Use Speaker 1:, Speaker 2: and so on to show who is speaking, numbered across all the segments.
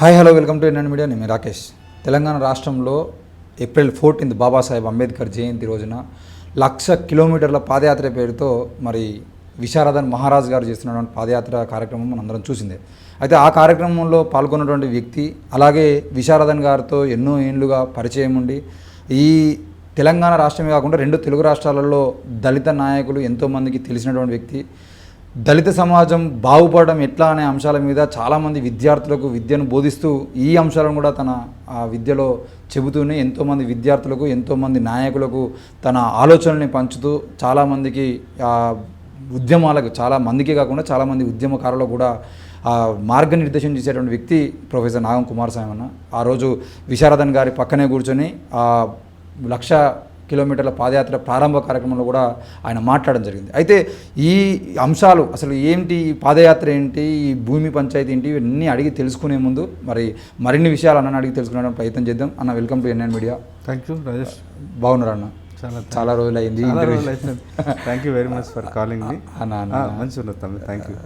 Speaker 1: Hi hello welcome to NN media. నేను రాకేష్. తెలంగాణ రాష్ట్రంలో April 14 Babasaheb Ambedkar జయంతి రోజున 1,00,000 కిలోమీటర్ల పాదయాత్ర పేరుతో మరి విశారదన్ మహారాజ్ గారు చేస్తున్నటువంటి పాదయాత్ర కార్యక్రమం మనందరం చూసిందే. అయితే ఆ కార్యక్రమంలో పాల్గొన్నటువంటి వ్యక్తి అలాగే విశారదన్ గారితో ఎన్నో ఏళ్ళుగా పరిచయం ఉండి ఈ తెలంగాణ రాష్ట్రమే కాకుండా 2 తెలుగు రాష్ట్రాలలో దళిత నాయకులు ఎంతోమందికి తెలిసినటువంటి వ్యక్తి. దళిత సమాజం బాగుపడడం ఎట్లా అనే అంశాల మీద చాలామంది విద్యార్థులకు విద్యను బోధిస్తూ ఈ అంశాలను కూడా తన విద్యలో చెబుతూనే ఎంతోమంది విద్యార్థులకు ఎంతోమంది నాయకులకు తన ఆలోచనల్ని పంచుతూ చాలామందికి ఉద్యమాలకు చాలామందికే కాకుండా చాలామంది ఉద్యమకారులకు కూడా మార్గనిర్దేశం చేసేటువంటి వ్యక్తి ప్రొఫెసర్ నాగం కుమారస్వామి అన్న. ఆ రోజు విశారదన్ గారి పక్కనే కూర్చొని 1,00,000 కిలోమీటర్ల పాదయాత్ర ప్రారంభ కార్యక్రమంలో కూడా ఆయన మాట్లాడడం జరిగింది. అయితే ఈ అంశాలు అసలు ఏంటి, ఈ పాదయాత్ర ఏంటి, ఈ భూమి పంచాయతీ ఏంటి, ఇవన్నీ అడిగి తెలుసుకునే ముందు మరిన్ని విషయాలు అన్న అడిగి తెలుసుకునే ప్రయత్నం చేద్దాం. అన్న welcome to NN media.
Speaker 2: Thank you Rajesh.
Speaker 1: బాగున్నారు అన్న? చాలా రోజులు అయింది.
Speaker 2: Thank you very much for calling మీ. మంచిగా ఉన్నది. Thank you.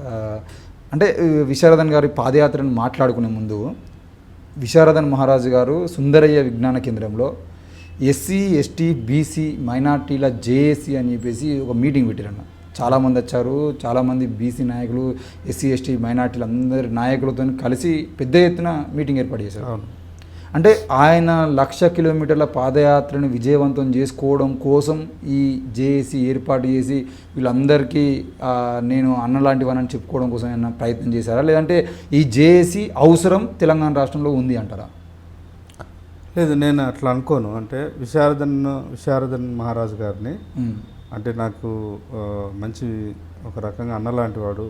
Speaker 1: అంటే విశారదన్ గారి పాదయాత్రను మాట్లాడుకునే ముందు విశారదన్ మహారాజు గారు సుందరయ్య విజ్ఞాన కేంద్రంలో ఎస్సీ ఎస్టీ బీసీ మైనార్టీల జేఏసీ అని చెప్పేసి ఒక మీటింగ్ పెట్టారన్న. చాలామంది వచ్చారు. చాలామంది బీసీ నాయకులు, ఎస్సీ ఎస్టీ మైనార్టీలు అందరి నాయకులతో కలిసి పెద్ద ఎత్తున మీటింగ్ ఏర్పాటు చేశారు. అంటే ఆయన 1,00,000 కిలోమీటర్ల పాదయాత్రను విజయవంతం చేసుకోవడం కోసం ఈ జేఏసీ ఏర్పాటు చేసి వీళ్ళందరికీ నేను అన్నలాంటివని చెప్పుకోవడం కోసం ఏమైనా ప్రయత్నం చేశారా, లేదంటే ఈ జేఏసీ అవసరం తెలంగాణ రాష్ట్రంలో ఉంది అంటారా?
Speaker 2: లేదు, నేను అట్లా అనుకోను. అంటే విశారదన్ మహారాజు గారిని అంటే నాకు మంచి ఒక రకంగా అన్నలాంటి వాడు.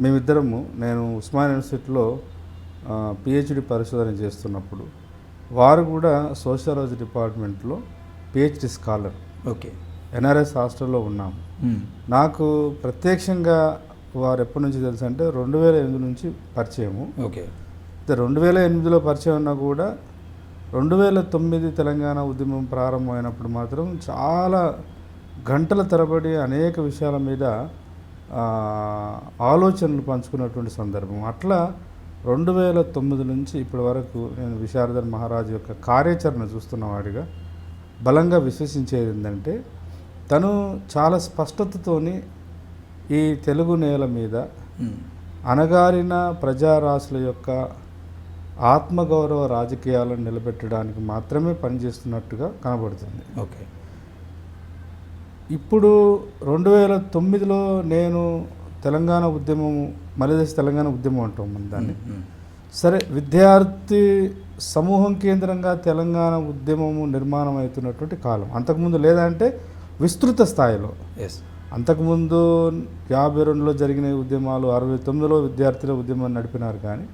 Speaker 2: మేమిద్దరము నేను ఉస్మానియా యూనివర్సిటీలో పిహెచ్డి పరిశోధన చేస్తున్నప్పుడు వారు కూడా సోషియాలజీ డిపార్ట్మెంట్లో పిహెచ్డి స్కాలర్.
Speaker 1: ఓకే.
Speaker 2: ఎన్ఆర్ఎస్ హాస్టల్లో ఉన్నాము. నాకు ప్రత్యక్షంగా వారు ఎప్పటి నుంచి తెలుసు అంటే 2008 నుంచి పరిచయము.
Speaker 1: ఓకే.
Speaker 2: 2008లో పరిచయం ఉన్నా కూడా 2009 తెలంగాణ ఉద్యమం ప్రారంభమైనప్పుడు మాత్రం చాలా గంటల తరబడి అనేక విషయాల మీద ఆలోచనలు పంచుకున్నటువంటి సందర్భం. అట్లా 2009 నుంచి ఇప్పటి వరకు నేను విశారదన్ మహారాజు యొక్క కార్యాచరణ చూస్తున్నవాడిగా బలంగా విశ్వసించేది ఏంటంటే తను చాలా స్పష్టతతోని ఈ తెలుగు నేల మీద అణగారిన ప్రజారాశుల యొక్క ఆత్మగౌరవ రాజకీయాలను నిలబెట్టడానికి మాత్రమే పనిచేస్తున్నట్టుగా కనబడుతుంది.
Speaker 1: ఓకే.
Speaker 2: ఇప్పుడు 2009లో నేను తెలంగాణ ఉద్యమం, మలిదశ తెలంగాణ ఉద్యమం అంటాం మనం దాన్ని. సరే, విద్యార్థి సమూహం కేంద్రంగా తెలంగాణ ఉద్యమము నిర్మాణం అవుతున్నటువంటి కాలం. అంతకుముందు లేదంటే విస్తృత స్థాయిలో. అంతకుముందు 52లో జరిగిన ఉద్యమాలు, 69లో విద్యార్థుల ఉద్యమం నడిపినారు. కానీ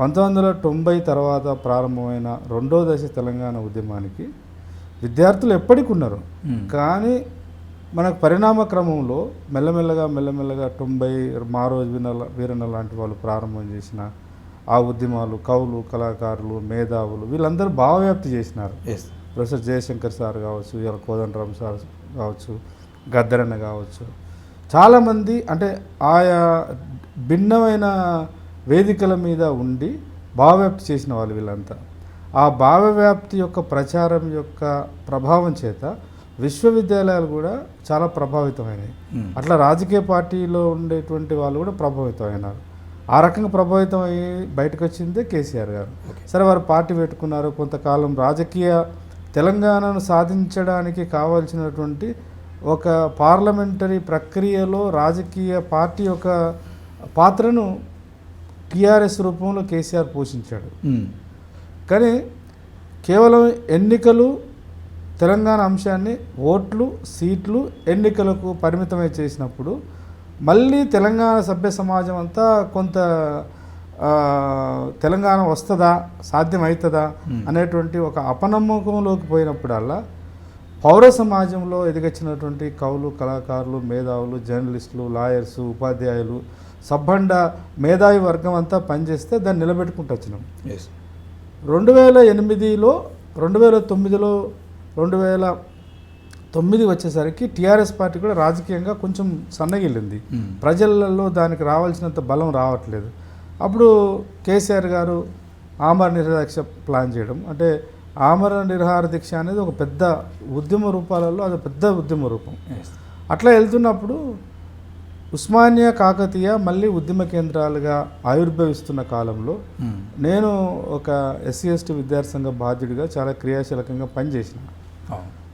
Speaker 2: 1990 తర్వాత ప్రారంభమైన 2వ దశ తెలంగాణ ఉద్యమానికి విద్యార్థులు ఎప్పటికి ఉన్నారు. మనకు పరిణామ క్రమంలో మెల్లమెల్లగా 90 మారోజు వీరన్న లాంటి వాళ్ళు ప్రారంభం చేసిన ఆ ఉద్యమాలు, కవులు, కళాకారులు, మేధావులు వీళ్ళందరూ భావవ్యాప్తి చేసినారు. ప్రొఫెసర్ జయశంకర్ సార్ కావచ్చు, ఇలా కోదండరామ్ సార్ కావచ్చు, గద్దరన్న కావచ్చు, చాలామంది అంటే ఆయా భిన్నమైన వేదికల మీద ఉండి భావవ్యాప్తి చేసిన వాళ్ళు వీళ్ళంతా. ఆ భావవ్యాప్తి యొక్క ప్రచారం యొక్క ప్రభావం చేత విశ్వవిద్యాలయాలు కూడా చాలా ప్రభావితమైనాయి. అట్లా రాజకీయ పార్టీలో ఉండేటువంటి వాళ్ళు కూడా ప్రభావితమైనారు. ఆ రకంగా ప్రభావితం అయ్యి బయటకు వచ్చిందే కేసీఆర్ గారు. సరే, వారు పార్టీ పెట్టుకున్నారు. కొంతకాలం రాజకీయ తెలంగాణను సాధించడానికి కావాల్సినటువంటి ఒక పార్లమెంటరీ ప్రక్రియలో రాజకీయ పార్టీ యొక్క పాత్రను టీఆర్ఎస్ రూపంలో కేసీఆర్ పోషించాడు. కానీ కేవలం ఎన్నికలు, తెలంగాణ అంశాన్ని ఓట్లు, సీట్లు, ఎన్నికలకు పరిమితమై చేసినప్పుడు మళ్ళీ తెలంగాణ సభ్య సమాజం అంతా కొంత తెలంగాణ వస్తుందా, సాధ్యమవుతుందా అనేటువంటి ఒక అపనమ్మకంలోకి పోయినప్పుడల్లా పౌర సమాజంలో ఎదిగొచ్చినటువంటి కవులు, కళాకారులు, మేధావులు, జర్నలిస్టులు, లాయర్సు, ఉపాధ్యాయులు, సబ్బండ మేధావి వర్గం అంతా పనిచేస్తే దాన్ని నిలబెట్టుకుంటూ వచ్చినాం. 2008లో 2009లో 2009 వచ్చేసరికి టీఆర్ఎస్ పార్టీ కూడా రాజకీయంగా కొంచెం సన్నగిల్లింది. ప్రజలలో దానికి రావాల్సినంత బలం రావట్లేదు. అప్పుడు కేసీఆర్ గారు ఆమరణ నిరాహార దీక్ష ప్లాన్ చేయడం, అంటే ఆమరణ నిరాహార దీక్ష అనేది ఒక పెద్ద ఉద్యమ రూపాలలో అది పెద్ద ఉద్యమ రూపం. అట్లా వెళ్తున్నప్పుడు ఉస్మానియా కాకతీయ మళ్ళీ ఉద్యమ కేంద్రాలుగా ఆవిర్భవిస్తున్న కాలంలో నేను ఒక ఎస్సీ/ఎస్టీ విద్యార్థి సంఘ బాధ్యుడిగా చాలా క్రియాశీలకంగా పనిచేసిన.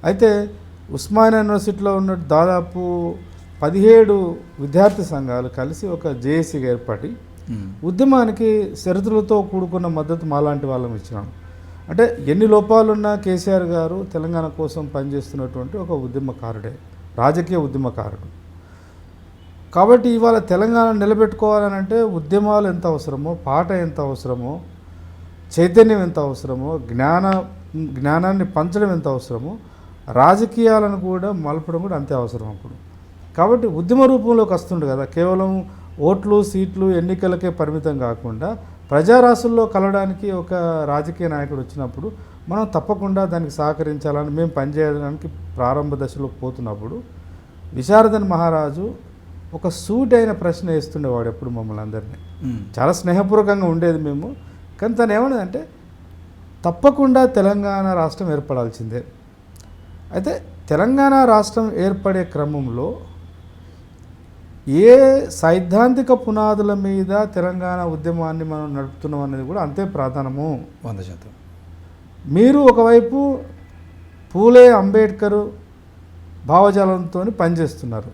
Speaker 2: అయితే ఉస్మానియా యూనివర్సిటీలో ఉన్న దాదాపు 17 విద్యార్థి సంఘాలు కలిసి ఒక జేఏసీగా ఏర్పడి ఉద్యమానికి షరతులతో కూడుకున్న మద్దతు మాలాంటి వాళ్ళం ఇచ్చినాం. అంటే ఎన్ని లోపాలున్నా కేసీఆర్ గారు తెలంగాణ కోసం పనిచేస్తున్నటువంటి ఒక ఉద్యమకారుడే, రాజకీయ ఉద్యమకారుడు. కాబట్టి ఇవాళ తెలంగాణ నిలబెట్టుకోవాలనంటే ఉద్యమాలు ఎంత అవసరమో, పాట ఎంత అవసరమో, చైతన్యం ఎంత అవసరమో, జ్ఞానాన్ని పంచడం ఎంత అవసరమో, రాజకీయాలను కూడా మలపడం కూడా అంతే అవసరం అప్పుడు. కాబట్టి ఉద్యమ రూపంలోకి వస్తుండే కదా, కేవలం ఓట్లు సీట్లు ఎన్నికలకే పరిమితం కాకుండా ప్రజారాశుల్లో కలవడానికి ఒక రాజకీయ నాయకుడు వచ్చినప్పుడు మనం తప్పకుండా దానికి సహకరించాలని మేము పనిచేయడానికి ప్రారంభ దశలో పోతున్నప్పుడు విశారదన్ మహారాజు ఒక సూటైన ప్రశ్న వేస్తుండేవాడు ఎప్పుడు మమ్మల్ని అందరినీ. చాలా స్నేహపూర్వకంగా ఉండేది మేము. కానీ తను ఏమన్నదంటే తప్పకుండా తెలంగాణ రాష్ట్రం ఏర్పడాల్సిందే. అయితే తెలంగాణ రాష్ట్రం ఏర్పడే క్రమంలో ఏ సైద్ధాంతిక పునాదుల మీద తెలంగాణ ఉద్యమాన్ని మనం నడుపుతున్నాం అనేది కూడా అంతే ప్రాధాన్యము.
Speaker 1: 100%. మీరు
Speaker 2: ఒకవైపు పూలే అంబేద్కర్ భావజాలంతో పనిచేస్తున్నారు.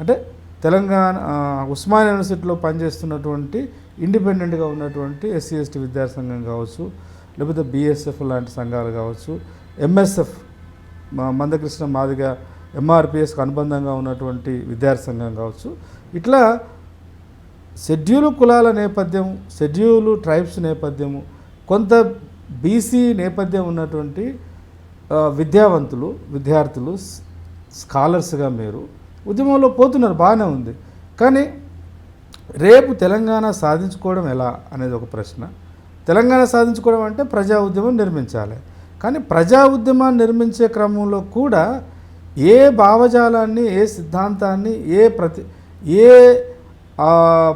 Speaker 2: అంటే తెలంగాణ ఉస్మానియా యూనివర్సిటీలో పనిచేస్తున్నటువంటి ఇండిపెండెంట్గా ఉన్నటువంటి ఎస్సీ/ఎస్టీ విద్యార్థి సంఘం కావచ్చు, లేకపోతే బీఎస్ఎఫ్ లాంటి సంఘాలు కావచ్చు, ఎంఎస్ఎఫ్ మందకృష్ణ మాదిగ ఎంఆర్పిఎస్కి అనుబంధంగా ఉన్నటువంటి విద్యార్థి సంఘం కావచ్చు, ఇట్లా షెడ్యూల్ కులాల నేపథ్యం, షెడ్యూల్ ట్రైబ్స్ నేపథ్యము, కొంత బీసీ నేపథ్యం ఉన్నటువంటి విద్యావంతులు, విద్యార్థులు, స్కాలర్స్గా మీరు ఉద్యమంలో పోతున్నారు, బాగానే ఉంది. కానీ రేపు తెలంగాణ సాధించుకోవడం ఎలా అనేది ఒక ప్రశ్న. తెలంగాణ సాధించుకోవడం అంటే ప్రజా ఉద్యమం నిర్మించాలి. కానీ ప్రజా ఉద్యమాన్ని నిర్మించే క్రమంలో కూడా ఏ భావజాలాన్ని, ఏ సిద్ధాంతాన్ని, ఏ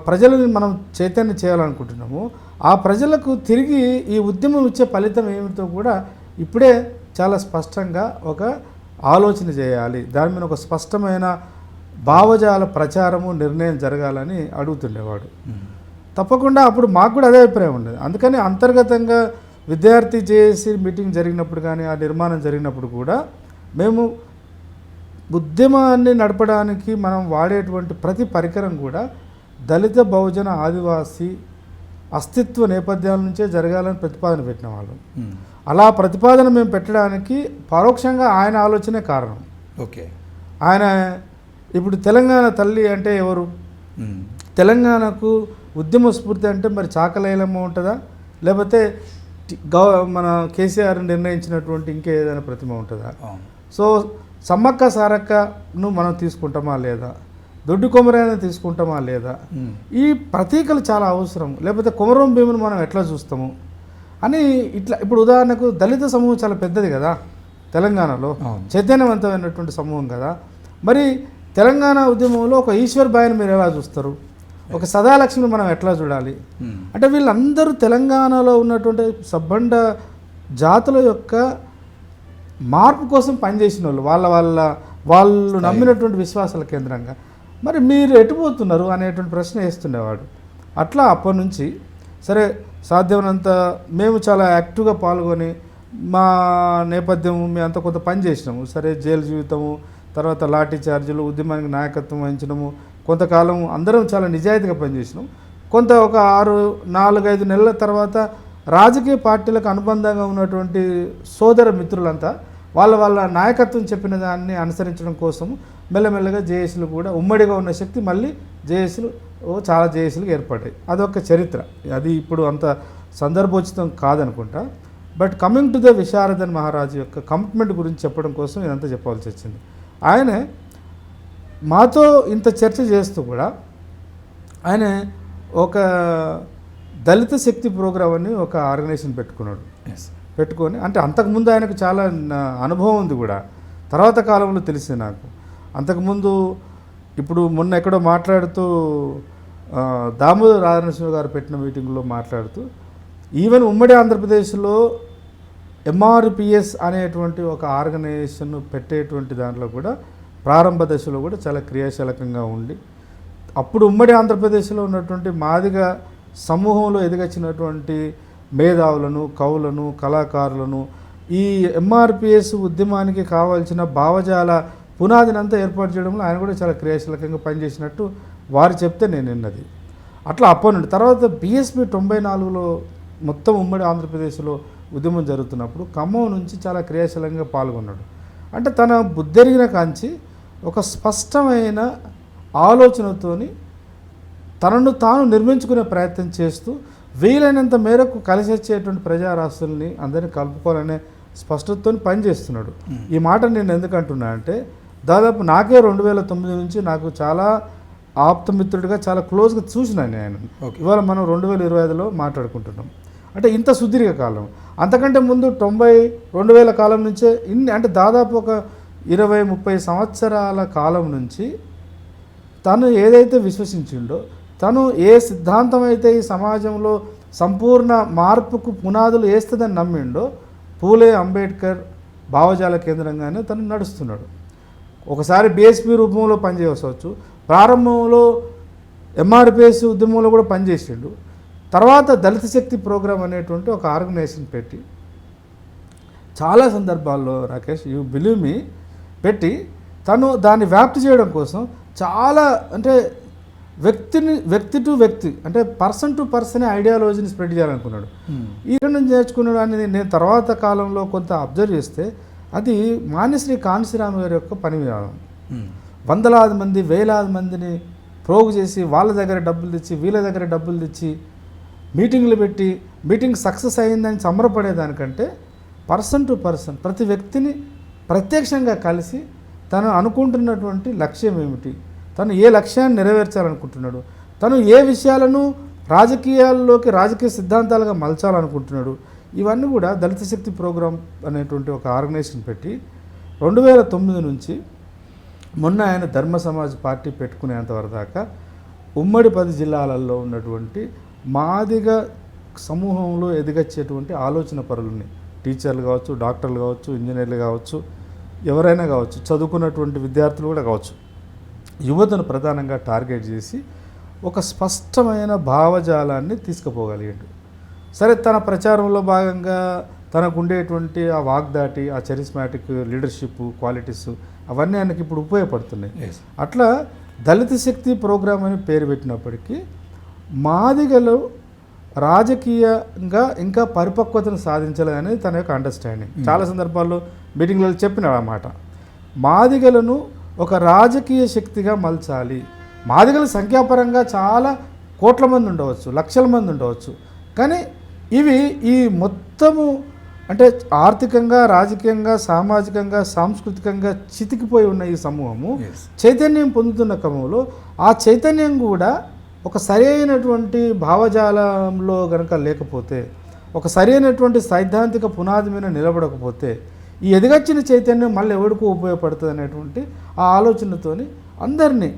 Speaker 2: ప్రజలని మనం చైతన్యం చేయాలనుకుంటున్నామో ఆ ప్రజలకు తిరిగి ఈ ఉద్యమం ఇచ్చే ఫలితం ఏమిటో కూడా ఇప్పుడే చాలా స్పష్టంగా ఒక ఆలోచన చేయాలి. దాని మీద ఒక స్పష్టమైన భావజాల ప్రచారము, నిర్ణయం జరగాలని అడుగుతుండేవాడు. తప్పకుండా అప్పుడు మాకు కూడా అదే అభిప్రాయం ఉండేది. అందుకని అంతర్గతంగా విద్యార్థి జేఏసీ మీటింగ్ జరిగినప్పుడు కానీ, ఆ నిర్మాణం జరిగినప్పుడు కూడా మేము ఉద్యమాన్ని నడపడానికి మనం వాడేటువంటి ప్రతి పరికరం కూడా దళిత, బహుజన, ఆదివాసీ అస్తిత్వ నేపథ్యాల నుంచే జరగాలని ప్రతిపాదన పెట్టిన వాళ్ళం. అలా ప్రతిపాదన మేము పెట్టడానికి పరోక్షంగా ఆయన ఆలోచనే కారణం.
Speaker 1: ఓకే.
Speaker 2: ఆయన ఇప్పుడు తెలంగాణ తల్లి అంటే ఎవరు? తెలంగాణకు ఉద్యమ స్ఫూర్తి అంటే మరి చాకలైలమ్మ ఉంటుందా, లేకపోతే మన కేసీఆర్ నిర్ణయించినటువంటి ఇంకేదైనా ప్రతిమ ఉంటుందా? సో సమ్మక్క సారక్కను మనం తీసుకుంటామా లేదా, దొడ్డు కొమరైనా తీసుకుంటామా లేదా, ఈ ప్రతీకలు చాలా అవసరం. లేకపోతే కొమరం భీమును మనం ఎట్లా చూస్తాము అని ఇట్లా. ఇప్పుడు ఉదాహరణకు దళిత సమూహం చాలా పెద్దది కదా తెలంగాణలో, చైతన్యవంతమైనటువంటి సమూహం కదా. మరి తెలంగాణ ఉద్యమంలో ఒక ఈశ్వర్ బాయ్ని మీరు ఎలా చూస్తారు, ఒక సదాలక్ష్మిని మనం ఎట్లా చూడాలి? అంటే వీళ్ళందరూ తెలంగాణలో ఉన్నటువంటి సబ్బండ జాతుల యొక్క మార్పు కోసం పనిచేసిన వాళ్ళు, వాళ్ళు నమ్మినటువంటి విశ్వాసాల కేంద్రంగా. మరి మీరు ఎటుపోతున్నారు అనేటువంటి ప్రశ్న వేస్తుండేవాడు. అట్లా అప్పటి నుంచి సరే సాధ్యమైనంత మేము చాలా యాక్టివ్గా పాల్గొని మా నేపథ్యము మేము అంత కొంత పని చేసినాము. సరే జైలు జీవితము, తర్వాత లాఠీ చార్జీలు, ఉద్యమానికి నాయకత్వం వహించడము, కొంతకాలం అందరం చాలా నిజాయితీగా పనిచేసినాం. కొంత ఒక 4-5 నెలల తర్వాత రాజకీయ పార్టీలకు అనుబంధంగా ఉన్నటువంటి సోదర మిత్రులంతా వాళ్ళ నాయకత్వం చెప్పిన దాన్ని అనుసరించడం కోసం మెల్లమెల్లగా జేఏసీలు కూడా ఉమ్మడిగా ఉన్న శక్తి మళ్ళీ జేఏసీలు చాలా జేఏసీలు ఏర్పడ్డాయి. అదొక చరిత్ర. అది ఇప్పుడు అంత సందర్భోచితం కాదనుకుంటా. But coming to the Visharadan మహారాజు యొక్క కమిట్మెంట్ గురించి చెప్పడం కోసం ఇదంతా చెప్పాల్సి వచ్చింది. ఆయన మాతో ఇంత చర్చ చేస్తూ కూడా ఆయన ఒక దళిత శక్తి ప్రోగ్రామ్ అని ఒక ఆర్గనైజేషన్ పెట్టుకొని, అంటే అంతకుముందు ఆయనకు చాలా అనుభవం ఉంది కూడా, తర్వాత కాలంలో తెలిసింది నాకు. అంతకుముందు ఇప్పుడు మొన్న ఎక్కడో మాట్లాడుతూ దామోదర్ రాధానరసింహ గారు పెట్టిన మీటింగ్లో మాట్లాడుతూ ఈవెన్ ఉమ్మడి ఆంధ్రప్రదేశ్లో ఎంఆర్పిఎస్ అనేటువంటి ఒక ఆర్గనైజేషన్ పెట్టేటువంటి దాంట్లో కూడా ప్రారంభ దశలో కూడా చాలా క్రియాశీలకంగా ఉండి అప్పుడు ఉమ్మడి ఆంధ్రప్రదేశ్లో ఉన్నటువంటి మాదిగ సమూహంలో ఎదిగొచ్చినటువంటి మేధావులను, కవులను, కళాకారులను ఈ ఎంఆర్పిఎస్ ఉద్యమానికి కావాల్సిన భావజాల పునాదినంతా ఏర్పాటు చేయడంలో ఆయన కూడా చాలా క్రియాశీలకంగా పనిచేసినట్టు వారు చెప్తే నేను విన్నది. అట్లా అప్పటి నుండి తర్వాత బిఎస్పి 94లో మొత్తం ఉమ్మడి ఆంధ్రప్రదేశ్లో ఉద్యమం జరుగుతున్నప్పుడు ఖమ్మం నుంచి చాలా క్రియాశీలంగా పాల్గొన్నాడు. అంటే తన బుద్ధెరిగిన కాంచి ఒక స్పష్టమైన ఆలోచనతోని తనను తాను నిర్మించుకునే ప్రయత్నం చేస్తూ వీలైనంత మేరకు కలిసి వచ్చేటువంటి ప్రజారాస్తుల్ని అందరినీ కలుపుకోవాలనే స్పష్టతతో పనిచేస్తున్నాడు. ఈ మాట నేను ఎందుకు అంటున్నా అంటే దాదాపు నాకే 2009 నుంచి నాకు చాలా ఆప్తమిత్రుడిగా చాలా క్లోజ్గా చూసినాను ఆయన. ఇవాళ మనం 2025లో మాట్లాడుకుంటున్నాం. అంటే ఇంత సుదీర్ఘ కాలం, అంతకంటే ముందు 2000 కాలం నుంచే ఇన్ని, అంటే దాదాపు ఒక 20-30 సంవత్సరాల కాలం నుంచి తను ఏదైతే విశ్వసించిండో, తను ఏ సిద్ధాంతం అయితే ఈ సమాజంలో సంపూర్ణ మార్పుకు పునాదులు వేస్తుందని నమ్మిండో పూలే అంబేద్కర్ భావజాల కేంద్రంగానే తను నడుస్తున్నాడు. ఒకసారి బిఎస్పి రూపంలో పనిచేయవచ్చు, ప్రారంభంలో ఎంఆర్పిఎస్ ఉద్యమంలో కూడా పనిచేసిండు. తర్వాత దళిత శక్తి ప్రోగ్రాం అనేటువంటి ఒక ఆర్గనైజేషన్ పెట్టి చాలా సందర్భాల్లో రాకేష్ యూ బిలీవ్ మీ పెట్టి తను దాన్ని వ్యాప్తి చేయడం కోసం చాలా, అంటే వ్యక్తి టు వ్యక్తి, అంటే పర్సన్ టు పర్సనే ఐడియాలజీని స్ప్రెడ్ చేయాలనుకున్నాడు. ఇక్కడ నుంచి నేర్చుకున్నాడు అనేది నేను తర్వాత కాలంలో కొంత అబ్జర్వ్ చేస్తే అది మాన్యశ్రీ కాంశీరామ్ గారి యొక్క పని విధానం. వందలాది మంది, వేలాది మందిని ప్రోగు చేసి వాళ్ళ దగ్గర డబ్బులు తెచ్చి వీళ్ళ దగ్గర డబ్బులు తెచ్చి మీటింగ్లు పెట్టి మీటింగ్ సక్సెస్ అయిందని సంబరపడేదానికంటే పర్సన్ టు పర్సన్ ప్రతి వ్యక్తిని ప్రత్యక్షంగా కలిసి తను అనుకుంటున్నటువంటి లక్ష్యం ఏమిటి, తను ఏ లక్ష్యాన్ని నెరవేర్చాలనుకుంటున్నాడు, తను ఏ విషయాలను రాజకీయాల్లోకి రాజకీయ సిద్ధాంతాలుగా మలచాలనుకుంటున్నాడు, ఇవన్నీ కూడా దళిత శక్తి ప్రోగ్రాం అనేటువంటి ఒక ఆర్గనైజేషన్ పెట్టి 2009 నుంచి మొన్న ఆయన ధర్మ సమాజ్ పార్టీ పెట్టుకునేంతవరకు దాకా ఉమ్మడి 10 జిల్లాలలో ఉన్నటువంటి మాదిగ సమూహంలో ఎదిగొచ్చేటువంటి ఆలోచన పరులని, టీచర్లు కావచ్చు, డాక్టర్లు కావచ్చు, ఇంజనీర్లు కావచ్చు, ఎవరైనా కావచ్చు, చదువుకున్నటువంటి విద్యార్థులు కూడా కావచ్చు, యువతను ప్రధానంగా టార్గెట్ చేసి ఒక స్పష్టమైన భావజాలాన్ని తీసుకుపోగలిగాడు. సరే, తన ప్రచారంలో భాగంగా తనకు ఉండేటువంటి ఆ వాగ్దాటి, ఆ చరిస్మాటిక్ లీడర్షిప్ క్వాలిటీస్ అవన్నీ ఆయనకి ఇప్పుడు ఉపయోగపడుతున్నాయి. అట్లా దళిత శక్తి ప్రోగ్రాం అని పేరు పెట్టినప్పటికీ మాదిగలు రాజకీయంగా ఇంకా పరిపక్వతను సాధించాలనేది తన యొక్క అండర్స్టాండింగ్. చాలా సందర్భాల్లో మీటింగ్లలో చెప్పినాడు ఆ మాట. మాదిగలను ఒక రాజకీయ శక్తిగా మలచాలి. మాదిగల సంఖ్యాపరంగా చాలా కోట్ల మంది ఉండవచ్చు, లక్షల మంది ఉండవచ్చు, కానీ ఇవి ఈ మొత్తము అంటే ఆర్థికంగా, రాజకీయంగా, సామాజికంగా, సాంస్కృతికంగా చితికిపోయి ఉన్న ఈ సమూహము చైతన్యం పొందుతున్న క్రమంలో ఆ చైతన్యం కూడా ఒక సరైనటువంటి భావజాలంలో గనక లేకపోతే, ఒక సరైనటువంటి సైద్ధాంతిక పునాది మీద నిలబడకపోతే ఈ ఎదిగొచ్చిన చైతన్యం మళ్ళీ ఎవరికో ఉపయోగపడుతుంది అనేటువంటి ఆ ఆలోచనతోని అందరినీ,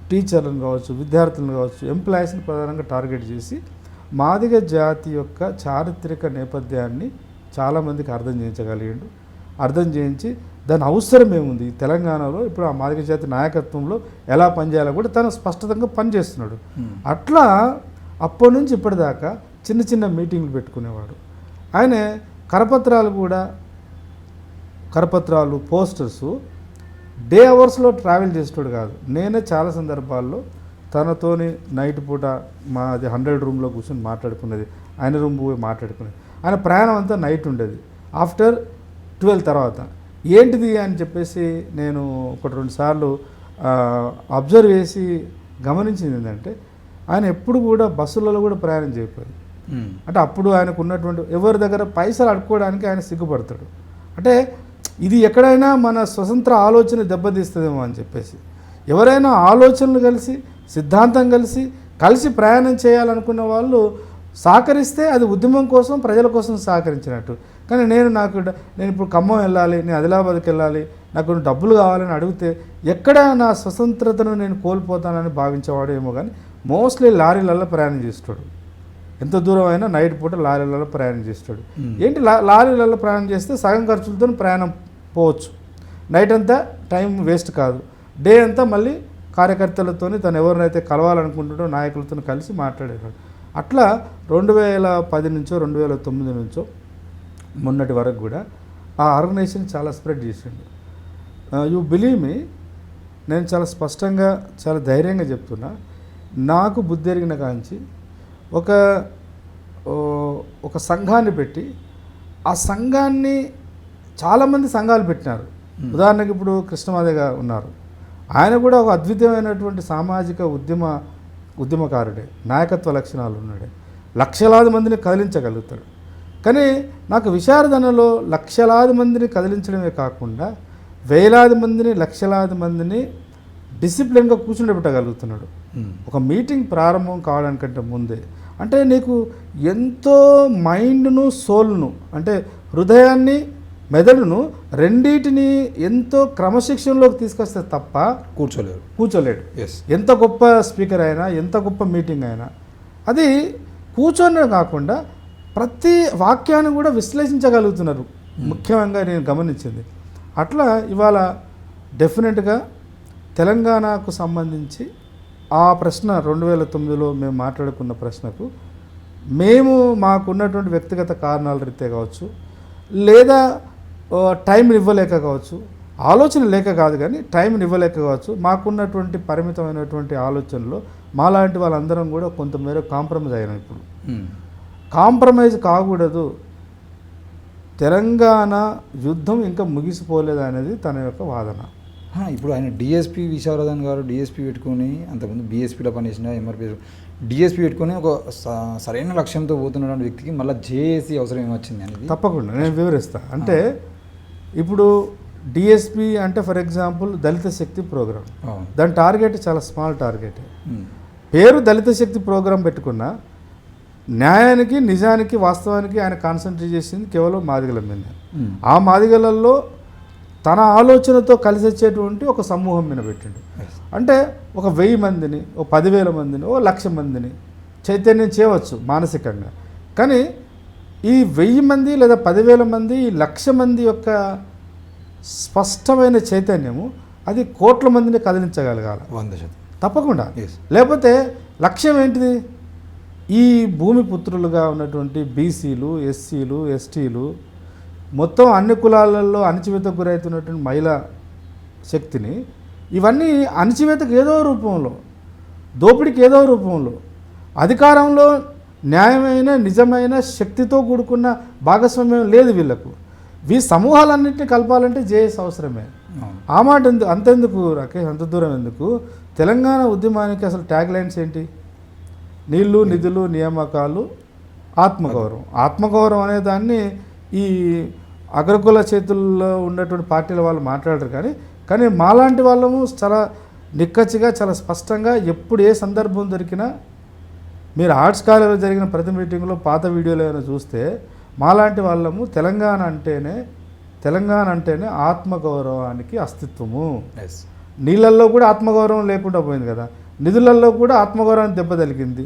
Speaker 2: టీచర్లను కావచ్చు, విద్యార్థులను కావచ్చు, ఎంప్లాయీస్ని ప్రధానంగా టార్గెట్ చేసి మాదిగ జాతి యొక్క చారిత్రక నేపథ్యాన్ని చాలామందికి అర్థం చేయించగలిగాడు. అర్థం చేయించి దాని అవసరం ఏముంది తెలంగాణలో ఇప్పుడు ఆ మాదిగ జాతి నాయకత్వంలో ఎలా పనిచేయాలో కూడా తను స్పష్టంగా పనిచేస్తున్నాడు. అట్లా అప్పటి నుంచి ఇప్పటిదాకా చిన్న చిన్న మీటింగ్లు పెట్టుకునేవాడు. ఆయన కరపత్రాలు, పోస్టర్సు డే అవర్స్లో ట్రావెల్ చేసేవాడు కాదు. నేనే చాలా సందర్భాల్లో తనతోని నైట్ పూట మాది 100 రూమ్లో కూర్చొని మాట్లాడుకునేది, ఆయన రూమ్ పోయి మాట్లాడుకునేది. ఆయన ప్రయాణం అంతా నైట్ ఉండేది. ఆఫ్టర్ 12 తర్వాత ఏంటిది అని చెప్పేసి నేను 1-2 సార్లు అబ్జర్వ్ చేసి గమనించింది ఏంటంటే ఆయన ఎప్పుడు కూడా బస్సులలో కూడా ప్రయాణం చేయకపోయి. అంటే అప్పుడు ఆయనకు ఉన్నటువంటి ఎవరి దగ్గర పైసలు అడుక్కోవడానికి ఆయన సిగ్గుపడతాడు. అంటే ఇది ఎక్కడైనా మన స్వతంత్ర ఆలోచన దెబ్బతీస్తుందేమో అని చెప్పేసి ఎవరైనా ఆలోచనలు కలిసి, సిద్ధాంతం కలిసి ప్రయాణం చేయాలనుకున్న వాళ్ళు సహకరిస్తే అది ఉద్యమం కోసం, ప్రజల కోసం సహకరించినట్టు. కానీ నేను ఇప్పుడు ఖమ్మం వెళ్ళాలి, నేను ఆదిలాబాద్కి వెళ్ళాలి, నాకు డబ్బులు కావాలని అడిగితే ఎక్కడ నా స్వతంత్రతను నేను కోల్పోతానని భావించేవాడు ఏమో. కానీ మోస్ట్లీ లారీలలో ప్రయాణం చేస్తాడు. ఎంత దూరం అయినా నైట్ పూట లారీలలో ప్రయాణం చేస్తాడు. ఏంటి లారీలలో ప్రయాణం చేస్తే సగం ఖర్చులతో ప్రయాణం పోవచ్చు, నైట్ అంతా టైం వేస్ట్ కాదు, డే అంతా మళ్ళీ కార్యకర్తలతో తను ఎవరినైతే కలవాలనుకుంటాడో నాయకులతో కలిసి మాట్లాడేవాడు. అట్లా 2010 నుంచో 2009 నుంచో మొన్నటి వరకు కూడా ఆ ఆర్గనైజేషన్ చాలా స్ప్రెడ్ చేసిండు. యూ బిలీవ్ మీ, నేను చాలా స్పష్టంగా చాలా ధైర్యంగా చెప్తున్నా, నాకు బుద్ధి ఎరిగిన కాంచి ఒక సంఘాన్ని పెట్టి ఆ సంఘాన్ని చాలామంది సంఘాలు పెట్టినారు. ఉదాహరణకి ఇప్పుడు కృష్ణమాదేవి గారు ఉన్నారు, ఆయన కూడా ఒక అద్వితీయమైనటువంటి సామాజిక ఉద్యమకారుడే, నాయకత్వ లక్షణాలు ఉన్నాడే, లక్షలాది మందిని కదిలించగలుగుతాడు. కానీ నాకు విచారధనలో లక్షలాది మందిని కదిలించడమే కాకుండా వేలాది మందిని లక్షలాది మందిని డిసిప్లిన్గా కూర్చుండబెట్టగలుగుతున్నాడు. ఒక మీటింగ్ ప్రారంభం కావడానికంటే ముందే అంటే నీకు ఎంతో మైండ్ను సోల్ను అంటే హృదయాన్ని మెదడును రెండింటిని ఎంతో క్రమశిక్షణలోకి తీసుకొస్తే తప్ప కూర్చోలేడు. ఎంత గొప్ప స్పీకర్ అయినా ఎంత గొప్ప మీటింగ్ అయినా అది కూర్చొనే కాకుండా ప్రతి వాక్యాన్ని కూడా విశ్లేషించగలుగుతున్నారు. ముఖ్యంగా నేను గమనించింది అట్లా ఇవాళ డెఫినెట్గా తెలంగాణకు సంబంధించి ఆ ప్రశ్న 2009లో మేము మాట్లాడుకున్న ప్రశ్నకు మేము మాకున్నటువంటి వ్యక్తిగత కారణాల రీత్యా కావచ్చు, లేదా టైం ఇవ్వలేక కావచ్చు, ఆలోచన లేక కాదు కానీ టైం ఇవ్వలేక కావచ్చు, మాకున్నటువంటి పరిమితమైనటువంటి ఆలోచనలో మాలాంటి వాళ్ళందరం కూడా కొంతమేర కాంప్రమైజ్ అయినాం. ఇప్పుడు కాంప్రమైజ్ కాకూడదు, తెలంగాణ యుద్ధం ఇంకా ముగిసిపోలేదు అనేది తన యొక్క వాదన.
Speaker 1: ఇప్పుడు ఆయన డిఎస్పీ విశారదన్ గారు డిఎస్పీ పెట్టుకొని అంతకుముందు బీఎస్పీలో పనిచేసిన ఎంఆర్పీ డిఎస్పీ పెట్టుకొని ఒక సరైన లక్ష్యంతో పోతున్నటువంటి వ్యక్తికి మళ్ళీ జేఏసీ అవసరం ఏమొచ్చింది అనేది
Speaker 2: తప్పకుండా నేను వివరిస్తాను. అంటే ఇప్పుడు డిఎస్పీ అంటే for example Dalit Shakti program, దాని టార్గెట్ చాలా స్మాల్ టార్గెట్. పేరు దళిత శక్తి ప్రోగ్రాం పెట్టుకున్న న్యాయానికి నిజానికి వాస్తవానికి ఆయన కాన్సన్ట్రేట్ చేసింది కేవలం మాదిగల మీద. ఆ మాదిగలలో తన ఆలోచనతో కలిసి వచ్చేటువంటి ఒక సమూహం మీద పెట్టిండు. అంటే ఒక 1000 మందిని, ఓ 10,000 మందిని, ఓ 1,00,000 మందిని చైతన్యం చేయవచ్చు మానసికంగా. కానీ ఈ 1000 మంది లేదా 10,000 మంది, ఈ 1,00,000 మంది యొక్క స్పష్టమైన చైతన్యము అది కోట్ల మందిని కదిలించగలగాలి
Speaker 1: 100%
Speaker 2: తప్పకుండా. లేకపోతే లక్ష్యం ఏంటిది? ఈ భూమి పుత్రులుగా ఉన్నటువంటి బీసీలు, ఎస్సీలు, ఎస్టీలు, మొత్తం అన్ని కులాలలో అణచివేతకు గురవుతున్నటువంటి మహిళా శక్తిని ఇవన్నీ అణచివేతకు ఏదో రూపంలో, దోపిడీకి ఏదో రూపంలో, అధికారంలో న్యాయమైన నిజమైన శక్తితో కూడుకున్న భాగస్వామ్యం లేదు వీళ్ళకు. సమూహాలన్నింటినీ కలపాలంటే జేఎస్ అవసరమే. ఆ మాట అంతెందుకు రాకేష్, అంత దూరం ఎందుకు? తెలంగాణ ఉద్యమానికి అసలు ట్యాగ్ లైన్స్ ఏంటి? నీళ్లు, నిధులు, నియామకాలు, ఆత్మగౌరవం. ఆత్మగౌరవం అనే దాన్ని ఈ అగ్రకుల చేతుల్లో ఉన్నటువంటి పార్టీల వాళ్ళు మాట్లాడరు. కానీ మాలాంటి వాళ్ళము చాలా నిక్కచ్చిగా చాలా స్పష్టంగా ఎప్పుడు ఏ సందర్భం దొరికినా మీరు ఆర్ట్స్ కాలేజీలో జరిగిన ప్రతి మీటింగ్లో పాత వీడియోలు ఏమైనా చూస్తే మాలాంటి వాళ్ళము తెలంగాణ అంటేనే ఆత్మగౌరవానికి అస్తిత్వము. నీళ్ళల్లో కూడా ఆత్మగౌరవం లేకుండా పోయింది కదా, నిధులలో కూడా ఆత్మగౌరవాన్ని దెబ్బతలిగింది.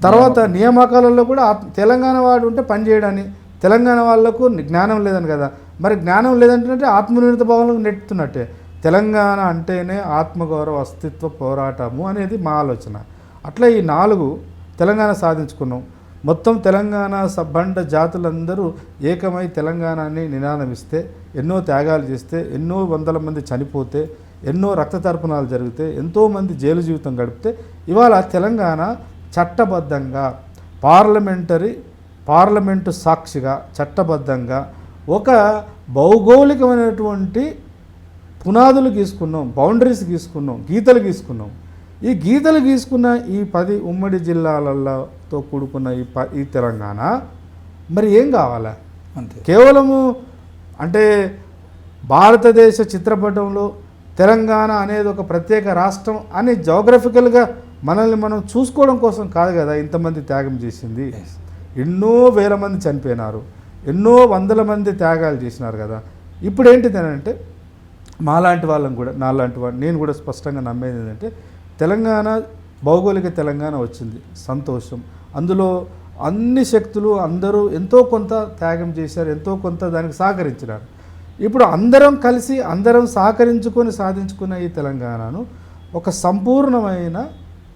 Speaker 2: తర్వాత నియామకాలలో కూడా తెలంగాణ వాడు ఉంటే పని చేయడాన్ని, తెలంగాణ వాళ్ళకు జ్ఞానం లేదని కదా. మరి జ్ఞానం లేదంటే ఆత్మనిర్భర భావంలో నెట్టుతున్నట్టే. తెలంగాణ అంటేనే ఆత్మగౌరవ అస్తిత్వ పోరాటము అనేది మా ఆలోచన. అట్లా ఈ 4 తెలంగాణ సాధించుకున్నాం. మొత్తం తెలంగాణ బండ జాతులందరూ ఏకమై తెలంగాణని నినాదమిస్తే, ఎన్నో త్యాగాలు చేస్తే, ఎన్నో వందల మంది చనిపోతే, ఎన్నో రక్త తర్పణాలు జరిగితే, ఎంతోమంది జైలు జీవితం గడిపితే ఇవాళ తెలంగాణ చట్టబద్ధంగా పార్లమెంటు సాక్షిగా చట్టబద్ధంగా ఒక భౌగోళికమైనటువంటి పునాదులు గీసుకున్నాం, బౌండరీస్ గీసుకున్నాం, గీతలు గీసుకున్నాం. ఈ గీతలు గీసుకున్న ఈ 10 ఉమ్మడి జిల్లాలతో కూడుకున్న ఈ తెలంగాణ మరి ఏం కావాలా? అంతే. కేవలము అంటే భారతదేశ చిత్రపటంలో తెలంగాణ అనేది ఒక ప్రత్యేక రాష్ట్రం అని జోగ్రఫికల్గా మనల్ని మనం చూసుకోవడం కోసం కాదు కదా ఇంతమంది త్యాగం చేసింది. ఎన్నో వేల మంది చనిపోయినారు, ఎన్నో వందల మంది త్యాగాలు చేసినారు కదా. ఇప్పుడు ఏంటిది అంటే మాలాంటి వాళ్ళం కూడా, నాలాంటి వాళ్ళు, నేను కూడా స్పష్టంగా నమ్మేది ఏంటంటే తెలంగాణ భౌగోళిక తెలంగాణ వచ్చింది, సంతోషం. అందులో అన్ని శక్తులు అందరూ ఎంతో కొంత త్యాగం చేశారు, ఎంతో కొంత దానికి సహకరించినారు. ఇప్పుడు అందరం కలిసి అందరం సహకరించుకొని సాధించుకున్న ఈ తెలంగాణను ఒక సంపూర్ణమైన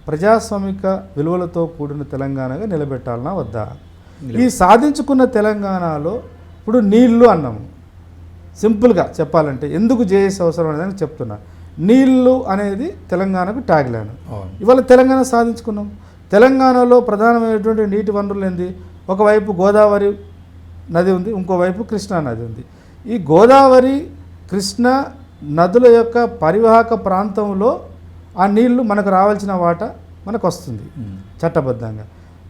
Speaker 2: ప్రజాస్వామిక విలువలతో కూడిన తెలంగాణగా నిలబెట్టాలన్నా వద్దా? ఈ సాధించుకున్న తెలంగాణలో ఇప్పుడు నీళ్లు అన్నాము, సింపుల్గా చెప్పాలంటే ఎందుకు జేఏసీ అవసరం అనేది చెప్తున్నా. నీళ్లు అనేది తెలంగాణకు ట్యాగ్లైన్. ఇవాళ తెలంగాణ సాధించుకున్నాం. తెలంగాణలో ప్రధానమైనటువంటి నీటి వనరులు ఏంది? ఒకవైపు గోదావరి నది ఉంది, ఇంకోవైపు కృష్ణా నది ఉంది. ఈ గోదావరి కృష్ణా నదుల యొక్క పరివాహక ప్రాంతంలో ఆ నీళ్లు మనకు రావాల్సిన వాటా మనకు వస్తుంది చట్టబద్ధంగా.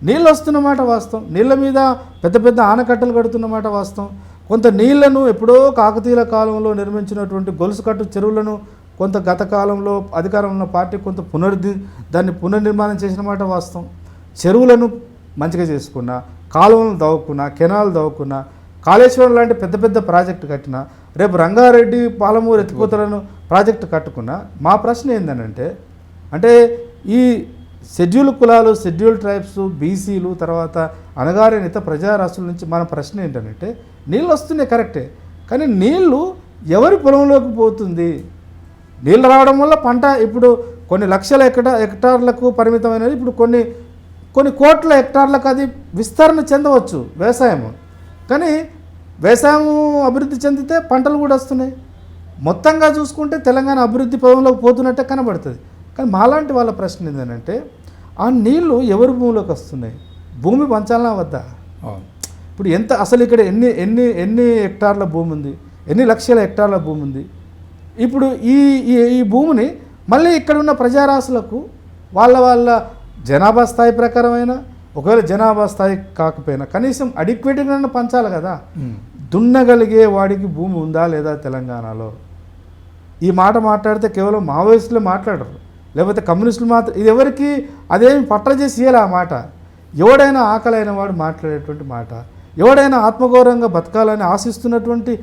Speaker 2: నీళ్ళు వస్తున్నమాట వాస్తవం, నీళ్ళ మీద పెద్ద పెద్ద ఆనకట్టలు కడుతున్నమాట వాస్తవం. కొంత నీళ్లను ఎప్పుడో కాకతీయుల కాలంలో నిర్మించినటువంటి గొలుసు కట్టు చెరువులను కొంత గత కాలంలో అధికారంలో ఉన్న పార్టీ కొంత దాన్ని పునర్నిర్మాణం చేసిన మాట వాస్తవం. చెరువులను మంచిగా చేసుకున్నా, కాలువలను దవ్వుకున్నా, కెనాలు దవ్వుకున్నా, కాళేశ్వరం లాంటి పెద్ద పెద్ద ప్రాజెక్టు కట్టినా, రేపు రంగారెడ్డి పాలమూరు ఎత్తిపోతలను ప్రాజెక్టు కట్టుకున్నా. మా ప్రశ్న ఏంటంటే, అంటే ఈ షెడ్యూల్ కులాలు, షెడ్యూల్ ట్రైబ్స్, బీసీలు, తర్వాత అణగారిన ప్రజారాశుల నుంచి మన ప్రశ్న ఏంటంటే, నీళ్ళు వస్తున్నాయి కరెక్టే, కానీ నీళ్ళు ఎవరి పొలంలోకి పోతుంది? నీళ్ళు రావడం వల్ల పంట ఇప్పుడు కొన్ని లక్షల హెక్టార్లకు పరిమితమైనది ఇప్పుడు కొన్ని కోట్ల హెక్టార్లకు అది విస్తరణ చెందవచ్చు వ్యవసాయము. కానీ వ్యవసాయం అభివృద్ధి చెందితే పంటలు కూడా వస్తున్నాయి. మొత్తంగా చూసుకుంటే తెలంగాణ అభివృద్ధి పదంలోకి పోతున్నట్టే కనబడుతుంది. కానీ మాలాంటి వాళ్ళ ప్రశ్న ఏంటంటే, ఆ నీళ్లు ఎవరి భూమిలోకి వస్తున్నాయి? భూమి పంచాలనా వద్దా? ఇప్పుడు ఎంత అసలు ఇక్కడ ఎన్ని హెక్టార్ల భూమి ఉంది, ఎన్ని లక్షల హెక్టార్ల భూమి ఉంది? ఇప్పుడు ఈ భూమిని మళ్ళీ ఇక్కడ ఉన్న ప్రజారాశులకు వాళ్ళ జనాభా స్థాయి ప్రకారమైన, ఒకవేళ జనాభా స్థాయి కాకపోయినా కనీసం అడిక్వేట్గా పంచాలి కదా. దున్నగలిగే వాడికి భూమి ఉందా లేదా తెలంగాణలో? ఈ మాట మాట్లాడితే కేవలం మావోయిస్టులు మాట్లాడరు, లేకపోతే కమ్యూనిస్టులు మాత్రం. ఇది ఎవరికి అదేమి పట్ల చేసి ఇయ్యాలి ఆ మాట. ఎవడైనా ఆకలైన వాడు మాట్లాడేటువంటి మాట, ఎవడైనా ఆత్మగౌరవంగా బతకాలని ఆశిస్తున్నటువంటి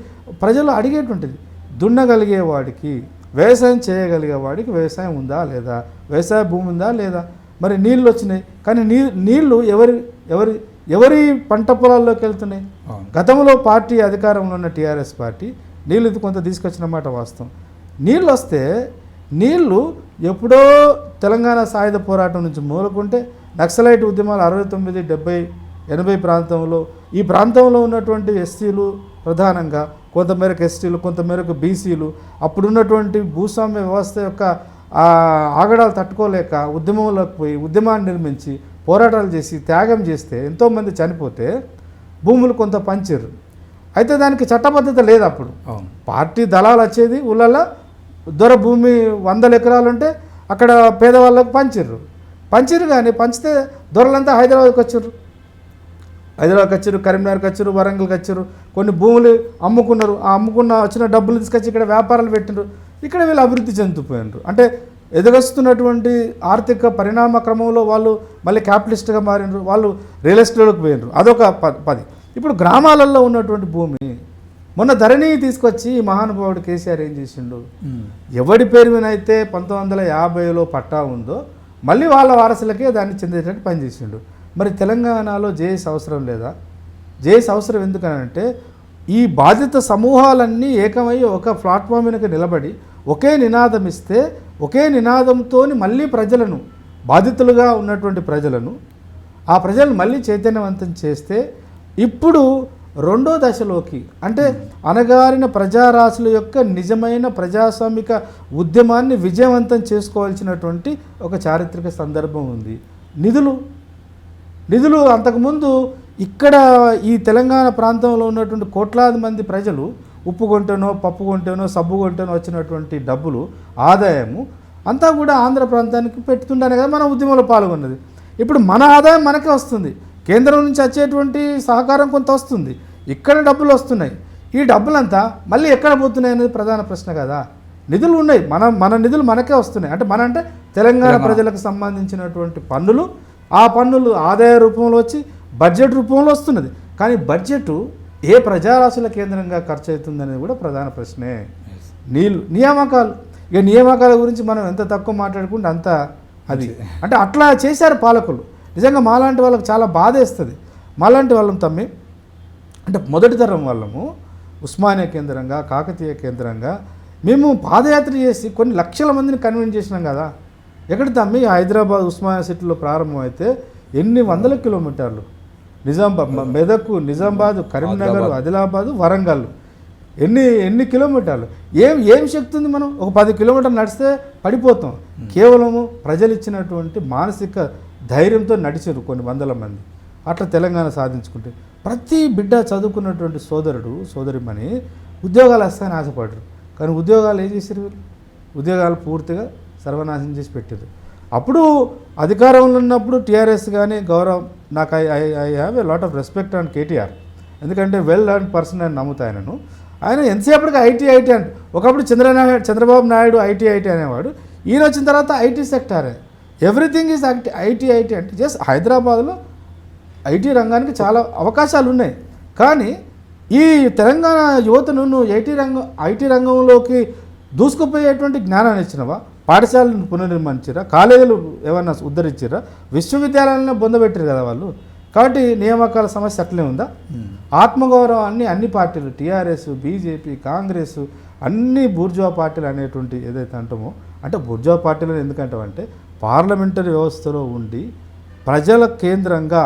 Speaker 2: ప్రజలు అడిగేటువంటిది. దున్నగలిగే వాడికి, వ్యవసాయం చేయగలిగే వాడికి వ్యవసాయం ఉందా లేదా, వ్యవసాయ భూమి ఉందా లేదా? మరి నీళ్ళు వచ్చినాయి, కానీ నీళ్లు ఎవరి పంట పొలాల్లోకి వెళ్తున్నాయి? గతంలో పార్టీ అధికారంలో ఉన్న టీఆర్ఎస్ పార్టీ నీళ్ళు కొంత తీసుకొచ్చిన మాట వాస్తవం. నీళ్ళు వస్తే నీళ్లు ఎప్పుడో తెలంగాణ సాయుధ పోరాటం నుంచి మూలకుంటే నక్సలైట్ ఉద్యమాలు 69, 70, 80 ప్రాంతంలో ఈ ప్రాంతంలో ఉన్నటువంటి ఎస్సీలు ప్రధానంగా, కొంతమేరకు ఎస్టీలు, కొంతమేరకు బీసీలు అప్పుడున్నటువంటి భూస్వామ్య వ్యవస్థ యొక్క ఆగడాలు తట్టుకోలేక ఉద్యమంలోకి పోయి ఉద్యమాన్ని నిర్మించి పోరాటాలు చేసి త్యాగం చేస్తే ఎంతోమంది చనిపోతే భూములు కొంత పంచారు. అయితే దానికి చట్టబద్ధత లేదు. అప్పుడు పార్టీ దళాలు వచ్చేది ఊళ్ళల్లో దొర భూమి 100 ఎకరాలు ఉంటే అక్కడ పేదవాళ్ళకు పంచిర్రు కానీ పంచితే దొరలంతా హైదరాబాద్కి వచ్చారు, కరీంనగర్కి వచ్చారు, వరంగల్కి వచ్చారు. కొన్ని భూములు అమ్ముకున్నారు. ఆ అమ్ముకున్న వచ్చిన డబ్బులు తీసుకొచ్చి ఇక్కడ వ్యాపారాలు పెట్టినారు. ఇక్కడ వీళ్ళు అభివృద్ధి చెందుతుపోయినారు. అంటే ఎదురొస్తున్నటువంటి ఆర్థిక పరిణామ క్రమంలో వాళ్ళు మళ్ళీ క్యాపిటలిస్ట్గా మారినారు, వాళ్ళు రియల్ ఎస్టేట్లోకి పోయినారు. అదొక 10. ఇప్పుడు గ్రామాలలో ఉన్నటువంటి భూమి మొన్న ధరణి తీసుకొచ్చి మహానుభావుడు కేసీఆర్ ఏం చేసిండు? ఎవడి పేరు మీద అయితే 1950లో పట్టా ఉందో మళ్ళీ వాళ్ళ వారసులకే దాన్ని చెందేటట్టు పనిచేసిండు. మరి తెలంగాణలో జేఏసీ అవసరం లేదా? జేఏసీ అవసరం ఎందుకనంటే, ఈ బాధిత సమూహాలన్నీ ఏకమై ఒక ప్లాట్ఫామ్ వెనుక నిలబడి ఒకే నినాదం ఇస్తే, ఒకే నినాదంతో మళ్ళీ ప్రజలను, బాధితులుగా ఉన్నటువంటి ప్రజలను, ఆ ప్రజలను మళ్ళీ చైతన్యవంతం చేస్తే ఇప్పుడు రెండో దశలోకి, అంటే అణగారిన ప్రజారాశుల యొక్క నిజమైన ప్రజాస్వామిక ఉద్యమాన్ని విజయవంతం చేసుకోవాల్సినటువంటి ఒక చారిత్రక సందర్భం ఉంది. నిధులు అంతకుముందు ఇక్కడ ఈ తెలంగాణ ప్రాంతంలో ఉన్నటువంటి కోట్లాది మంది ప్రజలు ఉప్పు కొంటేనో, పప్పు కొంటేనో, సబ్బు కొంటేనో వచ్చినటువంటి డబ్బులు, ఆదాయము అంతా కూడా ఆంధ్ర ప్రాంతానికి పెట్టుతుండనే కదా మన ఉద్యమంలో పాల్గొన్నది. ఇప్పుడు మన ఆదాయం మనకే వస్తుంది, కేంద్రం నుంచి వచ్చేటువంటి సహకారం కొంత వస్తుంది, ఇక్కడ డబ్బులు వస్తున్నాయి. ఈ డబ్బులంతా మళ్ళీ ఎక్కడ పోతున్నాయి అనేది ప్రధాన ప్రశ్న కదా. నిధులు ఉన్నాయి, మన నిధులు మనకే వస్తున్నాయి. అంటే తెలంగాణ ప్రజలకు సంబంధించినటువంటి పన్నులు, ఆ పన్నులు ఆదాయ రూపంలో వచ్చి బడ్జెట్ రూపంలో వస్తున్నది. కానీ బడ్జెట్ ఏ ప్రజారాశుల కేంద్రంగా ఖర్చు అవుతుందనేది కూడా ప్రధాన ప్రశ్నే. నియామకాలు, ఇక నియామకాల గురించి మనం ఎంత తక్కువ మాట్లాడుకుంటే అంత అది అంటే అట్లా చేశారు పాలకులు. నిజంగా మాలాంటి వాళ్ళకి చాలా బాధేస్తుంది. మాలాంటి వాళ్ళం తమ్మి అంటే మొదటి తరం వాళ్ళము ఉస్మానియా కేంద్రంగా, కాకతీయ కేంద్రంగా మేము పాదయాత్ర చేసి కొన్ని లక్షల మందిని కన్విన్స్ చేసినాం కదా. ఎక్కడ తమ్మి హైదరాబాద్ ఉస్మానియా సిటీలో ప్రారంభమైతే ఎన్ని వందల కిలోమీటర్లు, నిజామాబాద్, మెదక్, నిజామాబాద్, కరీంనగర్, ఆదిలాబాద్, వరంగల్, ఎన్ని కిలోమీటర్లు. ఏం శక్తి ఉంది? మనం ఒక 10 కిలోమీటర్లు నడిస్తే పడిపోతాం. కేవలము ప్రజలు ఇచ్చినటువంటి మానసిక ధైర్యంతో నడిచారు కొన్ని వందల మంది. అట్లా తెలంగాణ సాధించుకుంటే ప్రతి బిడ్డ చదువుకున్నటువంటి సోదరుడు సోదరిమని ఉద్యోగాలు వస్తాయని ఆశపడరు. కానీ ఉద్యోగాలు ఏం చేశారు వీళ్ళు? ఉద్యోగాలు పూర్తిగా సర్వనాశనం చేసి పెట్టారు. అప్పుడు అధికారంలో ఉన్నప్పుడు టీఆర్ఎస్ కానీ గౌరవం, నాకు I have a lot of respect on KTR, ఎందుకంటే వెల్ లర్న్ పర్సన్ అని నమ్ముతాయనను. ఆయన ఎంతసేపటికి ఐటీ అంటే ఒకప్పుడు చంద్రబాబు నాయుడు ఐటీ అనేవాడు. ఈయన వచ్చిన తర్వాత ఐటీ సెక్టారే, ఎవ్రీథింగ్ ఈజ్ ఐటీ అంటే జస్ట్ హైదరాబాద్లో ఐటీ రంగానికి చాలా అవకాశాలు ఉన్నాయి. కానీ ఈ తెలంగాణ యువతను నువ్వు ఐటీ రంగంలోకి దూసుకుపోయేటువంటి జ్ఞానాన్ని ఇచ్చినవా? పాఠశాలను పునర్నిర్మించారా? కాలేజీలు ఏమన్నా ఉద్ధరించారా? విశ్వవిద్యాలయాలను పొందబెట్టారు కదా వాళ్ళు. కాబట్టి నియామకాల సమస్య అట్లే ఉందా? ఆత్మగౌరవాన్ని అన్ని పార్టీలు, టీఆర్ఎస్, బీజేపీ, కాంగ్రెస్, అన్ని బూర్జువా పార్టీలు అనేటువంటి ఏదైతే అంటామో, అంటే బూర్జువా పార్టీలు ఎందుకంటామంటే పార్లమెంటరీ వ్యవస్థలో ఉండి ప్రజల కేంద్రంగా,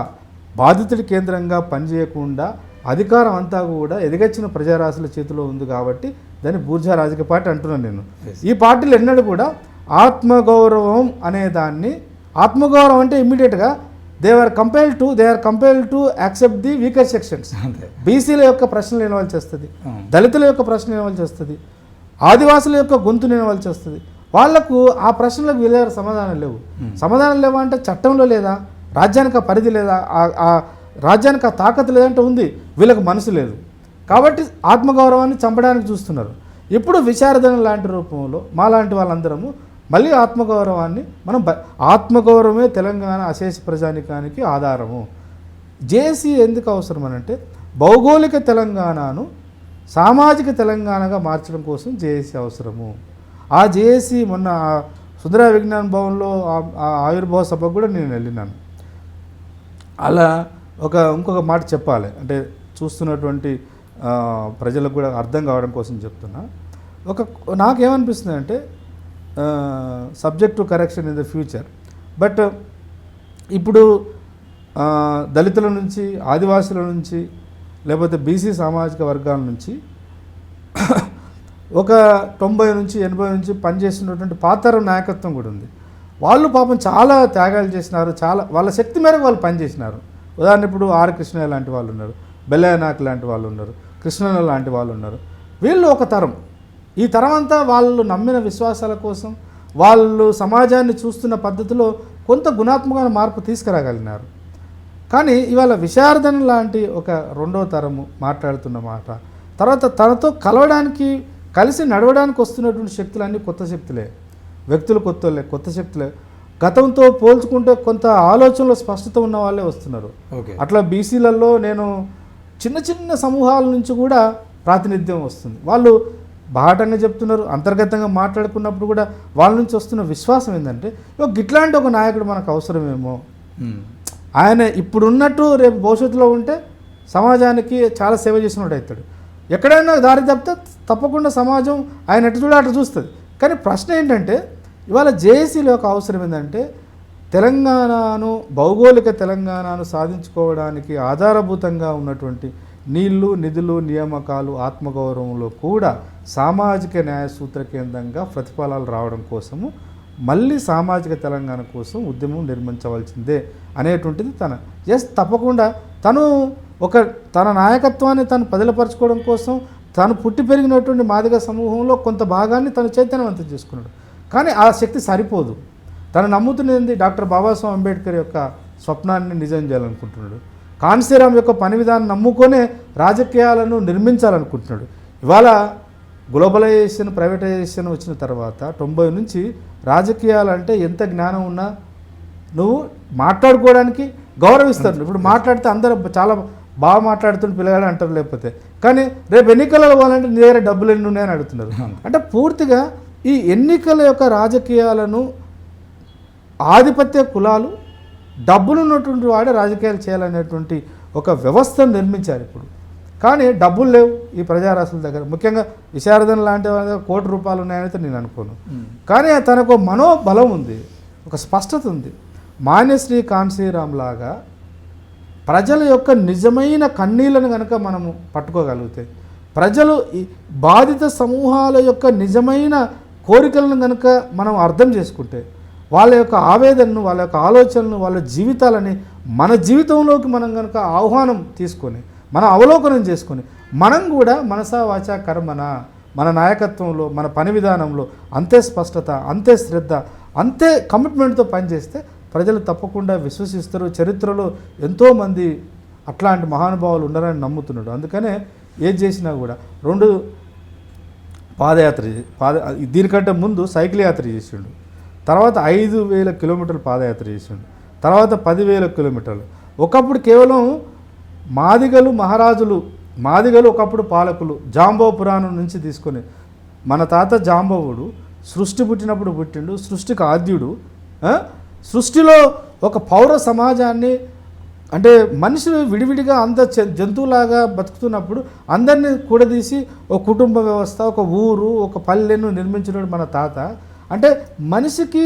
Speaker 2: బాధితుడి కేంద్రంగా పనిచేయకుండా అధికారం అంతా కూడా ఎదిగొచ్చిన ప్రజారాశుల చేతిలో ఉంది కాబట్టి దాన్ని బూర్జువా రాజకీయ పార్టీ అంటున్నాను నేను. ఈ పార్టీలు ఎన్నడూ కూడా ఆత్మగౌరవం అనే దాన్ని, ఆత్మగౌరవం అంటే ఇమ్మీడియట్గా they are compelled to accept the weaker sections. బీసీల యొక్క ప్రశ్నలు వినవలసి వస్తుంది, దళితుల యొక్క ప్రశ్నలు వినవలసి వస్తుంది, ఆదివాసుల యొక్క గొంతు వినవలసి వస్తుంది. వాళ్లకు ఆ ప్రశ్నలకు వీళ్ళ సమాధానం లేవు అంటే చట్టంలో లేదా, రాజ్యానికి ఆ పరిధి లేదా, ఆ రాజ్యానికి ఆ తాకత్ లేదంటే ఉంది, వీళ్ళకి మనసు లేదు. కాబట్టి ఆత్మగౌరవాన్ని చంపడానికి చూస్తున్నారు. ఇప్పుడు విచారణ లాంటి రూపంలో మాలాంటి వాళ్ళందరము మళ్ళీ ఆత్మగౌరవాన్ని ఆత్మగౌరవమే తెలంగాణ అశేష ప్రజానికానికి ఆధారము. జేఏసీ ఎందుకు అవసరం అనంటే భౌగోళిక తెలంగాణను సామాజిక తెలంగాణగా మార్చడం కోసం జేఏసీ అవసరము. ఆ జేఏసీ మొన్న సుందర విజ్ఞాన భవన్లో ఆవిర్భావ సభకు కూడా నేను వెళ్ళినాను. అలా ఇంకొక మాట చెప్పాలి అంటే చూస్తున్నటువంటి ప్రజలకు కూడా అర్థం కావడం కోసం చెప్తున్నా. నాకేమనిపిస్తుంది అంటే subject to correction in the future. But ఇప్పుడు దళితుల నుంచి, ఆదివాసుల నుంచి, లేకపోతే బీసీ సామాజిక వర్గాల నుంచి ఒక 90 నుంచి 80 నుంచి పనిచేస్తున్నటువంటి పాతరం నాయకత్వం కూడా ఉంది. వాళ్ళు పాపం చాలా త్యాగాలు చేసినారు, చాలా వాళ్ళ శక్తి మేరకు వాళ్ళు పనిచేసినారు. ఉదాహరణ ఇప్పుడు ఆర్ కృష్ణయ్య లాంటి వాళ్ళు ఉన్నారు, బెల్లయ్య నాయక్ లాంటి వాళ్ళు ఉన్నారు, కృష్ణన్న లాంటి వాళ్ళు ఉన్నారు. వీళ్ళు ఒక తరం. ఈ తరం అంతా వాళ్ళు నమ్మిన విశ్వాసాల కోసం, వాళ్ళు సమాజాన్ని చూస్తున్న పద్ధతిలో కొంత గుణాత్మకమైన మార్పు తీసుకురాగలిగినారు. కానీ ఇవాళ విశారదన్ లాంటి ఒక రెండో తరము మాట్లాడుతున్న మాట, తర్వాత తనతో కలవడానికి, కలిసి నడవడానికి వస్తున్నటువంటి శక్తులన్నీ కొత్త శక్తులే, వ్యక్తులు కొత్త శక్తులే. గతంతో పోల్చుకుంటే కొంత ఆలోచనలో స్పష్టత ఉన్న వాళ్ళే వస్తున్నారు. అట్లా బీసీలలో నేను చిన్న సమూహాల నుంచి కూడా ప్రాతినిధ్యం వస్తుంది. వాళ్ళు బాహటంగా చెప్తున్నారు, అంతర్గతంగా మాట్లాడుకున్నప్పుడు కూడా వాళ్ళ నుంచి వస్తున్న విశ్వాసం ఏంటంటే ఇట్లాంటి ఒక నాయకుడు మనకు అవసరమేమో, ఆయన ఇప్పుడున్నట్టు రేపు భవిష్యత్తులో ఉంటే సమాజానికి చాలా సేవ చేసినట్టు అవుతాడు. ఎక్కడైనా దారి తప్పితే తప్పకుండా సమాజం ఆయన ఎటు చూడ అటు చూస్తుంది. కానీ ప్రశ్న ఏంటంటే ఇవాళ జేఏసీలో ఒక అవసరం ఏంటంటే తెలంగాణను, భౌగోళిక తెలంగాణను సాధించుకోవడానికి ఆధారభూతంగా ఉన్నటువంటి నీళ్లు, నిధులు, నియామకాలు, ఆత్మగౌరవంలో కూడా సామాజిక న్యాయ సూత్ర కేంద్రంగా ప్రతిఫలాలు రావడం కోసము మళ్ళీ సామాజిక తెలంగాణ కోసం ఉద్యమం నిర్మించవలసిందే అనేటువంటిది తప్పకుండా తన నాయకత్వాన్ని తను పదిలపరచుకోవడం కోసం తాను పుట్టి పెరిగినటువంటి మాదిగ సమూహంలో కొంత భాగాన్ని తను చైతన్యవంతం చేసుకున్నాడు. కానీ ఆ శక్తి సరిపోదు. తను నమ్ముతున్నది డాక్టర్ బాబాసాహెబ్ అంబేద్కర్ యొక్క స్వప్నాన్ని నిజం చేయాలనుకుంటున్నాడు. కాన్సీరామ్ యొక్క పని విధానం నమ్ముకొనే రాజకీయాలను నిర్మించాలనుకుంటున్నాడు. ఇవాళ గ్లోబలైజేషన్, ప్రైవేటైజేషన్ వచ్చిన తర్వాత 90 నుంచి రాజకీయాలంటే ఎంత జ్ఞానం ఉన్నా నువ్వు మాట్లాడుకోవడానికి గౌరవిస్తారు. ఇప్పుడు మాట్లాడితే అందరూ చాలా బాగా మాట్లాడుతున్న పిల్లగాడు అంటారు, లేకపోతే కానీ రేపు ఎన్నికలలో పోవాలంటే నీ దగ్గర డబ్బులు ఎన్ని ఉన్నాయని అడుగుతున్నారు. అంటే పూర్తిగా ఈ ఎన్నికల యొక్క రాజకీయాలను ఆధిపత్య కులాలు డబ్బులు ఉన్నటువంటి వాడే రాజకీయాలు చేయాలనేటువంటి ఒక వ్యవస్థను నిర్మించారు ఇప్పుడు. కానీ డబ్బులు లేవు ఈ ప్రజారాసుల దగ్గర. ముఖ్యంగా విశారదన్ లాంటి వాళ్ళ దగ్గర ₹1 ఉన్నాయనైతే నేను అనుకోను. కానీ తనకు మనోబలం ఉంది, ఒక స్పష్టత ఉంది. మాన్యశ్రీ కాన్సీరామ్ లాగా ప్రజల యొక్క నిజమైన కన్నీళ్లను కనుక మనము పట్టుకోగలిగితే, ప్రజలు ఈ బాధిత సమూహాల యొక్క నిజమైన కోరికలను కనుక మనం అర్థం చేసుకుంటే, వాళ్ళ యొక్క ఆవేదనను, వాళ్ళ యొక్క ఆలోచనలను, వాళ్ళ జీవితాలని మన జీవితంలోకి మనం కనుక ఆహ్వానం తీసుకొని, మనం అవలోకనం చేసుకొని, మనం కూడా మనసా వాచా కర్మన మన నాయకత్వంలో, మన పని విధానంలో అంతే స్పష్టత, అంతే శ్రద్ధ, అంతే కమిట్మెంట్తో పనిచేస్తే ప్రజలు తప్పకుండా విశ్వసిస్తారు. చరిత్రలో ఎంతోమంది అట్లాంటి మహానుభావులు ఉన్నారని నమ్ముతున్నాడు. అందుకనే ఏది చేసినా కూడా 2 పాదయాత్ర దీనికంటే ముందు సైకిల్ యాత్ర చేసిండు, తర్వాత 5,000 కిలోమీటర్లు పాదయాత్ర చేసిండు, తర్వాత 10,000 కిలోమీటర్లు. ఒకప్పుడు కేవలం మాదిగలు మహారాజులు, మాదిగలు ఒకప్పుడు పాలకులు, జాంబవ పురాణం నుంచి తీసుకొని మన తాత జాంబవుడు సృష్టి పుట్టినప్పుడు పుట్టిండు, సృష్టికి ఆద్యుడు. సృష్టిలో ఒక పౌర సమాజాన్ని, అంటే మనుషులు విడివిడిగా అంత జంతువులాగా బతుకుతున్నప్పుడు అందరినీ కూడదీసి ఒక కుటుంబ వ్యవస్థ, ఒక ఊరు, ఒక పల్లెను నిర్మించినప్పుడు మన తాత. అంటే మనిషికి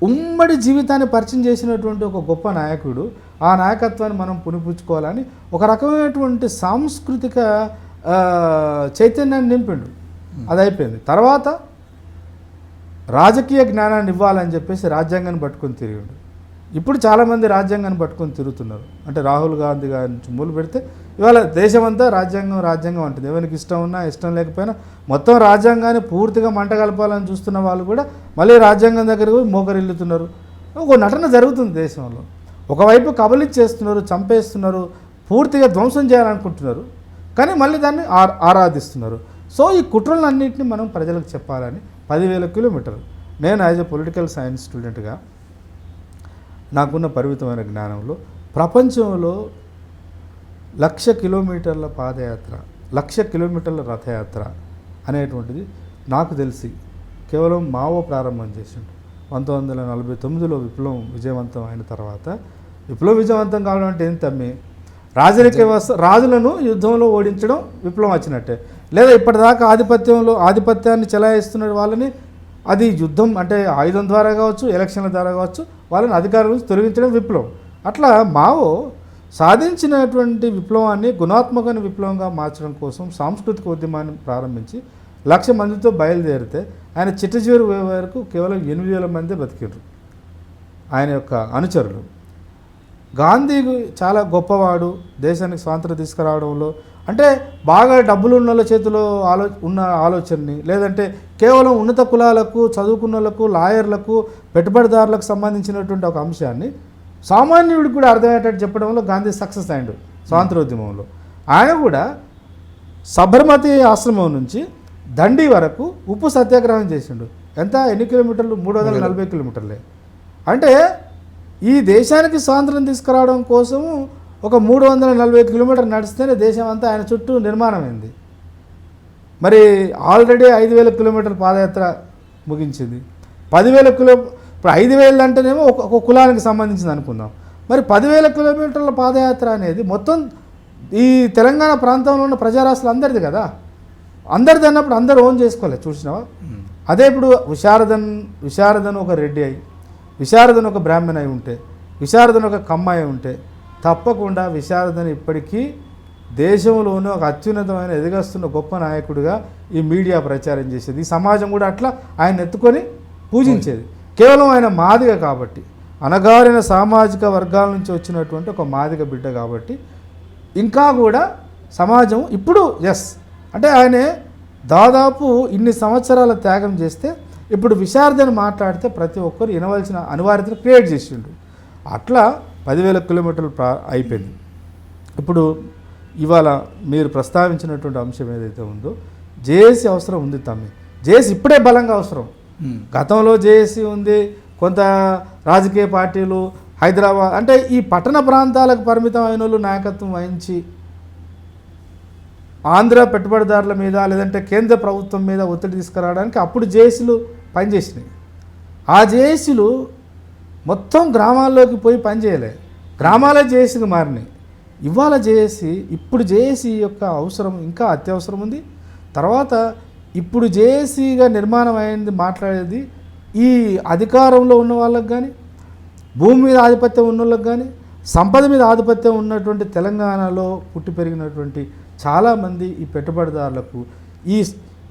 Speaker 2: ఉమ్మడి జీవితాన్ని పరిచయం చేసినటువంటి ఒక గొప్ప నాయకుడు. ఆ నాయకత్వాన్ని మనం పునిపుచ్చుకోవాలని ఒక రకమైనటువంటి సాంస్కృతిక చైతన్యాన్ని నింపిండు. అది అయిపోయింది. తర్వాత రాజకీయ జ్ఞానాన్ని ఇవ్వాలని చెప్పేసి రాజ్యాంగాన్ని పట్టుకొని తిరిగిండు. ఇప్పుడు చాలామంది రాజ్యాంగాన్ని పట్టుకొని తిరుగుతున్నారు. అంటే రాహుల్ గాంధీ గారి నుంచి మొదలు పెడితే ఇవాళ దేశమంతా రాజ్యాంగం అంటుంది. ఎవరికి ఇష్టం ఉన్నా ఇష్టం లేకపోయినా మొత్తం రాజ్యాంగాన్ని పూర్తిగా మంట కలపాలని చూస్తున్న వాళ్ళు కూడా మళ్ళీ రాజ్యాంగం దగ్గరకు మోకరిల్లుతున్నారు. ఒక నటన జరుగుతుంది దేశంలో. ఒకవైపు కబలిచ్చేస్తున్నారు, చంపేస్తున్నారు, పూర్తిగా ధ్వంసం చేయాలనుకుంటున్నారు, కానీ మళ్ళీ దాన్ని ఆరాధిస్తున్నారు. సో ఈ కుట్రలన్నింటినీ మనం ప్రజలకు చెప్పాలని 10,000 కిలోమీటర్లు. నేను యాజ్ ఎ పొలిటికల్ సైన్స్ స్టూడెంట్గా నాకున్న పరిమితమైన జ్ఞానంలో ప్రపంచంలో 1,00,000 కిలోమీటర్ల పాదయాత్ర, 1,00,000 కిలోమీటర్ల రథయాత్ర అనేటువంటిది నాకు తెలిసి కేవలం మావో ప్రారంభం చేసిండు. 1949లో విప్లవం విజయవంతం అయిన తర్వాత, విప్లవం విజయవంతం కావడం అంటే ఏం తమ్మి, రాజరిక వ్యవస్థ రాజులను యుద్ధంలో ఓడించడం విప్లవం వచ్చినట్టే. లేదా ఇప్పటిదాకా ఆధిపత్యాన్ని చెలాయిస్తున్న వాళ్ళని, అది యుద్ధం అంటే ఆయుధం ద్వారా కావచ్చు, ఎలక్షన్ల ద్వారా కావచ్చు, వాళ్ళని అధికారుల నుంచి తొలగించడం విప్లవం. అట్లా మావో సాధించినటువంటి విప్లవాన్ని గుణాత్మకమైన విప్లవంగా మార్చడం కోసం సాంస్కృతిక ఉద్యమాన్ని ప్రారంభించి 1,00,000 మందితో బయలుదేరితే ఆయన చిట్టచివరి వరకు కేవలం 8,000 మంది బతికారు ఆయన యొక్క అనుచరులు. గాంధీ చాలా గొప్పవాడు దేశానికి స్వాతంత్రం తీసుకురావడంలో. అంటే బాగా డబ్బులు ఉన్న వాళ్ళ చేతిలో ఉన్న ఆలోచనని, లేదంటే కేవలం ఉన్నత కులాలకు, చదువుకున్న వాళ్ళకు, లాయర్లకు, పెట్టుబడిదారులకు సంబంధించినటువంటి ఒక అంశాన్ని సామాన్యుడికి కూడా అర్థమయ్యేటట్టు చెప్పడంలో గాంధీ సక్సెస్ అయ్యాడు స్వాతంత్రోద్యమంలో. ఆయన కూడా సబర్మతి ఆశ్రమం నుంచి దండి వరకు ఉప్పు సత్యాగ్రహం చేసిండు. ఎన్ని కిలోమీటర్లు? 340 కిలోమీటర్లే. అంటే ఈ దేశానికి స్వాతంత్రం తీసుకురావడం కోసము ఒక 340 కిలోమీటర్లు నడిస్తేనే దేశం అంతా ఆయన చుట్టూ నిర్మాణమైంది. మరి ఆల్రెడీ 5,000 కిలోమీటర్ల పాదయాత్ర ముగించింది. 10,000 ఇప్పుడు 5,000 అంటేనేమో ఒక కులానికి సంబంధించింది అనుకుందాం. మరి 10,000 కిలోమీటర్ల పాదయాత్ర అనేది మొత్తం ఈ తెలంగాణ ప్రాంతంలో ఉన్న ప్రజారాశులు అందరిది కదా. అందరిది అన్నప్పుడు అందరూ ఓన్ చేసుకోలేదు, చూసినావా? అదే ఇప్పుడు విశారదన్ ఒక రెడ్డి అయి, విశారదన్ ఒక బ్రాహ్మణ్ అయి ఉంటే, విశారదన్ ఒక కమ్మాయి ఉంటే, తప్పకుండా విశారదన్ ఇప్పటికీ దేశంలోనే ఒక అత్యున్నతమైన ఎదిగస్తున్న గొప్ప నాయకుడిగా ఈ మీడియా ప్రచారం చేసేది. ఈ సమాజం కూడా అట్లా ఆయన ఎత్తుకొని పూజించేది. కేవలం ఆయన మాదిగ కాబట్టి, అనగారిన సామాజిక వర్గాల నుంచి వచ్చినటువంటి ఒక మాదిగ బిడ్డ కాబట్టి ఇంకా కూడా సమాజం ఇప్పుడు అంటే ఆయనే దాదాపు ఇన్ని సంవత్సరాల త్యాగం చేస్తే ఇప్పుడు విశారదని మాట్లాడితే ప్రతి ఒక్కరు వినవలసిన అనివార్యతను క్రియేట్ చేసిండు. అట్లా 10,000 కిలోమీటర్లు అయిపోయింది. ఇప్పుడు ఇవాళ మీరు ప్రస్తావించినటువంటి అంశం ఏదైతే ఉందో, జేఏసీ అవసరం ఉంది తమ్మి. జేఏసీ ఇప్పుడే బలంగా అవసరం. గతంలో జేఏసీ ఉంది, కొంత రాజకీయ పార్టీలు హైదరాబాద్ అంటే ఈ పట్టణ ప్రాంతాలకు పరిమితం అయిన వాళ్ళు నాయకత్వం వహించి ఆంధ్ర పెట్టుబడిదారుల మీద, లేదంటే కేంద్ర ప్రభుత్వం మీద ఒత్తిడి తీసుకురావడానికి అప్పుడు జేఏసీలు పనిచేసినాయి. ఆ జేఏసీలు మొత్తం గ్రామాల్లోకి పోయి పని చేయలే, గ్రామాలే జేఏసీగా మారినాయి. ఇవాళ జేఏసీ ఇప్పుడు జేఏసీ యొక్క అవసరం ఇంకా అత్యవసరం ఉంది. తర్వాత ఇప్పుడు జేఏసీగా నిర్మాణం అయింది మాట్లాడేది ఈ అధికారంలో ఉన్న వాళ్ళకి కానీ, భూమి మీద ఆధిపత్యం ఉన్న వాళ్ళకి కానీ, సంపద మీద ఆధిపత్యం ఉన్నటువంటి తెలంగాణలో పుట్టి పెరిగినటువంటి చాలామంది ఈ పెట్టుబడిదారులకు,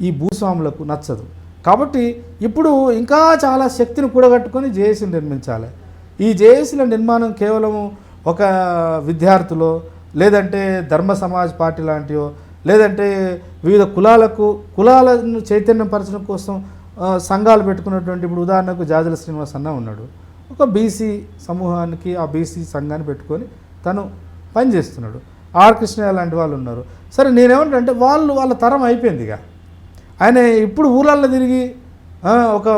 Speaker 2: ఈ భూస్వాములకు నచ్చదు. కాబట్టి ఇప్పుడు ఇంకా చాలా శక్తిని కూడగట్టుకొని జేఏసీని నిర్మించాలి. ఈ జేఏసీల నిర్మాణం కేవలం ఒక విద్యార్థులో, లేదంటే ధర్మ సమాజ్ పార్టీ లాంటివో, లేదంటే వివిధ కులాలను చైతన్యపరచడం కోసం సంఘాలు పెట్టుకున్నటువంటి, ఇప్పుడు ఉదాహరణకు జాజల శ్రీనివాస్ అన్న ఉన్నాడు, ఒక బీసీ సమూహానికి ఆ బీసీ సంఘాన్ని పెట్టుకొని తను పనిచేస్తున్నాడు. ఆర్ కృష్ణయ్య లాంటి వాళ్ళు ఉన్నారు. సరే నేనేమంటే వాళ్ళ తరం అయిపోయింది. ఇక ఆయన ఇప్పుడు ఊళ్ళల్లో తిరిగి ఒక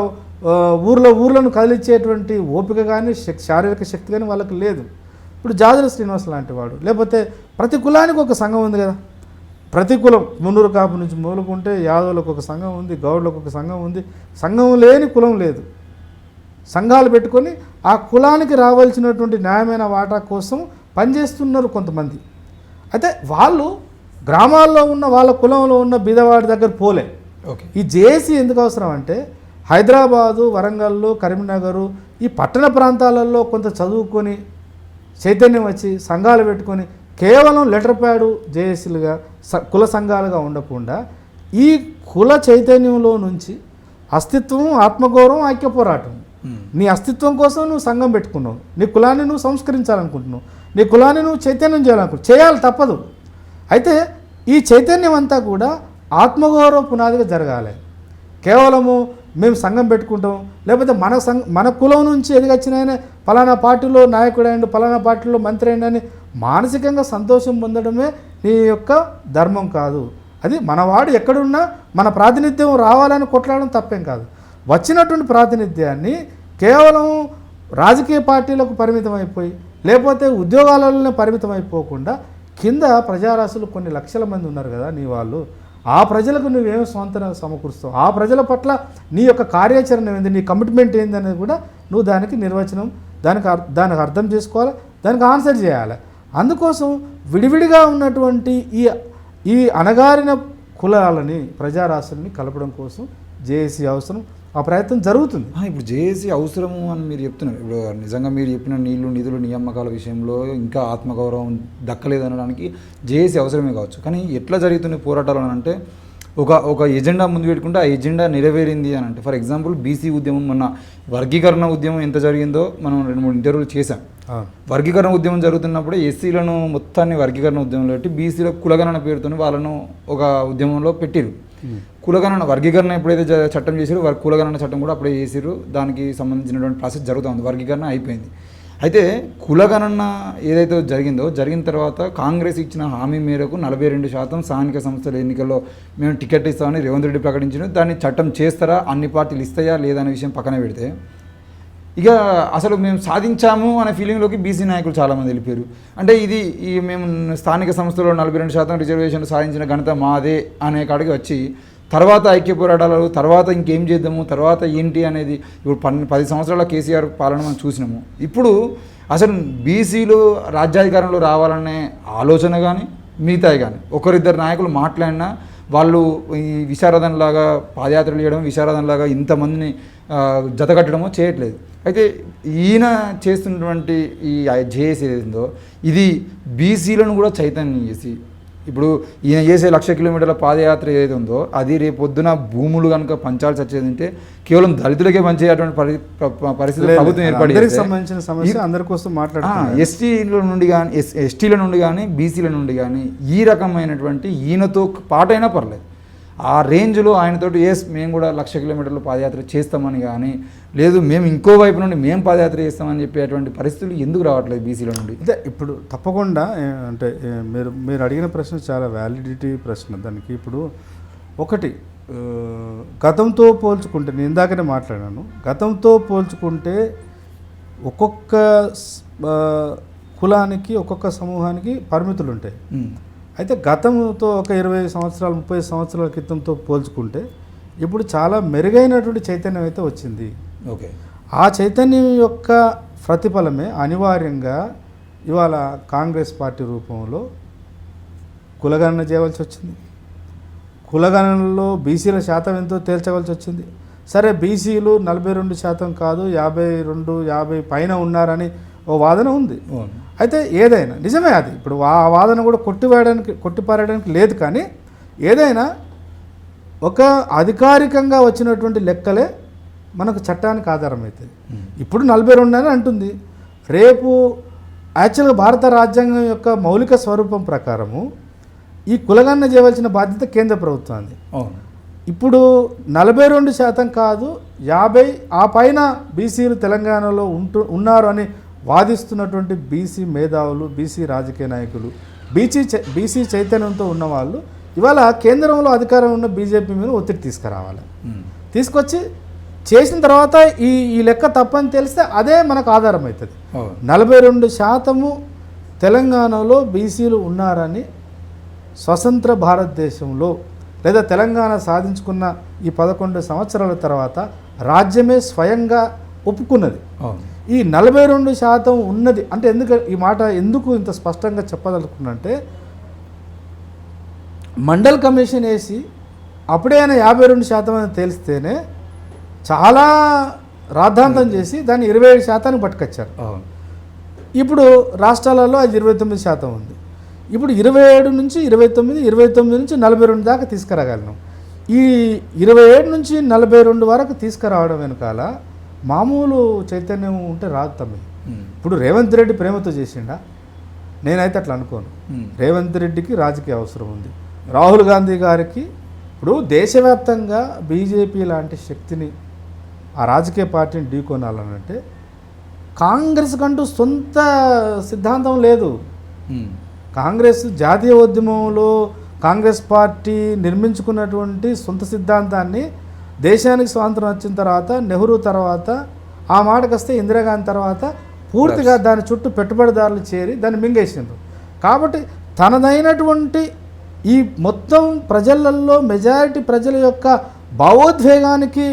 Speaker 2: ఊర్లను కదిలించేటువంటి ఓపిక కానీ శారీరక శక్తి కానీ వాళ్ళకి లేదు. ఇప్పుడు జాజల శ్రీనివాస్ లాంటి వాడు, లేకపోతే ప్రతి కులానికి ఒక సంఘం ఉంది కదా, ప్రతి కులం మున్నూరు కాపు నుంచి మొదలుకుంటే యాదవులకు ఒక సంఘం ఉంది, గౌడ్లకు ఒక సంఘం ఉంది. సంఘం లేని కులం లేదు. సంఘాలు పెట్టుకొని ఆ కులానికి రావాల్సినటువంటి న్యాయమైన వాటా కోసం పనిచేస్తున్నారు కొంతమంది. అయితే వాళ్ళు గ్రామాల్లో ఉన్న వాళ్ళ కులంలో ఉన్న బీదవాడి దగ్గర పోలే. ఈ జేఏసీ ఎందుకు అవసరం అంటే హైదరాబాదు, వరంగల్, కరీంనగర్ ఈ పట్టణ ప్రాంతాలలో కొంత చదువుకొని చైతన్యం వచ్చి సంఘాలు పెట్టుకొని కేవలం లెటర్ ప్యాడు జేఏసీలుగా కుల సంఘాలుగా ఉండకుండా ఈ కుల చైతన్యంలో నుంచి అస్తిత్వం, ఆత్మగౌరవం, ఐక్య పోరాటం, నీ అస్తిత్వం కోసం నువ్వు సంఘం పెట్టుకున్నావు, నీ కులాన్ని నువ్వు సంస్కరించాలనుకుంటున్నావు, నీ కులాన్ని నువ్వు చైతన్యం చేయాలి తప్పదు. అయితే ఈ చైతన్యం అంతా కూడా ఆత్మగౌరవ పునాదిగా జరగాలి. కేవలము మేము సంఘం పెట్టుకుంటాం, లేకపోతే మన కులం నుంచి ఎదిగొచ్చిన ఆయన పలానా పార్టీలో నాయకుడు అయ్యండు, పలానా పార్టీలో మంత్రి అయ్యండి అని మానసికంగా సంతోషం పొందడమే నీ యొక్క ధర్మం కాదు. అది మనవాడు ఎక్కడున్నా మన ప్రాతినిధ్యం రావాలని కొట్లాడడం తప్పేం కాదు. వచ్చినటువంటి ప్రాతినిధ్యాన్ని కేవలం రాజకీయ పార్టీలకు పరిమితం అయిపోయి, లేకపోతే ఉద్యోగాలలోనే పరిమితం అయిపోకుండా కింద ప్రజారాశులు కొన్ని లక్షల మంది ఉన్నారు కదా నీ వాళ్ళు, ఆ ప్రజలకు నువ్వేమో స్వంతంగా సమకూరుస్తావు, ఆ ప్రజల పట్ల నీ యొక్క కార్యాచరణ ఏంది, నీ కమిట్మెంట్ ఏంది అనేది కూడా నువ్వు దానికి నిర్వచనం, దానికి అర్థం చేసుకోవాలి, దానికి ఆన్సర్ చేయాలి. అందుకోసం విడివిడిగా ఉన్నటువంటి ఈ అణగారిన కులాలని, ప్రజారాశుల్ని కలపడం కోసం జేఏసీ అవసరం. ఆ ప్రయత్నం జరుగుతుంది.
Speaker 1: ఇప్పుడు జేఏసీ అవసరము అని మీరు చెప్తున్నారు. ఇప్పుడు నిజంగా మీరు చెప్పిన నిధులు నియామకాల విషయంలో ఇంకా ఆత్మగౌరవం దక్కలేదు అనడానికి జేఏసీ అవసరమే కావచ్చు. కానీ ఎట్లా జరుగుతున్న పోరాటాలు అని అంటే ఒక ఎజెండా ముందు పెట్టుకుంటే ఆ ఎజెండా నెరవేరింది అని అంటే, ఫర్ ఎగ్జాంపుల్ బీసీ ఉద్యమం, మొన్న వర్గీకరణ ఉద్యమం ఎంత జరిగిందో మనం 2-3 ఇంటర్వ్యూలు చేశాం. వర్గీకరణ ఉద్యమం జరుగుతున్నప్పుడే ఎస్సీలను మొత్తాన్ని వర్గీకరణ ఉద్యమంలో పెట్టి బీసీల కులగణన పేరుతో వాళ్ళను ఒక ఉద్యమంలో పెట్టిరు. కులగణన వర్గీకరణ ఎప్పుడైతే చట్టం చేసారో కులగణన చట్టం కూడా అప్పుడే చేసారు. దానికి సంబంధించినటువంటి ప్రాసెస్ జరుగుతుంది. వర్గీకరణ అయిపోయింది. అయితే కులగణన ఏదైతే జరిగిన తర్వాత కాంగ్రెస్ ఇచ్చిన హామీ మేరకు 42% స్థానిక సంస్థల ఎన్నికల్లో మేము టికెట్ ఇస్తామని రేవంత్ రెడ్డి ప్రకటించిన దాన్ని చట్టం చేస్తారా, అన్ని పార్టీలు ఇస్తాయా లేదా అనే విషయం పక్కన పెడితే, ఇక అసలు మేము సాధించాము అనే ఫీలింగ్లోకి బీసీ నాయకులు చాలామంది వెళ్ళిపోయారు. అంటే మేము స్థానిక సంస్థలో 42% రిజర్వేషన్లు సాధించిన ఘనత మాదే అనే కాడికి వచ్చి తర్వాత ఐక్య పోరాటాలు, తర్వాత ఇంకేం చేద్దాము, తర్వాత ఏంటి అనేది ఇప్పుడు 10 సంవత్సరాల కేసీఆర్ పాలన మనం చూసినాము. ఇప్పుడు అసలు బీసీలు రాజ్యాధికారంలో రావాలనే ఆలోచన కానీ మిగతాయి కానీ ఒకరిద్దరు నాయకులు మాట్లాడినా వాళ్ళు ఈ విశారదనలాగా పాదయాత్రలు చేయడం, విశారదనలాగా ఇంతమందిని జతకట్టడమో చేయట్లేదు. అయితే ఈయన చేస్తున్నటువంటి ఈ జేఏసీ ఏదో ఇది బీసీలను కూడా చైతన్యం చేసి, ఇప్పుడు ఈయన చేసే 1,00,000 కిలోమీటర్ల పాదయాత్ర ఏదైతే ఉందో అది రేపు పొద్దున భూములు కనుక పంచాల్సి వచ్చేది అంటే కేవలం దళితులకే పంచేటువంటి పరిస్థితి ప్రభుత్వం ఏర్పడింది. ఎస్టీల నుండి కానీ బీసీల నుండి కానీ ఈ రకమైనటువంటి ఈయనతో పాటైనా పర్లేదు ఆ రేంజ్లో ఆయనతోటి మేము కూడా 1,00,000 కిలోమీటర్ల పాదయాత్ర చేస్తామని కానీ, లేదు మేము ఇంకో వైపు నుండి మేము పాదయాత్ర చేస్తామని చెప్పేటువంటి పరిస్థితులు ఎందుకు రావట్లేదు బీసీల నుండి?
Speaker 2: అదే ఇప్పుడు తప్పకుండా అంటే మీరు అడిగిన ప్రశ్న చాలా వ్యాలిడిటీ ప్రశ్న. దానికి ఇప్పుడు ఒకటి గతంతో పోల్చుకుంటే, నేను ఇందాకనే మాట్లాడాను, గతంతో పోల్చుకుంటే ఒక్కొక్క కులానికి ఒక్కొక్క సమూహానికి పరిమితులు ఉంటాయి. అయితే గతంతో ఒక 20 సంవత్సరాలు 30 సంవత్సరాల క్రితంతో పోల్చుకుంటే ఇప్పుడు చాలా మెరుగైనటువంటి చైతన్యం అయితే వచ్చింది.
Speaker 1: ఓకే.
Speaker 2: ఆ చైతన్యం యొక్క ప్రతిఫలమే అనివార్యంగా ఇవాళ కాంగ్రెస్ పార్టీ రూపంలో కులగణన చేయవలసి వచ్చింది. కులగణనలో బీసీల శాతం ఎంతో తేల్చవలసి వచ్చింది. సరే, బీసీలు 42% కాదు 52-50 పైన ఉన్నారని ఓ వాదన ఉంది. అయితే ఏదైనా నిజమే, అది ఇప్పుడు ఆ వాదన కూడా కొట్టిపారేయడానికి లేదు. కానీ ఏదైనా ఒక అధికారికంగా వచ్చినటువంటి లెక్కలే మనకు చట్టానికి ఆధారం అవుతుంది. ఇప్పుడు 42 అని అంటుంది. రేపు యాక్చువల్గా భారత రాజ్యాంగం యొక్క మౌలిక స్వరూపం ప్రకారము ఈ కులగణన చేయవలసిన బాధ్యత కేంద్ర ప్రభుత్వాన్ని. ఇప్పుడు 42% కాదు 50 ఆ పైన బీసీలు తెలంగాణలో ఉన్నారు అని వాదిస్తున్నటువంటి బీసీ మేధావులు, బీసీ రాజకీయ నాయకులు, బీసీ చైతన్యంతో ఉన్నవాళ్ళు ఇవాళ కేంద్రంలో అధికారం ఉన్న బీజేపీ మీద ఒత్తిడి తీసుకురావాలి. తీసుకొచ్చి చేసిన తర్వాత ఈ లెక్క తప్పని తెలిస్తే అదే మనకు ఆధారం అవుతుంది. 42% తెలంగాణలో బీసీలు ఉన్నారని స్వతంత్ర భారతదేశంలో లేదా తెలంగాణ సాధించుకున్న ఈ 11 సంవత్సరాల తర్వాత రాజ్యమే స్వయంగా ఒప్పుకున్నది. ఈ 42% ఉన్నది అంటే ఈ మాట ఎందుకు ఇంత స్పష్టంగా చెప్పదలుచుకున్నంటే, మండల్ కమిషన్ వేసి అప్పుడే ఆయన 52% అని తెలిస్తేనే చాలా రాద్ధాంతం చేసి దాన్ని 27% పట్టుకొచ్చారు. ఇప్పుడు రాష్ట్రాలలో అది 29% ఉంది. ఇప్పుడు 27 నుంచి 29, 29 నుంచి 42 దాకా తీసుకురాగలను. ఈ 27 నుంచి 42 వరకు తీసుకురావడం వెనకాల మామూలు చైతన్యం ఉంటే రాదు తమ్మి. ఇప్పుడు రేవంత్ రెడ్డి ప్రేమతో చేసిండా? నేనైతే అట్లా అనుకోను. రేవంత్ రెడ్డికి రాజకీయ అవసరం ఉంది. రాహుల్ గాంధీ గారికి ఇప్పుడు దేశవ్యాప్తంగా బీజేపీ లాంటి శక్తిని, ఆ రాజకీయ పార్టీని ఢీకొనాలనంటే కాంగ్రెస్ కంటూ సొంత సిద్ధాంతం లేదు. కాంగ్రెస్ జాతీయ ఉద్యమంలో కాంగ్రెస్ పార్టీ నిర్మించుకున్నటువంటి సొంత సిద్ధాంతాన్ని దేశానికి స్వాతంత్రం వచ్చిన తర్వాత, నెహ్రూ తర్వాత, ఆ మాటకు వస్తే ఇందిరాగాంధీ తర్వాత పూర్తిగా దాని చుట్టూ పెట్టుబడిదారులు చేరి దాన్ని మింగేసిండ్రు. కాబట్టి తనదైనటువంటి ఈ మొత్తం ప్రజలలో మెజారిటీ ప్రజల యొక్క భావోద్వేగానికి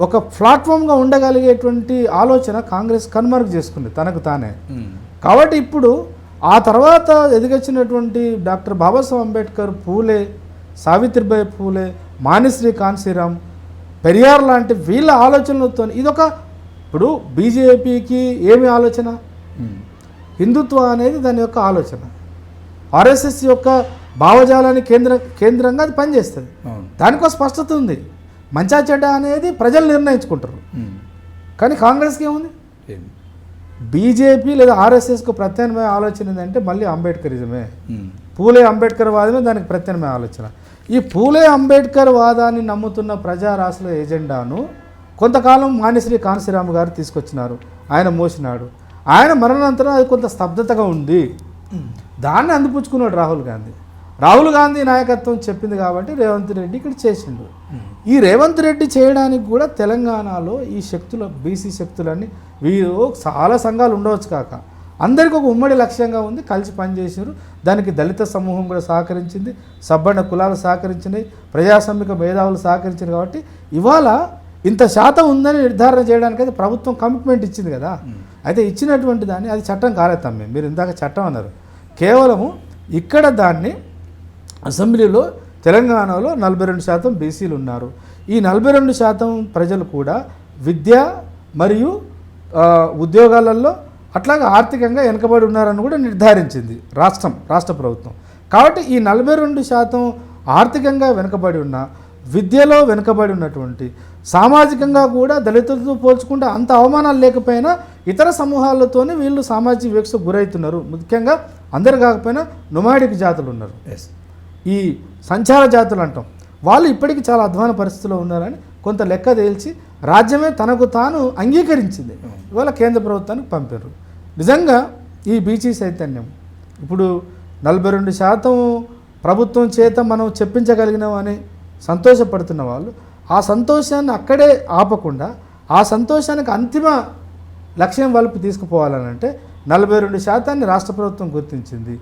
Speaker 2: ఒక ప్లాట్ఫామ్గా ఉండగలిగేటువంటి ఆలోచన కాంగ్రెస్ కన్మరుగు చేసుకుంది తనకు తానే. కాబట్టి ఇప్పుడు ఆ తర్వాత ఎదిగొచ్చినటువంటి డాక్టర్ బాబాసాహెబ్ అంబేద్కర్, పూలే, సావిత్రిబాయి పూలే, మానిశ్రీ కాన్సీరామ్, పెరియార్ లాంటి వీళ్ళ ఆలోచనలతో ఇప్పుడు బీజేపీకి ఏమి ఆలోచన? హిందుత్వ అనేది దాని యొక్క ఆలోచన. ఆర్ఎస్ఎస్ యొక్క భావజాలాన్ని కేంద్రంగా అది పనిచేస్తుంది. దానికో స్పష్టత ఉంది. మంచా చెడ్డ అనేది ప్రజలు నిర్ణయించుకుంటారు. కానీ కాంగ్రెస్కి ఏముంది? బీజేపీ లేదా ఆర్ఎస్ఎస్కు ప్రత్యామ్నాయ ఆలోచన ఏంటంటే మళ్ళీ అంబేద్కరిజమే. పూలే అంబేద్కర్ వాదమే దానికి ప్రత్యామ్నాయ ఆలోచన. ఈ పూలే అంబేద్కర్ వాదాన్ని నమ్ముతున్న ప్రజారాశుల ఎజెండాను కొంతకాలం మానిశ్రీ కాన్సీరామ్ గారు తీసుకొచ్చినారు. ఆయన మోసినాడు. ఆయన మరణానంతరం అది కొంత స్తబ్దతగా ఉంది. దాన్ని అందిపుచ్చుకున్నాడు రాహుల్ గాంధీ నాయకత్వం చెప్పింది కాబట్టి రేవంత్ రెడ్డి ఇక్కడ చేసిండు. ఈ రేవంత్ రెడ్డి చేయడానికి కూడా తెలంగాణలో ఈ శక్తులు, బీసీ శక్తులన్నీ వీరు చాలా సంఘాలు ఉండవచ్చు కాక అందరికీ ఒక ఉమ్మడి లక్ష్యంగా ఉంది. కలిసి పనిచేసారు. దానికి దళిత సమూహం కూడా సహకరించింది, సబ్బన్న కులాలు సహకరించినాయి, ప్రజాస్వామిక మేధావులు సహకరించారు. కాబట్టి ఇవాళ ఇంత శాతం ఉందని నిర్ధారణ చేయడానికి అయితే ప్రభుత్వం కమిట్మెంట్ ఇచ్చింది కదా. అయితే ఇచ్చినటువంటి దాన్ని అది చట్టం కాలేదు తమ్మి. మీరు ఇందాక చట్టం అన్నారు. కేవలము ఇక్కడ దాన్ని అసెంబ్లీలో తెలంగాణలో 42% బీసీలు ఉన్నారు. ఈ 42% ప్రజలు కూడా విద్య మరియు ఉద్యోగాలలో అట్లాగే ఆర్థికంగా వెనుకబడి ఉన్నారని కూడా నిర్ధారించింది రాష్ట్ర ప్రభుత్వం. కాబట్టి ఈ 42% ఆర్థికంగా వెనుకబడి ఉన్న, విద్యలో వెనుకబడి ఉన్నటువంటి, సామాజికంగా కూడా దళితులతో పోల్చుకుంటే అంత అవమానాలు లేకపోయినా ఇతర సమూహాలతోనే వీళ్ళు సామాజిక వివక్షకు గురవుతున్నారు. ముఖ్యంగా అందరు కాకపోయినా నొమాడిక్ జాతులు ఉన్నారు, ఈ సంచార జాతులు అంటాం. వాళ్ళు ఇప్పటికీ చాలా అధ్వాన పరిస్థితిలో ఉన్నారని కొంత లెక్క తేల్చి రాజ్యమే తనకు తాను అంగీకరించింది. ఇవాళ కేంద్ర ప్రభుత్వానికి పంపారు. నిజంగా ఈ బీసీ చైతన్యం ఇప్పుడు 42% ప్రభుత్వం చేత మనం చెప్పించగలిగినామని సంతోషపడుతున్న వాళ్ళు ఆ సంతోషాన్ని అక్కడే ఆపకుండా ఆ సంతోషానికి అంతిమ లక్ష్యం వైపు తీసుకుపోవాలనంటే 42% రాష్ట్ర ప్రభుత్వం గుర్తించింది.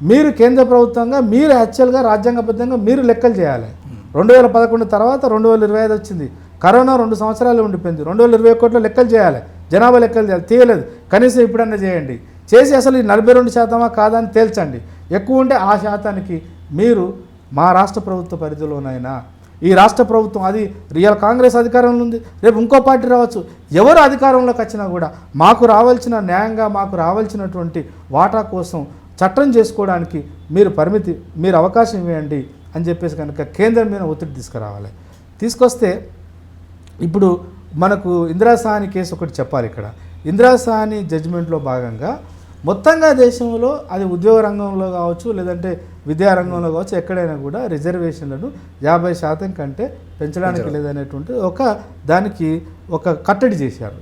Speaker 2: మీరు కేంద్ర ప్రభుత్వంగా మీరు యాక్చువల్గా రాజ్యాంగబద్ధంగా మీరు లెక్కలు చేయాలి. 2011 తర్వాత 2025 వచ్చింది. కరోనా 2 సంవత్సరాలు ఉండిపోయింది. 2020 కోట్ల లెక్కలు చేయాలి, జనాభా లెక్కలు చేయాలి, తీయలేదు. కనీసం ఇప్పుడన్నా చేయండి. చేసి అసలు ఈ 42% కాదా అని తేల్చండి. ఎక్కువ ఉంటే ఆ శాతానికి మీరు మా రాష్ట్ర ప్రభుత్వ పరిధిలోనైనా, ఈ రాష్ట్ర ప్రభుత్వం అది రియల్ కాంగ్రెస్ అధికారంలో ఉంది, రేపు ఇంకో పార్టీ రావచ్చు, ఎవరు అధికారంలోకి వచ్చినా కూడా మాకు రావాల్సిన న్యాయంగా మాకు రావాల్సినటువంటి వాటా కోసం చట్టం చేసుకోవడానికి మీరు అవకాశం ఇవ్వండి అని చెప్పేసి కనుక కేంద్రం మీద ఒత్తిడి తీసుకురావాలి. తీసుకొస్తే ఇప్పుడు మనకు ఇందిరాసాని కేసు ఒకటి చెప్పాలి. ఇక్కడ ఇందిరాసాని జడ్జిమెంట్లో భాగంగా మొత్తంగా దేశంలో అది ఉద్యోగ రంగంలో కావచ్చు, లేదంటే విద్యారంగంలో కావచ్చు, ఎక్కడైనా కూడా రిజర్వేషన్లను 50% కంటే పెంచడానికి లేదనేటువంటి దానికి ఒక కట్టడి చేశారు.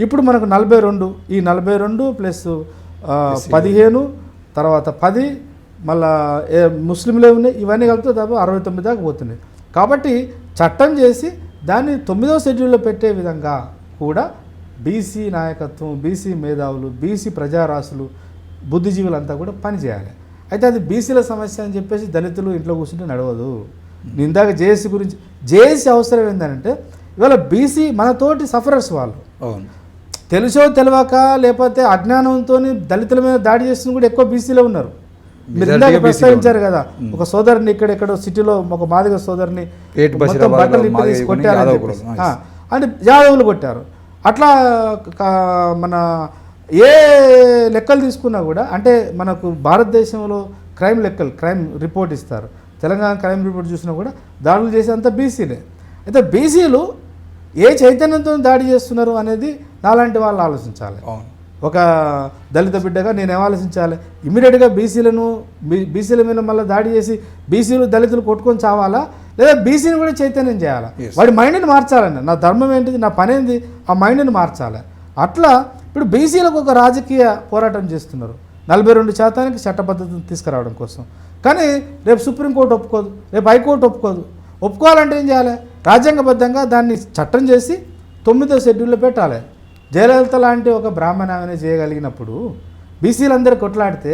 Speaker 2: ఇప్పుడు మనకు 42, ఈ 42 ప్లస్ 15 తర్వాత 10 మళ్ళా ముస్లింలే ఉన్నాయి, ఇవన్నీ కలిపితే దాదాపు 69 దాకా పోతున్నాయి. కాబట్టి చట్టం చేసి దాన్ని 9వ షెడ్యూల్లో పెట్టే విధంగా కూడా బీసీ నాయకత్వం, బీసీ మేధావులు, బీసీ ప్రజారాశులు, బుద్ధిజీవులంతా కూడా పనిచేయాలి. అయితే అది బీసీల సమస్య అని చెప్పేసి దళితులు ఇంట్లో కూర్చుంటే నడవదు. నేను ఇందాక జేఏసీ గురించి, జేఏసీ అవసరం ఏంటంటే ఇవాళ బీసీ మనతోటి సఫరర్స్ వాళ్ళు, తెలుసో తెలియక లేకపోతే అజ్ఞానంతో దళితుల మీద దాడి చేస్తున్న కూడా ఎక్కువ బీసీలో ఉన్నారు. మీరు ఇందాక ప్రస్తావించారు కదా, ఒక సోదరుని ఇక్కడెక్కడో సిటీలో ఒక మాదిగ సోదరుని బట్టలు కొట్టారని చెప్పేసి, అంటే యాదవులు కొట్టారు. అట్లా మన ఏ లెక్కలు తీసుకున్నా కూడా, అంటే మనకు భారతదేశంలో క్రైమ్ రిపోర్ట్ ఇస్తారు. తెలంగాణ క్రైమ్ రిపోర్ట్ చూసినా కూడా దాడులు చేసేంత బీసీలే. అయితే బీసీలు ఏ చైతన్యంతో దాడి చేస్తున్నారు అనేది నాలాంటి వాళ్ళు ఆలోచించాలి. ఒక దళిత బిడ్డగా నేనేం ఆలోచించాలి? ఇమీడియట్గా బీసీల మీద మళ్ళీ దాడి చేసి బీసీలు దళితులు కొట్టుకొని చావాలా, లేదా బీసీని కూడా చైతన్యం చేయాలా? వాడి మైండ్ని మార్చాలండి. నా ధర్మం ఏంటిది, నా పని ఏంది, ఆ మైండ్ని మార్చాలి. అట్లా ఇప్పుడు బీసీలకు ఒక రాజకీయ పోరాటం చేస్తున్నారు 42% చట్టబద్ధతను తీసుకురావడం కోసం. కానీ రేపు సుప్రీంకోర్టు ఒప్పుకోదు, రేపు హైకోర్టు ఒప్పుకోదు. ఒప్పుకోవాలంటే ఏం చేయాలి? రాజ్యాంగబద్ధంగా దాన్ని చట్టం చేసి 9వ షెడ్యూల్లో పెట్టాలి. జయలలిత లాంటి ఒక బ్రాహ్మణ ఆమె చేయగలిగినప్పుడు బీసీలందరూ కొట్లాడితే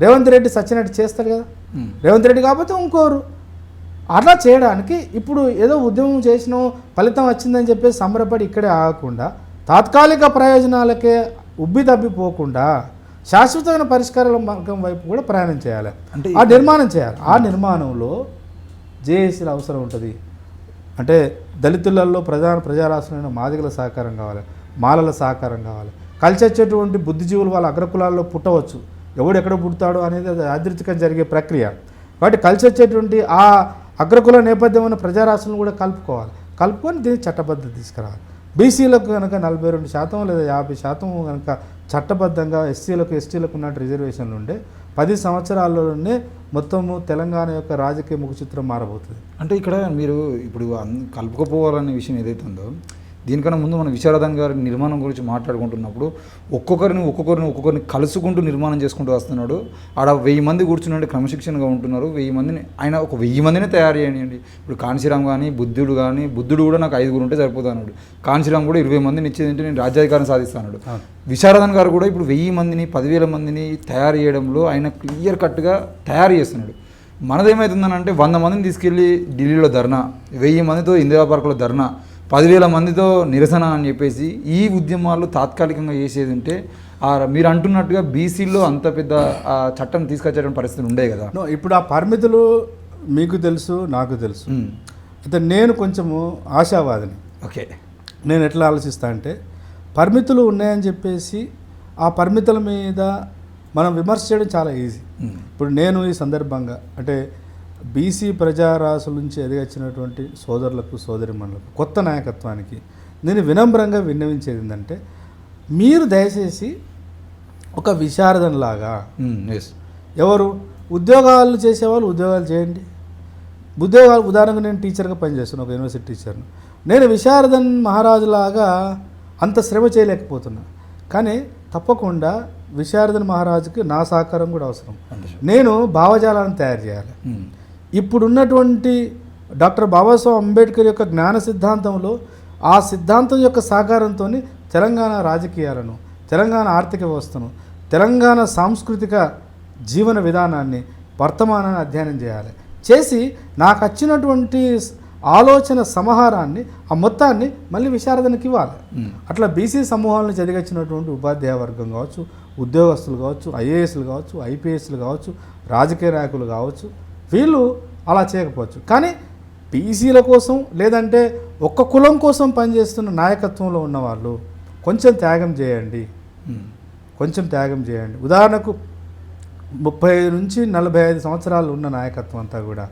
Speaker 2: రేవంత్ రెడ్డి సచ్చినట్టు చేస్తారు కదా. రేవంత్ రెడ్డి కాకపోతే ఇంకోరు. అట్లా చేయడానికి ఇప్పుడు ఏదో ఉద్యమం చేసిన ఫలితం వచ్చిందని చెప్పేసి సంబరపడి ఇక్కడే ఆగకుండా, తాత్కాలిక ప్రయోజనాలకే ఉబ్బి తబ్బిపోకుండా శాశ్వతమైన పరిష్కారాల మార్గం వైపు కూడా ప్రయాణం చేయాలి, ఆ నిర్మాణం చేయాలి. ఆ నిర్మాణంలో జేఏసీల అవసరం ఉంటుంది. అంటే దళితులలో ప్రజారాష్ట్రమైన మాదిగల సహకారం కావాలి, మాలల సహకారం కావాలి. కలిసి వచ్చేటువంటి బుద్ధిజీవులు వాళ్ళ అగ్రకులాల్లో పుట్టవచ్చు, ఎవడు ఎక్కడ పుడతాడో అనేది అది యాదృచ్ఛికంగా జరిగే ప్రక్రియ. కాబట్టి కలిసి వచ్చేటువంటి ఆ అగ్రకుల నేపథ్యమైన ప్రజారాశులను కూడా కలుపుకొని దీన్ని చట్టబద్ధత తీసుకురావాలి. బీసీలకు కనుక 42% లేదా 50% కనుక చట్టబద్ధంగా ఎస్సీలకు ఎస్టీలకు ఉన్నట్టు రిజర్వేషన్లు ఉండే 10 సంవత్సరాల్లోనే మొత్తము తెలంగాణ యొక్క రాజకీయ ముఖ చిత్రం మారబోతుంది.
Speaker 1: అంటే ఇక్కడ మీరు ఇప్పుడు కలుపుకోపోవాలనే విషయం ఏదైతే ఉందో, దీనికన్నా ముందు మన విశారదన్ గారి నిర్మాణం గురించి మాట్లాడుకుంటున్నప్పుడు ఒక్కొక్కరిని కలుసుకుంటూ నిర్మాణం చేసుకుంటూ వస్తున్నాడు. ఆడ 1000 మంది కూర్చున్నాడు, క్రమశిక్షణగా ఉంటున్నారు. 1000 మందిని ఆయన ఒక 1000 మందినే తయారు చేయండి. ఇప్పుడు కాంశీరామ్ కానీ బుద్ధుడు కూడా నాకు 5 ఉంటే సరిపోతున్నాడు. కాంశీరామ్ కూడా 20 మందిని ఇచ్చేదంటే నేను రాజ్యాధికారం సాధిస్తాడు. విశారదన్ గారు కూడా ఇప్పుడు 1000 మందిని 10,000 మందిని తయారు చేయడంలో ఆయన క్లియర్ కట్గా తయారు చేస్తున్నాడు. మనదేమవుతుందని అంటే 100 మందిని తీసుకెళ్ళి ఢిల్లీలో ధర్నా, 1000 మందితో ఇందిరా పార్కులో ధర్నా, 10,000 మందితో నిరసన అని చెప్పేసి ఈ ఉద్యమాలు తాత్కాలికంగా చేసేది ఉంటే మీరు అంటున్నట్టుగా బీసీలో అంత పెద్ద చట్టం తీసుకొచ్చేటువంటి పరిస్థితులు ఉండే కదా.
Speaker 2: ఇప్పుడు ఆ పరిమితులు మీకు తెలుసు, నాకు తెలుసు. అయితే నేను కొంచెము ఆశావాదిని.
Speaker 1: ఓకే,
Speaker 2: నేను ఎట్లా ఆలోచిస్తా అంటే, పరిమితులు ఉన్నాయని చెప్పేసి ఆ పరిమితుల మీద మనం విమర్శ చేయడం చాలా ఈజీ. ఇప్పుడు నేను ఈ సందర్భంగా అంటే బీసీ ప్రజారాశుల నుంచి ఎదిగొచ్చినటువంటి సోదరులకు సోదరిమణులకు కొత్త నాయకత్వానికి నేను వినమ్రంగా విన్నవించేది ఏంటంటే, మీరు దయచేసి ఒక విశారదన్లాగా ఎవరు ఉద్యోగాలు చేసేవాళ్ళు ఉద్యోగాలు చేయండి. ఉదాహరణకు నేను టీచర్గా పనిచేస్తున్నాను, ఒక యూనివర్సిటీ టీచర్ను. నేను విశారదన్ మహారాజులాగా అంత శ్రమ చేయలేకపోతున్నా, కానీ తప్పకుండా విశారదన్ మహారాజుకి నా సహకారం కూడా అవసరం. నేను భావజాలాన్ని తయారు చేయాలి. ఇప్పుడున్నటువంటి డాక్టర్ బాబాసాహెబ్ అంబేద్కర్ యొక్క జ్ఞాన సిద్ధాంతంలో ఆ సిద్ధాంతం యొక్క సహకారంతో తెలంగాణ రాజకీయాలను, తెలంగాణ ఆర్థిక వ్యవస్థను, తెలంగాణ సాంస్కృతిక జీవన విధానాన్ని, వర్తమానాన్ని అధ్యయనం చేయాలి. చేసి నాకు వచ్చినటువంటి ఆలోచన సమాహారాన్ని ఆ మొత్తాన్ని మళ్ళీ విశారదనికి ఇవ్వాలి. అట్లా బీసీ సమూహాలను చదివించినటువంటి ఉపాధ్యాయ వర్గం కావచ్చు, ఉద్యోగస్తులు కావచ్చు, ఐఏఎస్లు కావచ్చు, ఐపీఎస్లు కావచ్చు, రాజకీయ నాయకులు కావచ్చు, వీళ్ళు అలా చేయకపోవచ్చు. కానీ బీసీల కోసం లేదంటే ఒక్క కులం కోసం పనిచేస్తున్న నాయకత్వంలో ఉన్నవాళ్ళు కొంచెం త్యాగం చేయండి, కొంచెం త్యాగం చేయండి. ఉదాహరణకు 35 నుంచి 45 సంవత్సరాలు ఉన్న నాయకత్వం అంతా కూడా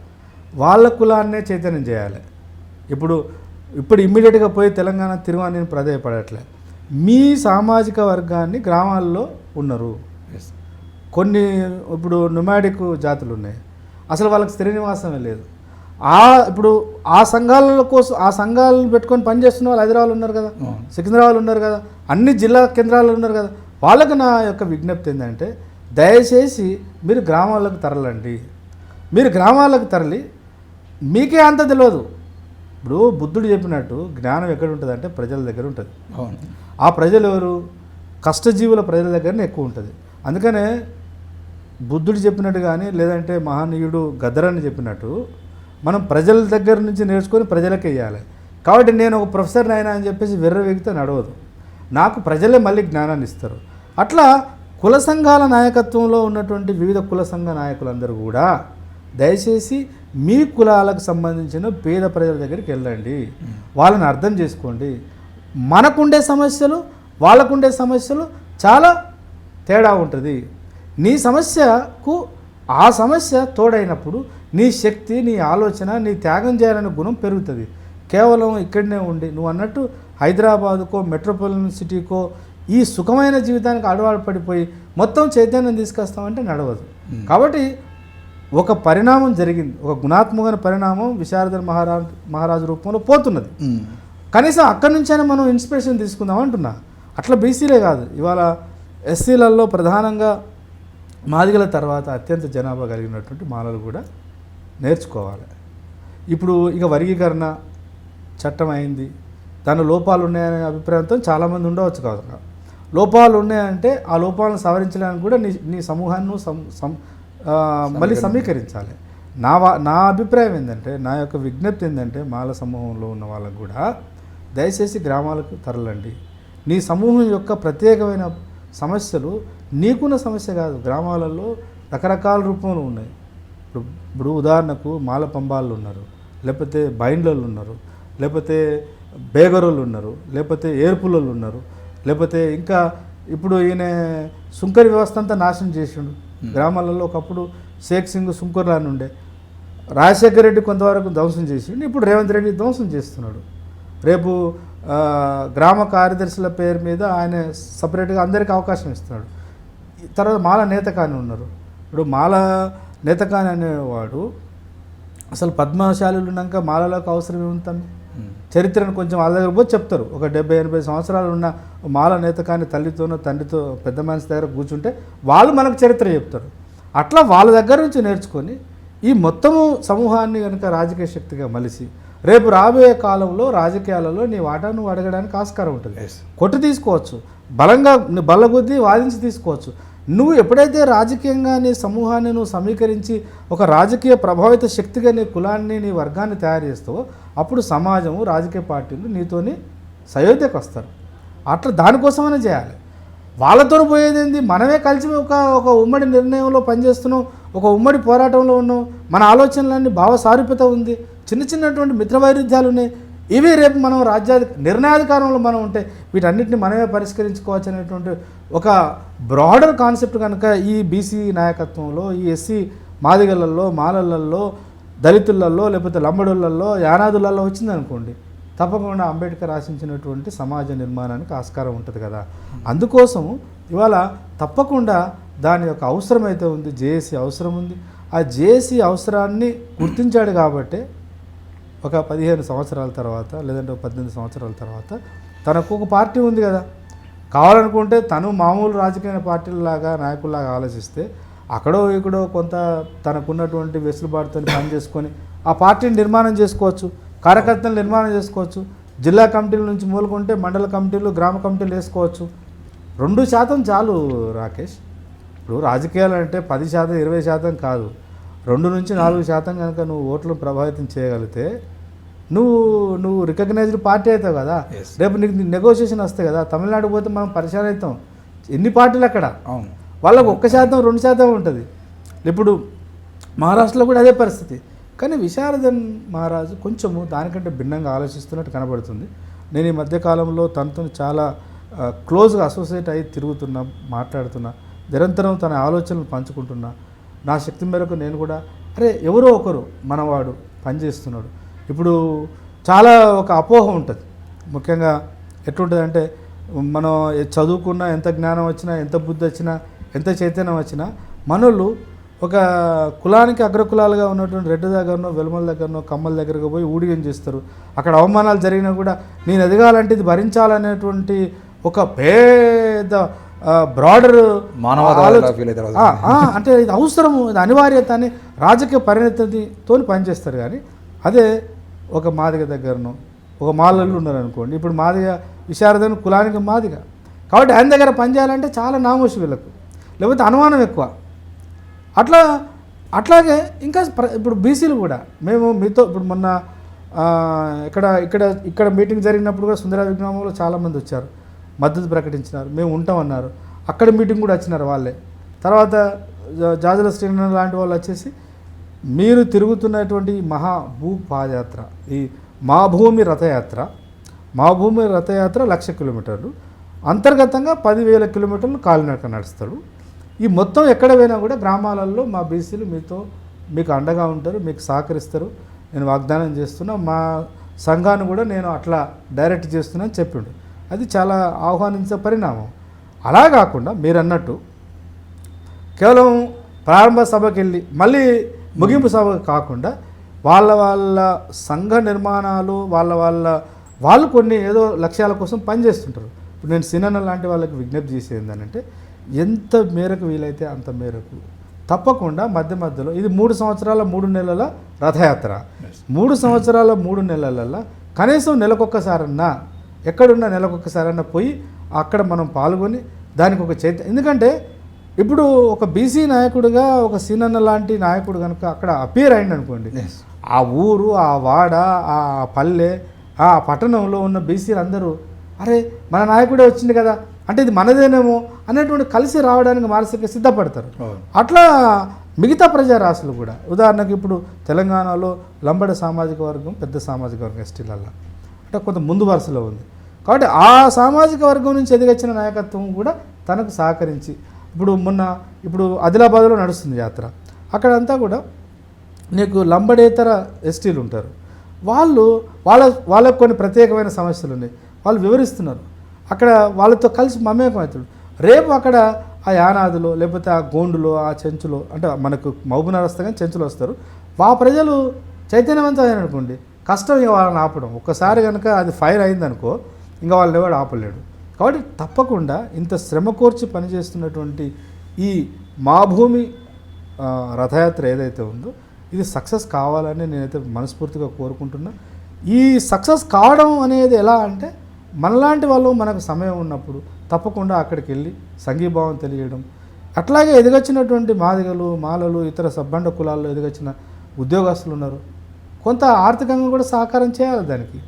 Speaker 2: వాళ్ళ కులాన్నే చైతన్యం చేయాలి. ఇప్పుడు ఇమ్మీడియట్గా పోయి తెలంగాణ తిరుమల నేను ప్రాధాయపడట్లే. మీ సామాజిక వర్గాన్ని గ్రామాల్లో ఉన్నారు, కొన్ని ఇప్పుడు నొమాడిక్ జాతులు ఉన్నాయి, అసలు వాళ్ళకి స్థిర నివాసమే లేదు. ఇప్పుడు ఆ సంఘాల కోసం ఆ సంఘాలను పెట్టుకొని పనిచేస్తున్న వాళ్ళు హైదరాబాద్ ఉన్నారు కదా, సికింద్రాబాద్ ఉన్నారు కదా, అన్ని జిల్లా కేంద్రాల్లో ఉన్నారు కదా. వాళ్ళకు నా యొక్క విజ్ఞప్తి ఏంటంటే దయచేసి మీరు గ్రామాలకు తరలండి. మీరు గ్రామాలకు తరలి మీకే అంత తెలియదు. ఇప్పుడు బుద్ధుడు చెప్పినట్టు జ్ఞానం ఎక్కడ ఉంటుంది అంటే ప్రజల దగ్గర ఉంటుంది. ఆ ప్రజలు ఎవరు? కష్టజీవుల ప్రజల దగ్గరనే ఎక్కువ ఉంటుంది. అందుకనే బుద్ధుడు చెప్పినట్టు కానీ లేదంటే మహనీయుడు గద్దరని చెప్పినట్టు మనం ప్రజల దగ్గర నుంచి నేర్చుకొని ప్రజలకే ఇవ్వాలి. కాబట్టి నేను ఒక ప్రొఫెసర్ని అయినా అని చెప్పేసి వెర్రవేగితే నడవదు. నాకు ప్రజలే మళ్ళీ జ్ఞానాన్ని ఇస్తారు. అట్లా కుల సంఘాల నాయకత్వంలో ఉన్నటువంటి వివిధ కుల సంఘ నాయకులందరూ కూడా దయచేసి మీ కులాలకు సంబంధించిన పేద ప్రజల దగ్గరికి వెళ్ళండి, వాళ్ళని అర్థం చేసుకోండి. మనకుండే సమస్యలు వాళ్ళకుండే సమస్యలు చాలా తేడా ఉంటుంది. నీ సమస్యకు ఆ సమస్య తోడైనప్పుడు నీ శక్తి, నీ ఆలోచన, నీ త్యాగం చేయాలనే గుణం పెరుగుతుంది. కేవలం ఇక్కడనే ఉండి నువ్వు అన్నట్టు హైదరాబాదుకో మెట్రోపాలిటన్ సిటీకో ఈ సుఖమైన జీవితానికి అలవాటు పడిపోయి మొత్తం చైతన్యం తీసుకొస్తామంటే నడవదు. కాబట్టి ఒక పరిణామం జరిగింది, ఒక గుణాత్మకమైన పరిణామం విశారదన్ మహారాజు రూపంలో పోతున్నది. కనీసం అక్కడి నుంచైనా మనం ఇన్స్పిరేషన్ తీసుకుందాం అంటున్నా. అట్లా బీసీలే కాదు, ఇవాళ ఎస్సీలలో ప్రధానంగా మాదిగల తర్వాత అత్యంత జనాభా కలిగినటువంటి మాలలు కూడా నేర్చుకోవాలి. ఇప్పుడు ఇక వర్గీకరణ చట్టం అయింది, దాని లోపాలు ఉన్నాయనే అభిప్రాయంతో చాలామంది ఉండవచ్చు కాదు. లోపాలు ఉన్నాయంటే ఆ లోపాలను సవరించడానికి కూడా నీ సమూహాన్ని మళ్ళీ సమీకరించాలి. నా అభిప్రాయం ఏంటంటే, నా యొక్క విజ్ఞప్తి ఏంటంటే మాల సమూహంలో ఉన్న వాళ్ళకు కూడా దయచేసి గ్రామాలకు తరలండి. నీ సమూహం యొక్క ప్రత్యేకమైన సమస్యలు నీకున్న సమస్య కాదు, గ్రామాలలో రకరకాల రూపంలో ఉన్నాయి. ఇప్పుడు ఉదాహరణకు మాల పంబాళ్ళు ఉన్నారు, లేకపోతే బైండ్లలో ఉన్నారు, లేకపోతే బేగరోళ్ళు ఉన్నారు, లేకపోతే ఏర్పులలో ఉన్నారు, లేకపోతే ఇంకా ఇప్పుడు ఈయన సుంకరి వ్యవస్థ అంతా నాశనం చేసిండు గ్రామాలలో. ఒకప్పుడు షేక్ సింగ్ సుంకర్లా అని ఉండే, రాజశేఖర రెడ్డి కొంతవరకు ధ్వంసం చేసిండు, ఇప్పుడు రేవంత్ రెడ్డి ధ్వంసం చేస్తున్నాడు. రేపు గ్రామ కార్యదర్శుల పేరు మీద ఆయన సపరేట్గా అందరికీ అవకాశం ఇస్తున్నాడు. తర్వాత మాల నేతకాని ఉన్నారు. ఇప్పుడు మాల నేతకాని అనేవాడు అసలు పద్మశాలులు ఉన్నాక మాలలకు అవసరం ఏముంటుంది? చరిత్రను కొంచెం వాళ్ళ దగ్గర పోతే చెప్తారు. ఒక 70-80 సంవత్సరాలు ఉన్న మాల నేతకాని తల్లితోనో తండ్రితో పెద్ద మనిషి దగ్గర కూర్చుంటే వాళ్ళు మనకు చరిత్ర చెప్తారు. అట్లా వాళ్ళ దగ్గర నుంచి నేర్చుకొని ఈ మొత్తము సమూహాన్ని కనుక రాజకీయ శక్తిగా మలిసి రేపు రాబోయే కాలంలో రాజకీయాలలో నీ వాటా నువ్వు అడగడానికి ఆస్కారం ఉంటుంది. కొట్టి తీసుకోవచ్చు, బలంగా బల్లగుద్ది వాదించి తీసుకోవచ్చు. నువ్వు ఎప్పుడైతే రాజకీయంగా నీ సమూహాన్ని నువ్వు సమీకరించి ఒక రాజకీయ ప్రభావిత శక్తిగా నీ కులాన్ని, నీ వర్గాన్ని తయారు చేస్తావో అప్పుడు సమాజము, రాజకీయ పార్టీలు నీతోని సయోధ్యకు వస్తారు. అట్లా దానికోసమైనా చేయాలి. వాళ్ళతో పోయేది ఏంది? మనమే కలిసి ఒక ఉమ్మడి నిర్ణయంలో పనిచేస్తున్నాం, ఒక ఉమ్మడి పోరాటంలో ఉన్నాం, మన ఆలోచనలన్నీ భావ సారూప్యత ఉంది, చిన్నటువంటి మిత్ర వైరుధ్యాలు ఉన్నాయి. ఇవి రేపు మనం నిర్ణయాధికారంలో మనం ఉంటే వీటన్నిటిని మనమే పరిష్కరించుకోవచ్చు అనేటువంటి ఒక బ్రాడర్ కాన్సెప్ట్ కనుక ఈ బీసీ నాయకత్వంలో, ఈ ఎస్సీ మాదిగలలో, మాలలలో, దళితులలో, లేకపోతే లంబడులలో, యానాదులలో వచ్చిందనుకోండి, తప్పకుండా అంబేద్కర్ ఆశించినటువంటి సమాజ నిర్మాణానికి ఆస్కారం ఉంటుంది కదా. అందుకోసం ఇవాళ తప్పకుండా దాని యొక్క అవసరం అయితే ఉంది, జేఏసీ అవసరం ఉంది. ఆ జేఏసీ అవసరాన్ని గుర్తించాడు కాబట్టి ఒక 15 సంవత్సరాల తర్వాత లేదంటే 18 సంవత్సరాల తర్వాత తనకు ఒక పార్టీ ఉంది కదా, కావాలనుకుంటే తను మామూలు రాజకీయ పార్టీలలాగా నాయకుల్లాగా ఆలోచిస్తే అక్కడో ఇక్కడో కొంత తనకున్నటువంటి వెసులుబాటుతో పని చేసుకొని ఆ పార్టీని నిర్మాణం చేసుకోవచ్చు, కార్యకర్తలు నిర్మాణం చేసుకోవచ్చు. జిల్లా కమిటీల నుంచి మూలుకుంటే మండల కమిటీలు, గ్రామ కమిటీలు వేసుకోవచ్చు. 2% చాలు రాకేష్. ఇప్పుడు రాజకీయాలు అంటే 10%, 20% కాదు, 2 నుంచి 4% కనుక నువ్వు ఓట్లను ప్రభావితం చేయగలిగితే నువ్వు నువ్వు రికగ్నైజ్డ్ పార్టీ అవుతావు కదా,
Speaker 1: Yes.
Speaker 2: రేపు నీకు నెగోషియేషన్ వస్తాయి కదా. తమిళనాడు పోతే మనం పరిచయం అవుతాం, ఎన్ని పార్టీలు అక్కడ,
Speaker 1: అవును.
Speaker 2: వాళ్ళకు 1% 2% ఉంటుంది. ఇప్పుడు మహారాష్ట్రలో కూడా అదే పరిస్థితి. కానీ విశారదన్ మహారాజు కొంచెము దానికంటే భిన్నంగా ఆలోచిస్తున్నట్టు కనబడుతుంది. నేను ఈ మధ్యకాలంలో తనతో చాలా క్లోజ్గా అసోసియేట్ అయ్యి తిరుగుతున్నా, మాట్లాడుతున్నా, నిరంతరం తన ఆలోచనలు పంచుకుంటున్నా. నా శక్తి మేరకు నేను కూడా అరే ఎవరో ఒకరు మనవాడు పనిచేస్తున్నాడు. ఇప్పుడు చాలా ఒక అపోహ ఉంటుంది, ముఖ్యంగా ఎట్లుంటుంది అంటే మనం చదువుకున్నా, ఎంత జ్ఞానం వచ్చినా, ఎంత బుద్ధి వచ్చినా, ఎంత చైతన్యం వచ్చినా, మనోళ్ళు ఒక కులానికి అగ్రకులాలుగా ఉన్నటువంటి రెడ్డి దగ్గరనో, వెలుమల దగ్గరనో, కమ్మల దగ్గరకు పోయి ఊడిగం చేస్తారు. అక్కడ అవమానాలు జరిగినా కూడా నేను ఎదగాలంటే ఇది భరించాలనేటువంటి ఒక పేద బ్రాడర్ అంటే ఇది అవసరము, ఇది అనివార్యత అని రాజకీయ పరిణతితో పనిచేస్తారు. కానీ అదే ఒక మాదిగ దగ్గరనో, ఒక మాలలు ఉన్నారనుకోండి, ఇప్పుడు మాదిగ విశారదన్ కులానికి మాదిగ కాబట్టి ఆయన దగ్గర పనిచేయాలంటే చాలా నామోషి వీళ్ళకు, లేకపోతే అనుమానం ఎక్కువ. అట్లాగే ఇంకా ఇప్పుడు బీసీలు కూడా మేము మీతో ఇప్పుడు మొన్న ఇక్కడ మీటింగ్ జరిగినప్పుడు కూడా సుందర విగ్రామంలో చాలామంది వచ్చారు, మద్దతు ప్రకటించినారు, మేము ఉంటామన్నారు. అక్కడ మీటింగ్ కూడా వచ్చినారు వాళ్ళే. తర్వాత జాజల శ్రీనారాయణ లాంటి వాళ్ళు వచ్చేసి మీరు తిరుగుతున్నటువంటి మహాభూ పాదయాత్ర, ఈ మా భూమి రథయాత్ర 1,00,000 కిలోమీటర్లు, అంతర్గతంగా 10,000 కిలోమీటర్లు కాలినడక నడుస్తాడు. ఈ మొత్తం ఎక్కడ పోయినా కూడా గ్రామాలలో మా బీసీలు మీకు అండగా ఉంటారు, మీకు సహకరిస్తారు, నేను వాగ్దానం చేస్తున్నా. మా సంఘాన్ని కూడా నేను అట్లా డైరెక్ట్ చేస్తున్నా అని చెప్పిండు. అది చాలా ఆహ్వానించే పరిణామం. అలా కాకుండా మీరు అన్నట్టు కేవలం ప్రారంభ సభకి వెళ్ళి మళ్ళీ ముగింపు సభ కాకుండా వాళ్ళ సంఘ నిర్మాణాలు వాళ్ళు కొన్ని ఏదో లక్ష్యాల కోసం పనిచేస్తుంటారు. ఇప్పుడు నేను సినన్న లాంటి వాళ్ళకి విజ్ఞప్తి చేసేది ఏంటంటే ఎంత మేరకు వీలైతే అంత మేరకు తప్పకుండా మధ్యలో ఇది 3 సంవత్సరాల 3 నెలల రథయాత్ర, 3 సంవత్సరాల 3 నెలలలో కనీసం నెలకొక్కసారన్నా ఎక్కడున్నా నెలకొక్కసారన్నా పోయి అక్కడ మనం పాల్గొని దానికి ఒక ఎందుకంటే ఇప్పుడు ఒక బీసీ నాయకుడిగా ఒక సీనన్న లాంటి నాయకుడు కనుక అక్కడ అపియర్ అయింది అనుకోండి, ఆ ఊరు, ఆ వాడ, ఆ పల్లె, ఆ పట్టణంలో ఉన్న బీసీలు అందరూ అరే మన నాయకుడే వచ్చింది కదా అంటే ఇది మనదేనేమో అనేటువంటి కలిసి రావడానికి మానసికంగా సిద్ధపడతారు. అట్లా మిగతా ప్రజారాశులు కూడా ఉదాహరణకు ఇప్పుడు తెలంగాణలో లంబడ సామాజిక వర్గం పెద్ద సామాజిక వర్గం ఎస్టీలల్లో అంటే కొంత ముందు వరుసలో ఉంది. కాబట్టి ఆ సామాజిక వర్గం నుంచి ఎదిగొచ్చిన నాయకత్వం కూడా తనకు సహకరించి ఇప్పుడు ఆదిలాబాద్లో నడుస్తుంది యాత్ర, అక్కడంతా కూడా నీకు లంబడేతర ఎస్టీలు ఉంటారు. వాళ్ళకు కొన్ని ప్రత్యేకమైన సమస్యలు ఉన్నాయి, వాళ్ళు వివరిస్తున్నారు. అక్కడ వాళ్ళతో కలిసి మమేకం అవుతాడు. రేపు అక్కడ ఆ యానాదులో లేకపోతే ఆ గోండులో ఆ చెంచులో అంటే మనకు మహబూబ్నగర్ వస్తే కానీ చెంచులు వస్తారు. ఆ ప్రజలు చైతన్యవంతమైన అనుకోండి, కష్టం ఇక వాళ్ళని ఆపడం. ఒక్కసారి కనుక అది ఫైర్ అయిందనుకో ఇంకా వాళ్ళని ఎవడు ఆపలేడు. కాబట్టి తప్పకుండా ఇంత శ్రమ కోర్చి పనిచేస్తున్నటువంటి ఈ మా భూమి రథయాత్ర ఏదైతే ఉందో ఇది సక్సెస్ కావాలని నేనైతే మనస్ఫూర్తిగా కోరుకుంటున్నా. ఈ సక్సెస్ కావడం అనేది ఎలా అంటే మనలాంటి వాళ్ళు మనకు సమయం ఉన్నప్పుడు తప్పకుండా అక్కడికి వెళ్ళి సంఘీభావం తెలియడం, అట్లాగే ఎదిగొచ్చినటువంటి మాదిగలు, మాలలు, ఇతర సబ్బండ కులాల్లో ఎదిగొచ్చిన ఉద్యోగస్తులు ఉన్నారు, కొంత ఆర్థికంగా కూడా సహకారం చేయాలి. దానికి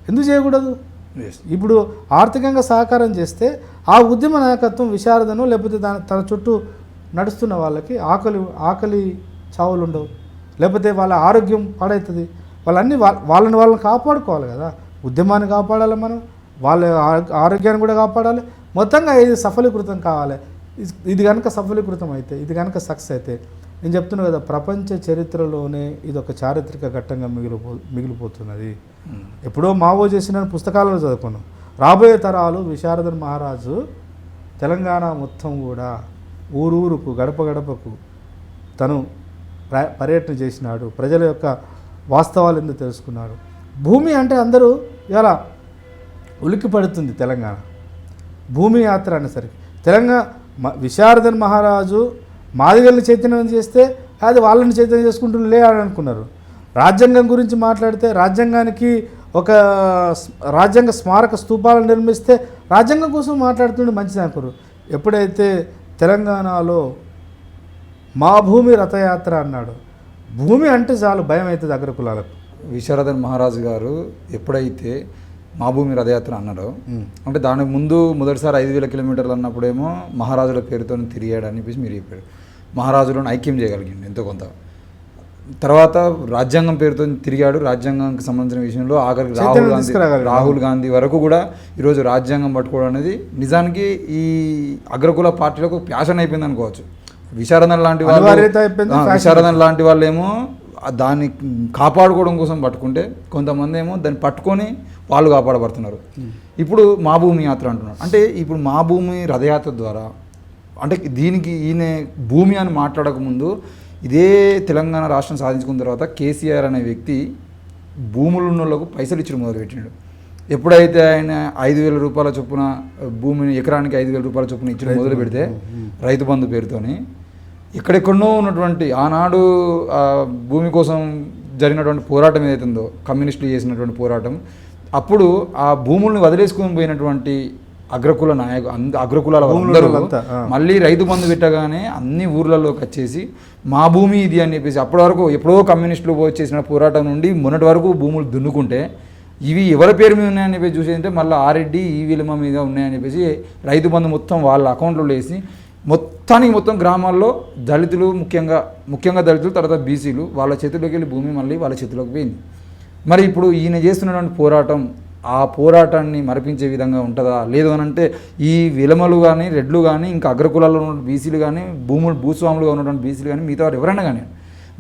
Speaker 2: ఎందుకు చేయకూడదు? ఇప్పుడు ఆర్థికంగా సహకారం చేస్తే ఆ ఉద్యమ నాయకత్వం విశారదను లేకపోతే తన చుట్టూ నడుస్తున్న వాళ్ళకి ఆకలి చావులు ఉండవు, లేకపోతే వాళ్ళ ఆరోగ్యం పాడవుతుంది. వాళ్ళని కాపాడుకోవాలి కదా, ఉద్యమాన్ని కాపాడాలి, మనం వాళ్ళ ఆరోగ్యాన్ని కూడా కాపాడాలి. మొత్తంగా ఇది సఫలీకృతం కావాలి. ఇది కనుక సఫలీకృతం అయితే, ఇది కనుక సక్సెస్ అయితే నేను చెప్తున్నా కదా, ప్రపంచ చరిత్రలోనే ఇది ఒక చారిత్రక ఘట్టంగా మిగిలిపోతున్నది. ఎప్పుడో మావో చేసిన పుస్తకాలలో చదువుకున్నాం. రాబోయే తరాలు విశారదన్ మహారాజు తెలంగాణ మొత్తం కూడా ఊరూరుకు గడప గడపకు తను పర్యటన చేసినాడు, ప్రజల యొక్క వాస్తవాలు ఎందుకు తెలుసుకున్నాడు. భూమి అంటే అందరూ ఇలా ఉలిక్కి పడుతుంది తెలంగాణ భూమి యాత్ర అనేసరికి. విశారదన్ మహారాజు మాదిగల్ని చైతన్యం చేస్తే అది వాళ్ళని చైతన్యం చేసుకుంటూ అని అనుకున్నారు. రాజ్యాంగం గురించి మాట్లాడితే రాజ్యాంగానికి ఒక రాజ్యాంగ స్మారక స్తూపాలను నిర్మిస్తే రాజ్యాంగం కోసం మాట్లాడుతుండే మంచిది అనుకోరు. ఎప్పుడైతే తెలంగాణలో మా భూమి రథయాత్ర అన్నాడు, భూమి అంటే చాలు భయం అవుతుంది అగ్రకులాలకు.
Speaker 1: విశారదన్ మహారాజు గారు ఎప్పుడైతే మా భూమి రథయాత్ర అన్నారో, అంటే దానికి ముందు మొదటిసారి 5,000 కిలోమీటర్లు అన్నప్పుడేమో మహారాజుల పేరుతో తిరిగాడు అని చెప్పేసి మీరు చెప్పారు. మహారాజులను ఐక్యం చేయగలిగింది ఎంతో కొంత. తర్వాత రాజ్యాంగం పేరుతో తిరిగాడు. రాజ్యాంగానికి సంబంధించిన విషయంలో ఆఖరికి రాహుల్ గాంధీ వరకు కూడా ఈరోజు రాజ్యాంగం పట్టుకోవడం అనేది నిజానికి ఈ అగ్రకుల పార్టీలకు ప్యాషన్ అయిపోయింది అనుకోవచ్చు. విశారదన్ లాంటి వాళ్ళు ఏమో దాన్ని కాపాడుకోవడం కోసం పట్టుకుంటే, కొంతమంది ఏమో దాన్ని పట్టుకొని వాళ్ళు కాపాడబడుతున్నారు. ఇప్పుడు మా భూమి యాత్ర అంటున్నారు. అంటే ఇప్పుడు మా భూమి రథయాత్ర ద్వారా, అంటే దీనికి ఈయన భూమి అని మాట్లాడకముందు ఇదే తెలంగాణ రాష్ట్రం సాధించుకున్న తర్వాత కేసీఆర్ అనే వ్యక్తి భూములు ఉన్న వాళ్ళకు పైసలు ఇచ్చి మొదలుపెట్టినాడు. ఎప్పుడైతే ఆయన 5,000 రూపాయల చొప్పున భూమిని ఎకరానికి 5,000 రూపాయల చొప్పున ఇచ్చి మొదలు పెడితే రైతు బంధు పేరుతోని ఎక్కడెక్కడో ఉన్నటువంటి ఆనాడు భూమి కోసం జరిగినటువంటి పోరాటం ఏదైతుందో, కమ్యూనిస్టులు చేసినటువంటి పోరాటం, అప్పుడు ఆ భూముల్ని వదిలేసుకొని పోయినటువంటి అగ్రకులాల అందరూ మళ్ళీ రైతు బంధు పెట్టగానే అన్ని ఊర్లలోకి వచ్చేసి మా భూమి ఇది అని చెప్పేసి, అప్పటి వరకు ఎప్పుడో కమ్యూనిస్టులు చేసిన పోరాటం నుండి మొన్నటి వరకు భూములు దున్నుకుంటే ఇవి ఎవరి పేరు మీద ఉన్నాయని చెప్పేసి చూసేదంటే మళ్ళీ ఆర్రెడ్డి ఈ విలుమ మీద ఉన్నాయని చెప్పేసి రైతు బంధు మొత్తం వాళ్ళ అకౌంట్లో వేసి మొత్తం గ్రామాల్లో దళితులు, ముఖ్యంగా దళితులు, తర్వాత బీసీలు వాళ్ళ చేతిలోకి వెళ్ళి భూమి మళ్ళీ వాళ్ళ చేతిలోకి పోయింది. మరి ఇప్పుడు ఈయన చేస్తున్నటువంటి పోరాటం ఆ పోరాటాన్ని మరిపించే విధంగా ఉంటుందా? లేదు అని అంటే ఈ విలమలు కానీ, రెడ్లు కానీ, ఇంకా అగ్రకులాల్లో ఉన్న బీసీలు కానీ, భూస్వాములుగా ఉన్నటువంటి బీసీలు కానీ, మిగతా వారు ఎవరైనా కానీ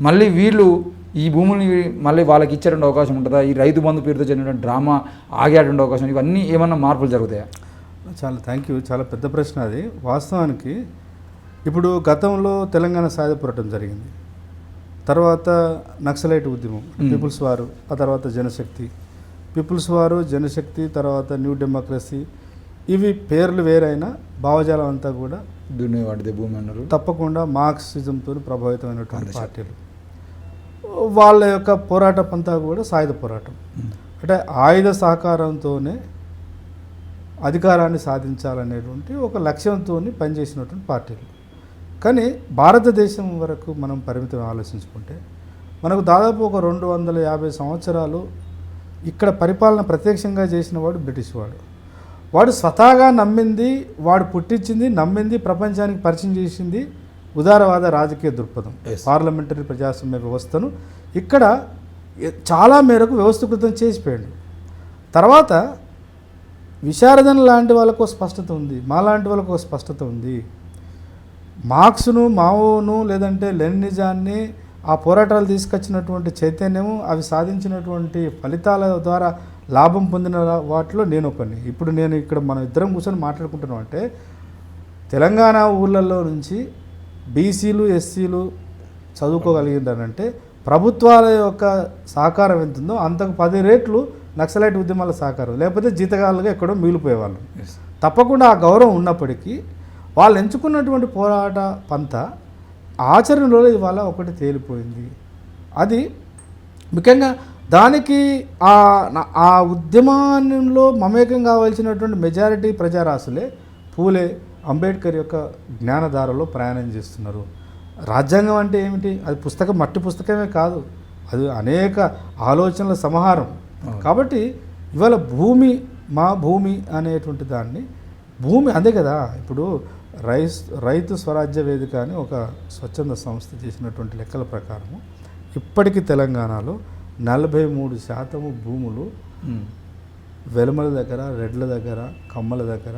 Speaker 1: మళ్ళీ వీళ్ళు ఈ భూముల్ని మళ్ళీ వాళ్ళకి ఇచ్చేటువంటి అవకాశం ఉంటుందా? ఈ రైతు బంధు పేరుతో జరిగినటువంటి డ్రామా ఆగేటువంటి అవకాశం, ఇవన్నీ ఏమన్నా మార్పులు జరుగుతాయా?
Speaker 2: చాలా థ్యాంక్ యూ. చాలా పెద్ద ప్రశ్న అది. వాస్తవానికి ఇప్పుడు గతంలో తెలంగాణ సాయుధ పోరాటం జరిగింది, తర్వాత నక్సలైట్ ఉద్యమం, పీపుల్స్ వారు, ఆ తర్వాత జనశక్తి, పీపుల్స్ వారు, జనశక్తి, తర్వాత న్యూ డెమోక్రసీ, ఇవి పేర్లు వేరైనా భావజాలం అంతా కూడా
Speaker 1: దున్నేవాడిదే భూమి అన్నారు.
Speaker 2: తప్పకుండా మార్క్సిజంతో ప్రభావితమైనటువంటి పార్టీలు. వాళ్ళ యొక్క పోరాటం అంతా కూడా సాయుధ పోరాటం, అంటే ఆయుధ సహకారంతోనే అధికారాన్ని సాధించాలనేటువంటి ఒక లక్ష్యంతో పనిచేసినటువంటి పార్టీలు. కానీ భారతదేశం వరకు మనం పరిమితం ఆలోచించుకుంటే మనకు దాదాపు ఒక 250 సంవత్సరాలు ఇక్కడ పరిపాలన ప్రత్యక్షంగా చేసిన వాడు బ్రిటిష్ వాడు స్వతహాగా నమ్మింది, వాడు పుట్టించింది, నమ్మింది, ప్రపంచానికి పరిచయం చేసింది ఉదారవాద రాజకీయ దృక్పథం, పార్లమెంటరీ ప్రజాస్వామ్య వ్యవస్థను ఇక్కడ చాలా మేరకు వ్యవస్థీకృతం చేసిపోయాడు. తర్వాత విశారదన్ లాంటి వాళ్ళకు స్పష్టత ఉంది, మా లాంటి వాళ్ళకు స్పష్టత ఉంది. మార్క్స్ను, మావోను, లేదంటే లెనినిజాన్ని, ఆ పోరాటాలు తీసుకొచ్చినటువంటి చైతన్యము, అవి సాధించినటువంటి ఫలితాల ద్వారా లాభం పొందిన వాటిలో నేను ఒకని. ఇప్పుడు నేను ఇక్కడ మనం ఇద్దరం కూర్చొని మాట్లాడుకుంటున్నాం అంటే తెలంగాణ ఊళ్ళల్లో నుంచి బీసీలు, ఎస్సీలు చదువుకోగలిగిందనంటే ప్రభుత్వాల యొక్క సహకారం ఎంత ఉందో అంతకు 10 రెట్లు నక్సలైట్ ఉద్యమాల సహకారం, లేకపోతే జీతగాళ్ళుగా ఎక్కడో మిగిలిపోయేవాళ్ళు. తప్పకుండా ఆ గౌరవం ఉన్నప్పటికీ వాళ్ళు ఎంచుకున్నటువంటి పోరాట పంత ఆచరణలో ఇవాళ ఒకటి తేలిపోయింది. అది ముఖ్యంగా దానికి ఆ ఉద్యమంలో మమేకం కావాల్సినటువంటి మెజారిటీ ప్రజారాశులే పూలే, అంబేద్కర్ యొక్క జ్ఞానధారలో ప్రయాణం చేస్తున్నారు. రాజ్యాంగం అంటే ఏమిటి? అది పుస్తకం, మట్టి పుస్తకమే కాదు, అది అనేక ఆలోచనల సమాహారం. కాబట్టి ఇవాళ భూమి, మా భూమి అనేటువంటి దాన్ని, భూమి అదే కదా. ఇప్పుడు రైతు స్వరాజ్య వేదిక అని ఒక స్వచ్ఛంద సంస్థ చేసినటువంటి లెక్కల ప్రకారము ఇప్పటికీ తెలంగాణలో 43% భూములు వెలుమల దగ్గర, రెడ్ల దగ్గర, కమ్మల దగ్గర,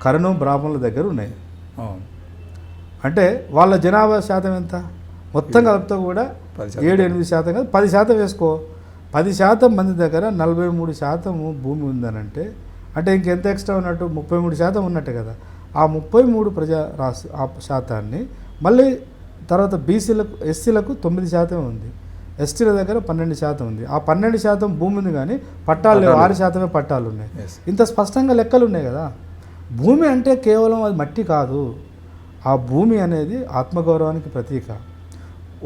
Speaker 2: కరణం బ్రాహ్మణుల దగ్గర ఉన్నాయి. అంటే వాళ్ళ జనాభా శాతం ఎంత? మొత్తం కలిపితే కూడా 7-8% కాదు, 10% వేసుకో. 10% మంది దగ్గర 43% భూమి ఉందనంటే అంటే ఇంకెంత ఎక్స్ట్రా ఉన్నట్టు? 33% ఉన్నట్టే కదా. ఆ 33% శాతాన్ని మళ్ళీ తర్వాత బీసీలకు, ఎస్సీలకు 9% ఉంది, ఎస్టీల దగ్గర 12% ఉంది. ఆ 12% భూమి ఉంది కానీ పట్టాలు లేవు, 6% పట్టాలు ఉన్నాయి. ఇంత స్పష్టంగా లెక్కలు ఉన్నాయి కదా. భూమి అంటే కేవలం అది మట్టి కాదు, ఆ భూమి అనేది ఆత్మగౌరవానికి ప్రతీక.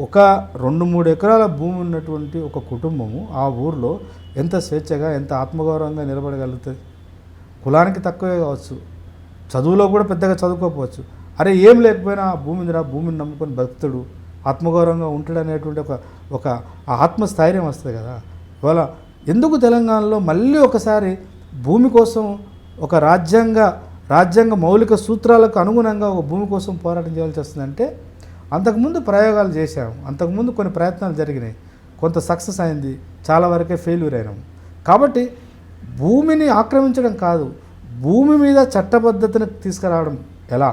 Speaker 2: ఒక 2-3 ఎకరాల భూమి ఉన్నటువంటి ఒక కుటుంబము ఆ ఊరిలో ఎంత స్వేచ్ఛగా, ఎంత ఆత్మగౌరవంగా నిలబడగలుగుతుంది? కులానికి తక్కువే కావచ్చు, చదువులో కూడా పెద్దగా చదువుకోకపోవచ్చు, అరే ఏం లేకపోయినా భూమిని నమ్ముకొని బతుకుతాడు, ఆత్మగౌరవంగా ఉంటాడు అనేటువంటి ఒక ఆత్మస్థైర్యం వస్తుంది కదా. ఇవాళ ఎందుకు తెలంగాణలో మళ్ళీ ఒకసారి భూమి కోసం ఒక రాజ్యాంగ మౌలిక సూత్రాలకు అనుగుణంగా ఒక భూమి కోసం పోరాటం చేయాల్సి వస్తుందంటే, అంతకుముందు ప్రయోగాలు చేశాము, అంతకుముందు కొన్ని ప్రయత్నాలు జరిగినాయి, కొంత సక్సెస్ అయింది, చాలా వరకే ఫెయిల్యూర్ అయినాము. కాబట్టి భూమిని ఆక్రమించడం కాదు, భూమి మీద చట్టబద్ధతను తీసుకురావడం ఎలా,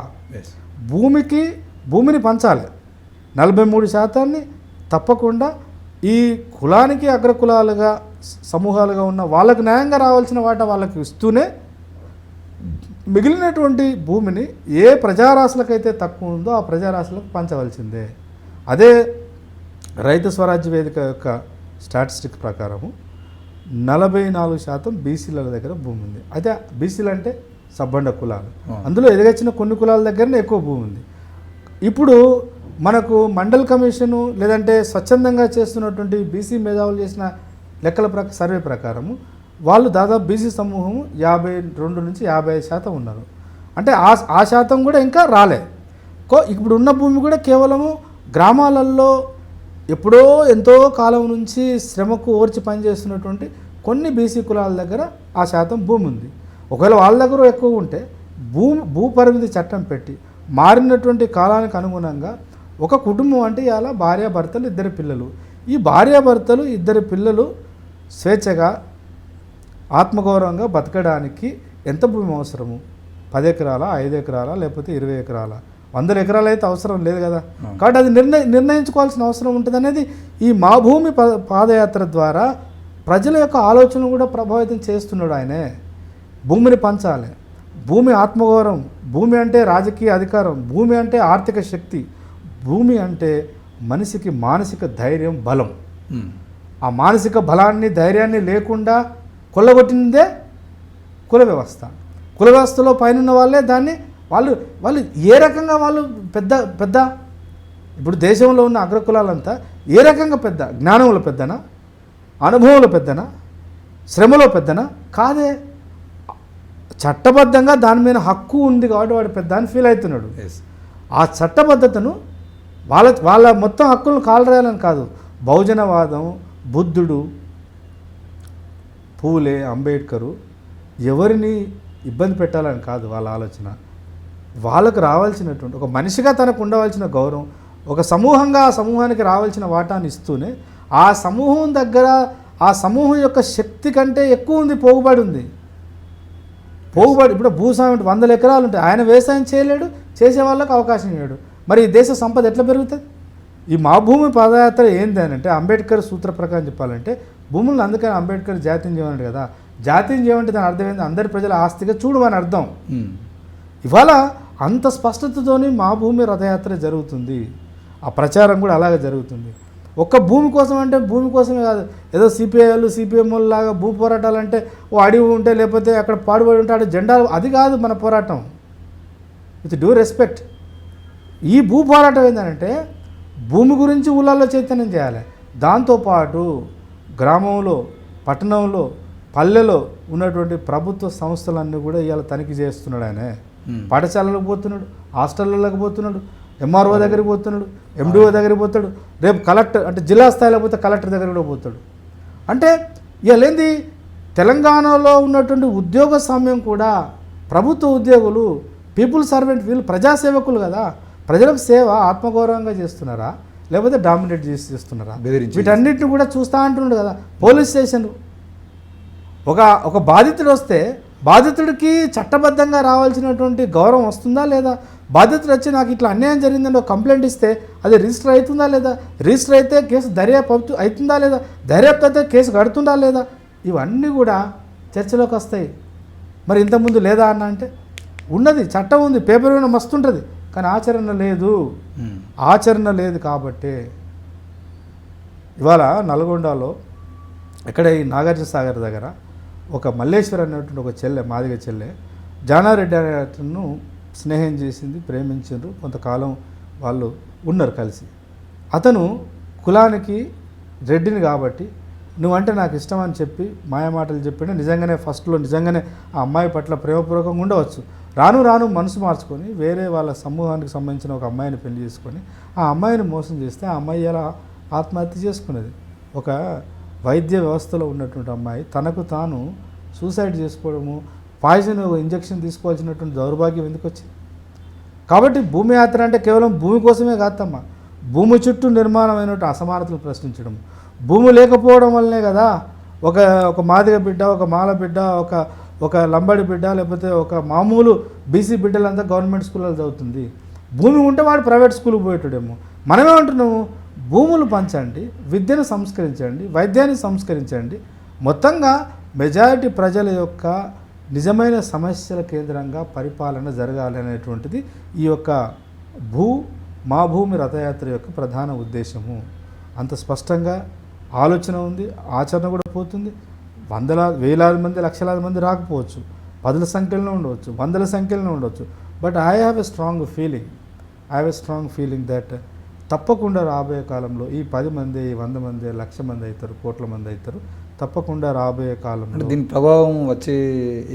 Speaker 2: భూమిని పంచాలి. 43% తప్పకుండా ఈ కులానికి అగ్రకులాలుగా సమూహాలుగా ఉన్న వాళ్ళకు న్యాయంగా రావాల్సిన వాటా వాళ్ళకి ఇస్తూనే మిగిలినటువంటి భూమిని ఏ ప్రజారాశులకైతే తక్కువ ఉందో ఆ ప్రజారాశులకు పంచవలసిందే. అదే రైతు స్వరాజ్య వేదిక యొక్క స్టాటిస్టిక్ ప్రకారము 44% బీసీల దగ్గర భూమి ఉంది. అయితే బీసీలు అంటే సబ్బండ కులాలు, అందులో ఎదిగొచ్చిన కొన్ని కులాల దగ్గరనే ఎక్కువ భూమి ఉంది. ఇప్పుడు మనకు మండల్ కమిషను లేదంటే స్వచ్ఛందంగా చేస్తున్నటువంటి బీసీ మేధావులు చేసిన లెక్కల సర్వే ప్రకారము వాళ్ళు దాదాపు బీసీ సమూహము 52 నుంచి 55% ఉన్నారు. అంటే ఆ శాతం కూడా ఇంకా రాలే. ఇప్పుడు ఉన్న భూమి కూడా కేవలము గ్రామాలలో ఎప్పుడో ఎంతో కాలం నుంచి శ్రమకు ఓర్చి పనిచేస్తున్నటువంటి కొన్ని బీసీ కులాల దగ్గర ఆ శాతం భూమి ఉంది. ఒకవేళ వాళ్ళ దగ్గర ఎక్కువ ఉంటే భూపరిమితి చట్టం పెట్టి మారినటువంటి కాలానికి అనుగుణంగా ఒక కుటుంబం అంటే ఇలా భార్యాభర్తలు 2 పిల్లలు, ఈ భార్యాభర్తలు 2 పిల్లలు స్వేచ్ఛగా ఆత్మగౌరవంగా బతకడానికి ఎంత భూమి అవసరము? 10 ఎకరాల, 5 ఎకరాల, లేకపోతే 20 ఎకరాల, 100 ఎకరాలు అయితే అవసరం లేదు కదా. కాబట్టి అది నిర్ణయించుకోవాల్సిన అవసరం ఉంటుంది అనేది ఈ మా భూమి పాదయాత్ర ద్వారా ప్రజల యొక్క ఆలోచనలు కూడా ప్రభావితం చేస్తున్నాడు ఆయనే. భూమిని పంచాలి, భూమి ఆత్మగౌరవం, భూమి అంటే రాజకీయ అధికారం, భూమి అంటే ఆర్థిక శక్తి, భూమి అంటే మనిషికి మానసిక ధైర్యం, బలం. ఆ మానసిక బలాన్ని ధైర్యాన్ని లేకుండా కొల్లగొట్టిందే కుల వ్యవస్థ. కుల వ్యవస్థలో పైన వాళ్ళే దాన్ని వాళ్ళు ఏ రకంగా వాళ్ళు పెద్ద ఇప్పుడు దేశంలో ఉన్న అగ్రకులాలంతా ఏ రకంగా పెద్ద? జ్ఞానంలో పెద్దనా, అనుభవంలో పెద్దనా, శ్రమలో పెద్దనా? కాదే. చట్టబద్ధంగా దాని మీద హక్కు ఉంది కాబట్టి వాడు పెద్ద అని ఫీల్ అవుతున్నాడు. ఆ చట్టబద్ధతను వాళ్ళ మొత్తం హక్కులను కాలరాయాలని కాదు. బహుజనవాదం, బుద్ధుడు, పూలే, అంబేద్కరు ఎవరిని ఇబ్బంది పెట్టాలని కాదు వాళ్ళ ఆలోచన. వాళ్ళకు రావాల్సినటువంటి ఒక మనిషిగా తనకు ఉండవలసిన గౌరవం, ఒక సమూహంగా ఆ సమూహానికి రావాల్సిన వాటాన్ని ఇస్తూనే ఆ సమూహం దగ్గర ఆ సమూహం యొక్క శక్తి కంటే ఎక్కువ ఉంది, పోగుబడి ఉంది. ఇప్పుడు భూస్వామి 100 ఎకరాలు ఉంటాయి, ఆయన వ్యవసాయం చేయలేడు, చేసే వాళ్ళకి అవకాశం ఇవ్వడు. మరి ఈ దేశ సంపద ఎట్లా పెరుగుతుంది? ఈ మా భూమి పాదయాత్ర ఏంది అని అంటే, అంబేద్కర్ సూత్ర ప్రకారం చెప్పాలంటే భూములను, అందుకని అంబేద్కర్ జాతీయం చేయమన్నాడు కదా. జాతీయం చేయమంటే దాని అర్థం ఏంది? అందరి ప్రజల ఆస్తిగా చూడమని అర్థం. ఇవాళ అంత స్పష్టతతోని మా భూమి రథయాత్ర జరుగుతుంది, ఆ ప్రచారం కూడా అలాగే జరుగుతుంది. ఒక్క భూమి కోసం అంటే భూమి కోసమే కాదు, ఏదో సిపిఐలు సిపిఎంలు లాగా భూ పోరాటాలు అంటే ఓ అడవి ఉంటే లేకపోతే అక్కడ పాడుబడి ఉంటే జెండాలు, అది కాదు మన పోరాటం. విత్ డ్యూ రెస్పెక్ట్, ఈ భూ పోరాటం ఏంటంటే భూమి గురించి ఊళ్ళల్లో చైతన్యం చేయాలి. దాంతోపాటు గ్రామంలో, పట్టణంలో, పల్లెలో ఉన్నటువంటి ప్రభుత్వ సంస్థలన్నీ కూడా ఇవాళ తనిఖీ చేస్తున్నాడు ఆయన. పాఠశాలలకు పోతున్నాడు, హాస్టళ్ళకి పోతున్నాడు, ఎంఆర్ఓ దగ్గరికి పోతున్నాడు, ఎండిఓ దగ్గరికి పోతాడు, రేపు కలెక్టర్ అంటే జిల్లా స్థాయిలో పోతే కలెక్టర్ దగ్గర కూడా పోతాడు. అంటే ఇవాళేంది, తెలంగాణలో ఉన్నటువంటి ఉద్యోగ సమయం కూడా ప్రభుత్వ ఉద్యోగులు, పీపుల్ సర్వెంట్, వీళ్ళు ప్రజాసేవకులు కదా. ప్రజలకు సేవ ఆత్మగౌరవంగా చేస్తున్నారా లేకపోతే డామినేట్ చేస్తున్నారా? వీటన్నిటిని కూడా చూస్తూ అంటున్నాడు కదా. పోలీస్ స్టేషన్ ఒక బాధితుడు వస్తే బాధితుడికి చట్టబద్ధంగా రావాల్సినటువంటి గౌరవం వస్తుందా లేదా? బాధితుడు వచ్చి నాకు ఇట్లా అన్యాయం జరిగిందని ఒక కంప్లైంట్ ఇస్తే అది రిజిస్టర్ అవుతుందా లేదా? రిజిస్టర్ అయితే కేసు దర్యాప్తు అవుతుందా లేదా? దర్యాప్తు అయితే కేసు కడుతుందా లేదా? ఇవన్నీ కూడా చర్చలోకి వస్తాయి. మరి ఇంతకుముందు లేదా అన్న అంటే ఉన్నది, చట్టం ఉంది, పేపర్ మీద మస్తు ఉంటుంది, కానీ ఆచరణ లేదు. ఆచరణ లేదు కాబట్టి ఇవాళ నల్గొండలో ఎక్కడ ఈ నాగార్జున సాగర్ దగ్గర ఒక మల్లేశ్వర్ అనేటువంటి ఒక చెల్లె, మాదిగ చెల్లె, జానారెడ్డి అనేటను స్నేహం చేసింది, ప్రేమించారు, కొంతకాలం వాళ్ళు ఉన్నారు కలిసి. అతను కులానికి రెడ్డిని కాబట్టి నువ్వంటే నాకు ఇష్టం అని చెప్పి మాయమాటలు చెప్పిండు. నిజంగానే ఫస్ట్లో నిజంగానే ఆ అమ్మాయి పట్ల ప్రేమపూర్వకంగా ఉండవచ్చు. రాను రాను మనసు మార్చుకొని వేరే వాళ్ళ సమూహానికి సంబంధించిన ఒక అమ్మాయిని పెళ్లి చేసుకొని ఆ అమ్మాయిని మోసం చేస్తే ఆ అమ్మాయి ఎలా ఆత్మహత్య చేసుకునేది. ఒక వైద్య వ్యవస్థలో ఉన్నటువంటి అమ్మాయి తనకు తాను సూసైడ్ చేసుకోవడము, పాయిజన్ ఇంజెక్షన్ తీసుకోవాల్సినటువంటి దౌర్భాగ్యం ఎందుకు వచ్చింది? కాబట్టి భూమి యాత్ర అంటే కేవలం భూమి కోసమే కాదమ్మా, భూమి చుట్టూ నిర్మాణమైనటువంటి అసమానతలు ప్రశ్నించడం. భూమి లేకపోవడం వల్లనే కదా ఒక మాదిగ బిడ్డ, ఒక మాల బిడ్డ, ఒక లంబడి బిడ్డ, లేకపోతే ఒక మామూలు బీసీ బిడ్డలంతా గవర్నమెంట్ స్కూల్లో చదువుతుంది. భూమి ఉంటే వాడు ప్రైవేట్ స్కూల్కి పోయేటాడేమో. మనమేమంటున్నాము, భూములు పంచండి, విద్యను సంస్కరించండి, వైద్యాన్ని సంస్కరించండి, మొత్తంగా మెజారిటీ ప్రజల యొక్క నిజమైన సమస్యల కేంద్రంగా పరిపాలన జరగాలి అనేటువంటిది ఈ యొక్క మా భూమి రథయాత్ర యొక్క ప్రధాన ఉద్దేశము. అంత స్పష్టంగా ఆలోచన ఉంది, ఆచరణ కూడా పోతుంది. వేలాది మంది, లక్షలాది మంది రాకపోవచ్చు, పదుల సంఖ్యలో ఉండవచ్చు, వందల సంఖ్యలో ఉండవచ్చు. But I have a strong feeling that తప్పకుండా రాబోయే కాలంలో ఈ 10 మంది, 100 మంది, 1,00,000 మంది అవుతారు, కోట్ల మంది అవుతారు. తప్పకుండా రాబోయే కాలంలో
Speaker 1: దీని ప్రభావం వచ్చే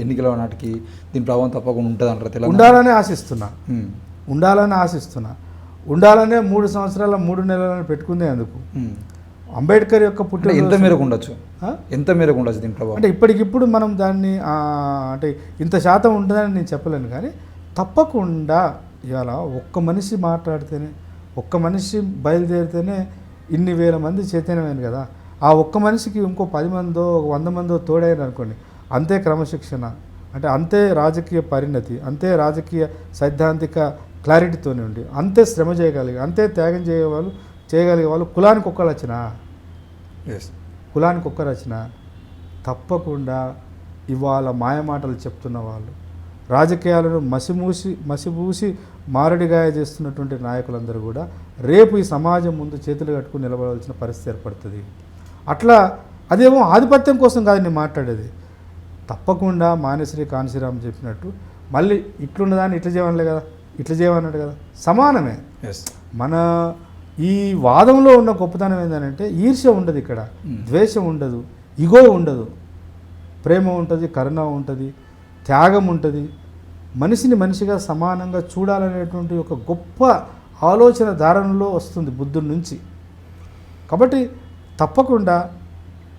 Speaker 1: ఎన్నికల నాటికి దీని ప్రభావం తప్పకుండా ఉంటుంది అంటారు. తెలంగాణ
Speaker 2: ఉండాలని ఆశిస్తున్నా. ఉండాలనే 3 సంవత్సరాల 3 నెలలను పెట్టుకుందే అందుకు. అంబేద్కర్ యొక్క పుట్టిన
Speaker 1: ఎంత మేరకు ఉండొచ్చు దీని ప్రభావం?
Speaker 2: అంటే ఇప్పటికిప్పుడు మనం దాన్ని అంటే ఇంత శాతం ఉంటుందని నేను చెప్పలేను, కానీ తప్పకుండా ఇవాళ ఒక్క మనిషి మాట్లాడితేనే, ఒక్క మనిషి బయలుదేరితేనే ఇన్ని వేల మంది చైతన్యమైంది కదా. ఆ ఒక్క మనిషికి ఇంకో 10 మందో 100 మందో తోడైన అనుకోండి, అంతే క్రమశిక్షణ, అంటే అంతే రాజకీయ పరిణతి, అంతే రాజకీయ సైద్ధాంతిక క్లారిటీతోనే ఉండి, అంతే శ్రమ చేయగలిగి, అంతే త్యాగం చేయగలిగే వాళ్ళు కులానికి ఒక్కరు వచ్చిన తప్పకుండా ఇవాళ మాయమాటలు చెప్తున్న వాళ్ళు, రాజకీయాలను మసిబూసి మారడిగాయ చేస్తున్నటువంటి నాయకులందరూ కూడా రేపు ఈ సమాజం ముందు చేతులు కట్టుకుని నిలబడాల్సిన పరిస్థితి ఏర్పడుతుంది. అట్లా అదేమో ఆధిపత్యం కోసం కాదు నేను మాట్లాడేది. తప్పకుండా మానేశ్రీ కాన్సీరామ్ చెప్పినట్టు మళ్ళీ ఇట్లున్నదాన్ని ఇట్లా చేయమనలే కదా, ఇట్లా చేయమన్నాడు కదా, సమానమే. మన ఈ వాదంలో ఉన్న గొప్పతనం ఏంటంటే ఈర్ష్య ఉండదు, ఇక్కడ ద్వేషం ఉండదు, ఇగో ఉండదు, ప్రేమ ఉంటుంది, కరుణ ఉంటుంది, త్యాగం ఉంటుంది. మనిషిని మనిషిగా సమానంగా చూడాలనేటువంటి ఒక గొప్ప ఆలోచన ధారణలో వస్తుంది బుద్ధుడి నుంచి. కాబట్టి తప్పకుండా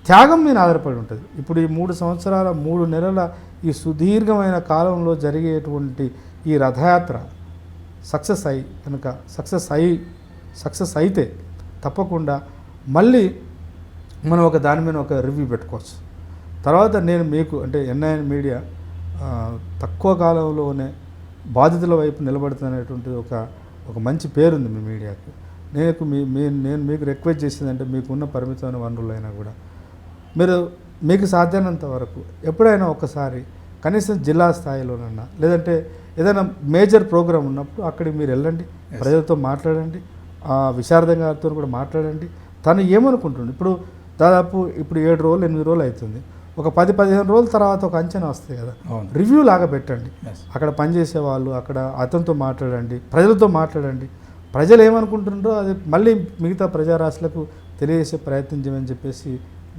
Speaker 2: త్యాగం మీద ఆధారపడి ఉంటుంది. ఇప్పుడు ఈ 3 సంవత్సరాల 3 నెలల ఈ సుదీర్ఘమైన కాలంలో జరిగేటువంటి ఈ రథయాత్ర సక్సెస్ అయితే తప్పకుండా మళ్ళీ మనం దాని మీద ఒక రివ్యూ పెట్టుకోవచ్చు. తర్వాత నేను మీకు అంటే NIN మీడియా తక్కువ కాలంలోనే బాధితుల వైపు నిలబడుతున్నటువంటి ఒక మంచి పేరుంది మీ మీడియాకు. నేను మీకు రిక్వెస్ట్ చేసేదంటే మీకున్న పరిమితమైన వనరులైనా కూడా మీకు సాధ్యమైనంత వరకు ఎప్పుడైనా ఒకసారి కనీసం జిల్లా స్థాయిలోనన్నా, లేదంటే ఏదైనా మేజర్ ప్రోగ్రామ్ ఉన్నప్పుడు అక్కడికి మీరు వెళ్ళండి, ప్రజలతో మాట్లాడండి, విశారద గారితో కూడా మాట్లాడండి. తను ఏమనుకుంటుంది, దాదాపు 7 రోజులు 8 రోజులు అవుతుంది, ఒక 10-15 రోజుల తర్వాత ఒక అంచనా వస్తాయి కదా, రివ్యూ లాగా పెట్టండి. అక్కడ పనిచేసే వాళ్ళు, అక్కడ అతనితో మాట్లాడండి, ప్రజలతో మాట్లాడండి. ప్రజలు ఏమనుకుంటున్నారో అది మళ్ళీ మిగతా ప్రజారాశులకు తెలియజేసే ప్రయత్నం చేయమని చెప్పేసి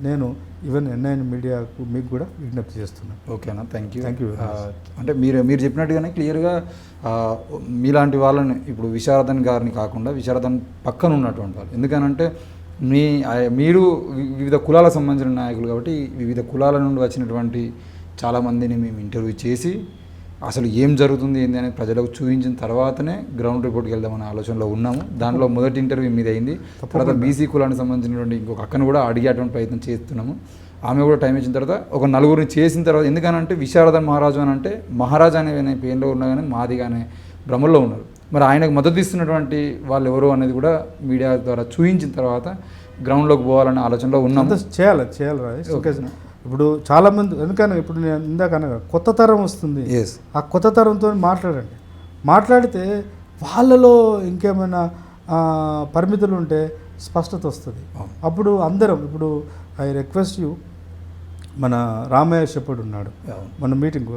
Speaker 2: నేను ఈవెన్ NIN మీడియాకు మీకు కూడా విజ్ఞప్తి చేస్తున్నాను.
Speaker 1: ఓకేనా, థ్యాంక్ యూ. అంటే మీరు చెప్పినట్టుగానే క్లియర్గా మీలాంటి వాళ్ళని ఇప్పుడు విశారదన్ గారిని కాకుండా విశారదన్ పక్కన ఉన్నటువంటి వాళ్ళు, ఎందుకనంటే మీరు వివిధ కులాలకు సంబంధించిన నాయకులు కాబట్టి వివిధ కులాల నుండి వచ్చినటువంటి చాలామందిని మేము ఇంటర్వ్యూ చేసి అసలు ఏం జరుగుతుంది ఏంది అనేది ప్రజలకు చూపించిన తర్వాతనే గ్రౌండ్ రిపోర్ట్కి వెళ్దామనే ఆలోచనలో ఉన్నాము. దాంట్లో మొదటి ఇంటర్వ్యూ మీద అయింది. తర్వాత బీసీ కులానికి సంబంధించినటువంటి ఇంకొక అక్కను కూడా అడిగేటువంటి ప్రయత్నం చేస్తున్నాము. ఆమె కూడా టైం ఇచ్చిన తర్వాత ఒక నలుగురిని చేసిన తర్వాత, ఎందుకనంటే విశారదన్ మహారాజు అని అంటే మహారాజా అనే పేరులో ఉన్నా కానీ మాదిగానే భ్రమల్లో ఉన్నారు. మరి ఆయనకు మద్దతు ఇస్తున్నటువంటి వాళ్ళు ఎవరు అనేది కూడా మీడియా ద్వారా చూపించిన తర్వాత గ్రౌండ్లోకి పోవాలనే ఆలోచనలో ఉన్నాం.
Speaker 2: చేయాలి. ఓకే, ఇప్పుడు చాలామంది ఎందుకన్నా ఇప్పుడు నేను ఇందాక అనగా కొత్త తరం వస్తుంది, ఆ కొత్త తరంతో మాట్లాడితే వాళ్ళలో ఇంకేమైనా పరిమితులు ఉంటే స్పష్టత వస్తుంది. అప్పుడు అందరం ఇప్పుడు ఐ రిక్వెస్ట్ యూ, మన రామయ్య శెప్పడు ఉన్నాడు, మన మీటింగ్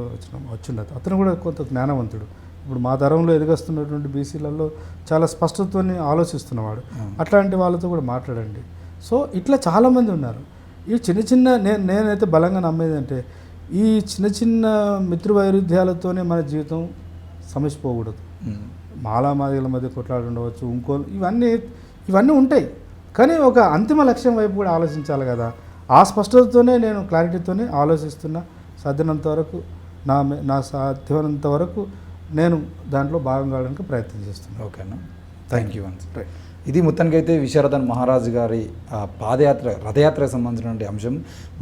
Speaker 2: వచ్చిండదు, అతను కూడా కొంత జ్ఞానవంతుడు. ఇప్పుడు మా తరంలో ఎదుగస్తున్నటువంటి బీసీలలో చాలా స్పష్టతతో ఆలోచిస్తున్నవాడు. అట్లాంటి వాళ్ళతో కూడా మాట్లాడండి. సో ఇట్లా చాలామంది ఉన్నారు. ఈ చిన్న నేనైతే బలంగా నమ్మేది అంటే ఈ చిన్న చిన్న మిత్ర వైరుధ్యాలతోనే మన జీవితం సమసిపోకూడదు. మాలామాదిగల మధ్య కొట్లాడి ఉండవచ్చు, ఇవన్నీ ఉంటాయి. కానీ ఒక అంతిమ లక్ష్యం వైపు కూడా ఆలోచించాలి కదా. ఆ స్పష్టతతోనే నేను క్లారిటీతోనే ఆలోచిస్తున్నా. సాధ్యమైనంత వరకు నా సాధ్యమైనంత వరకు నేను దాంట్లో భాగం కావడానికి ప్రయత్నం చేస్తున్నాను.
Speaker 1: ఓకేనా, థ్యాంక్ యూ వన్స్. ఇది మొత్తానికైతే విశారదన్ మహారాజ్ గారి రథయాత్రకు సంబంధించినటువంటి అంశం.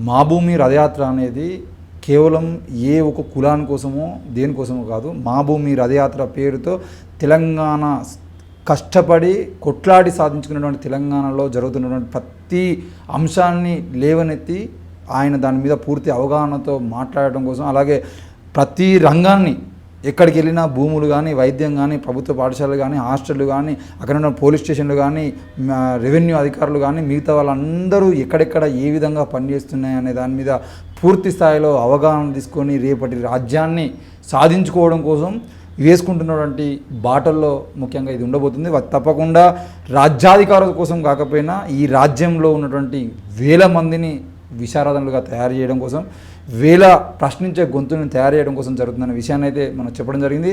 Speaker 1: మా భూమి రథయాత్ర అనేది కేవలం ఏ ఒక కులాని కోసమో దేనికోసమో కాదు. మా భూమి రథయాత్ర పేరుతో తెలంగాణ కష్టపడి కొట్లాడి సాధించుకున్నటువంటి తెలంగాణలో జరుగుతున్నటువంటి ప్రతి అంశాన్ని లేవనెత్తి ఆయన దాని మీద పూర్తి అవగాహనతో మాట్లాడటం కోసం, అలాగే ప్రతి రంగాన్ని ఎక్కడికి వెళ్ళినా భూములు కానీ, వైద్యం కానీ, ప్రభుత్వ పాఠశాలలు కానీ, హాస్టళ్ళు కానీ, అక్కడ ఉన్న పోలీస్ స్టేషన్లు కానీ, రెవెన్యూ అధికారులు కానీ, మిగతా వాళ్ళందరూ ఎక్కడెక్కడ ఏ విధంగా పనిచేస్తున్నాయి అనే దాని మీద పూర్తి స్థాయిలో అవగాహన తీసుకొని రేపటి రాజ్యాన్ని సాధించుకోవడం కోసం వేసుకుంటున్నటువంటి బాటల్లో ముఖ్యంగా ఇది ఉండబోతుంది. తప్పకుండా రాజ్యాధికారుల కోసం కాకపోయినా ఈ రాజ్యంలో ఉన్నటువంటి వేల మందిని విశారదనులుగా తయారు చేయడం కోసం, వేల ప్రశ్నించే గొంతుని తయారు చేయడం కోసం జరుగుతుందనే విషయాన్ని అయితే మనం చెప్పడం జరిగింది.